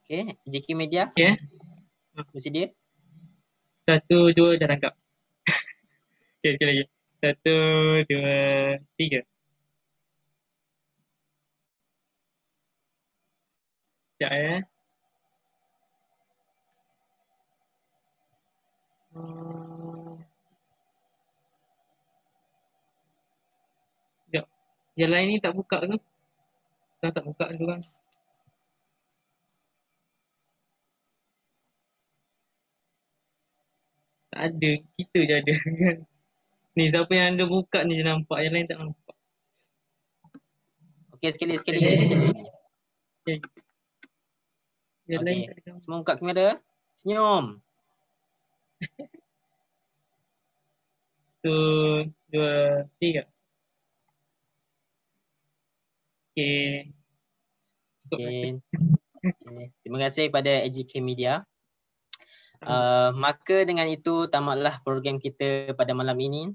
S1: Okey, JK Media
S5: Okay.
S1: bersedia?
S5: 1, 2 dah tangkap. Okay, sekali lagi. 1, 2, 3. Sekejap Sekejap. Yang lain ni tak buka ke? Tak buka tu kan? Tak ada. Kita je ada kan? Ni siapa yang ada buka ni je nampak. Yang lain tak nampak.
S1: Okey, sekali lagi.
S5: Okay. Yang lain
S1: Okey,
S5: tak ada gambar.
S1: semua buka kamera. Senyum.
S5: 1, 2, 3. Okay.
S1: Okey. Terima kasih kepada AJK Media. Maka dengan itu tamatlah program kita pada malam ini.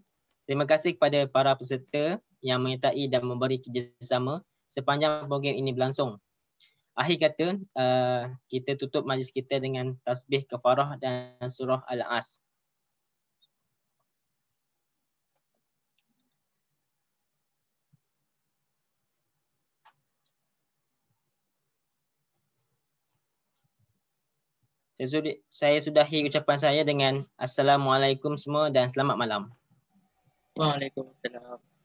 S1: Terima kasih kepada para peserta yang menyertai dan memberi kerjasama sepanjang program ini berlangsung. Akhir kata, kita tutup majlis kita dengan tasbih kafarah dan surah Al-As. Saya sudahi ucapan saya dengan Assalamualaikum semua dan selamat malam.
S5: Waalaikumsalam.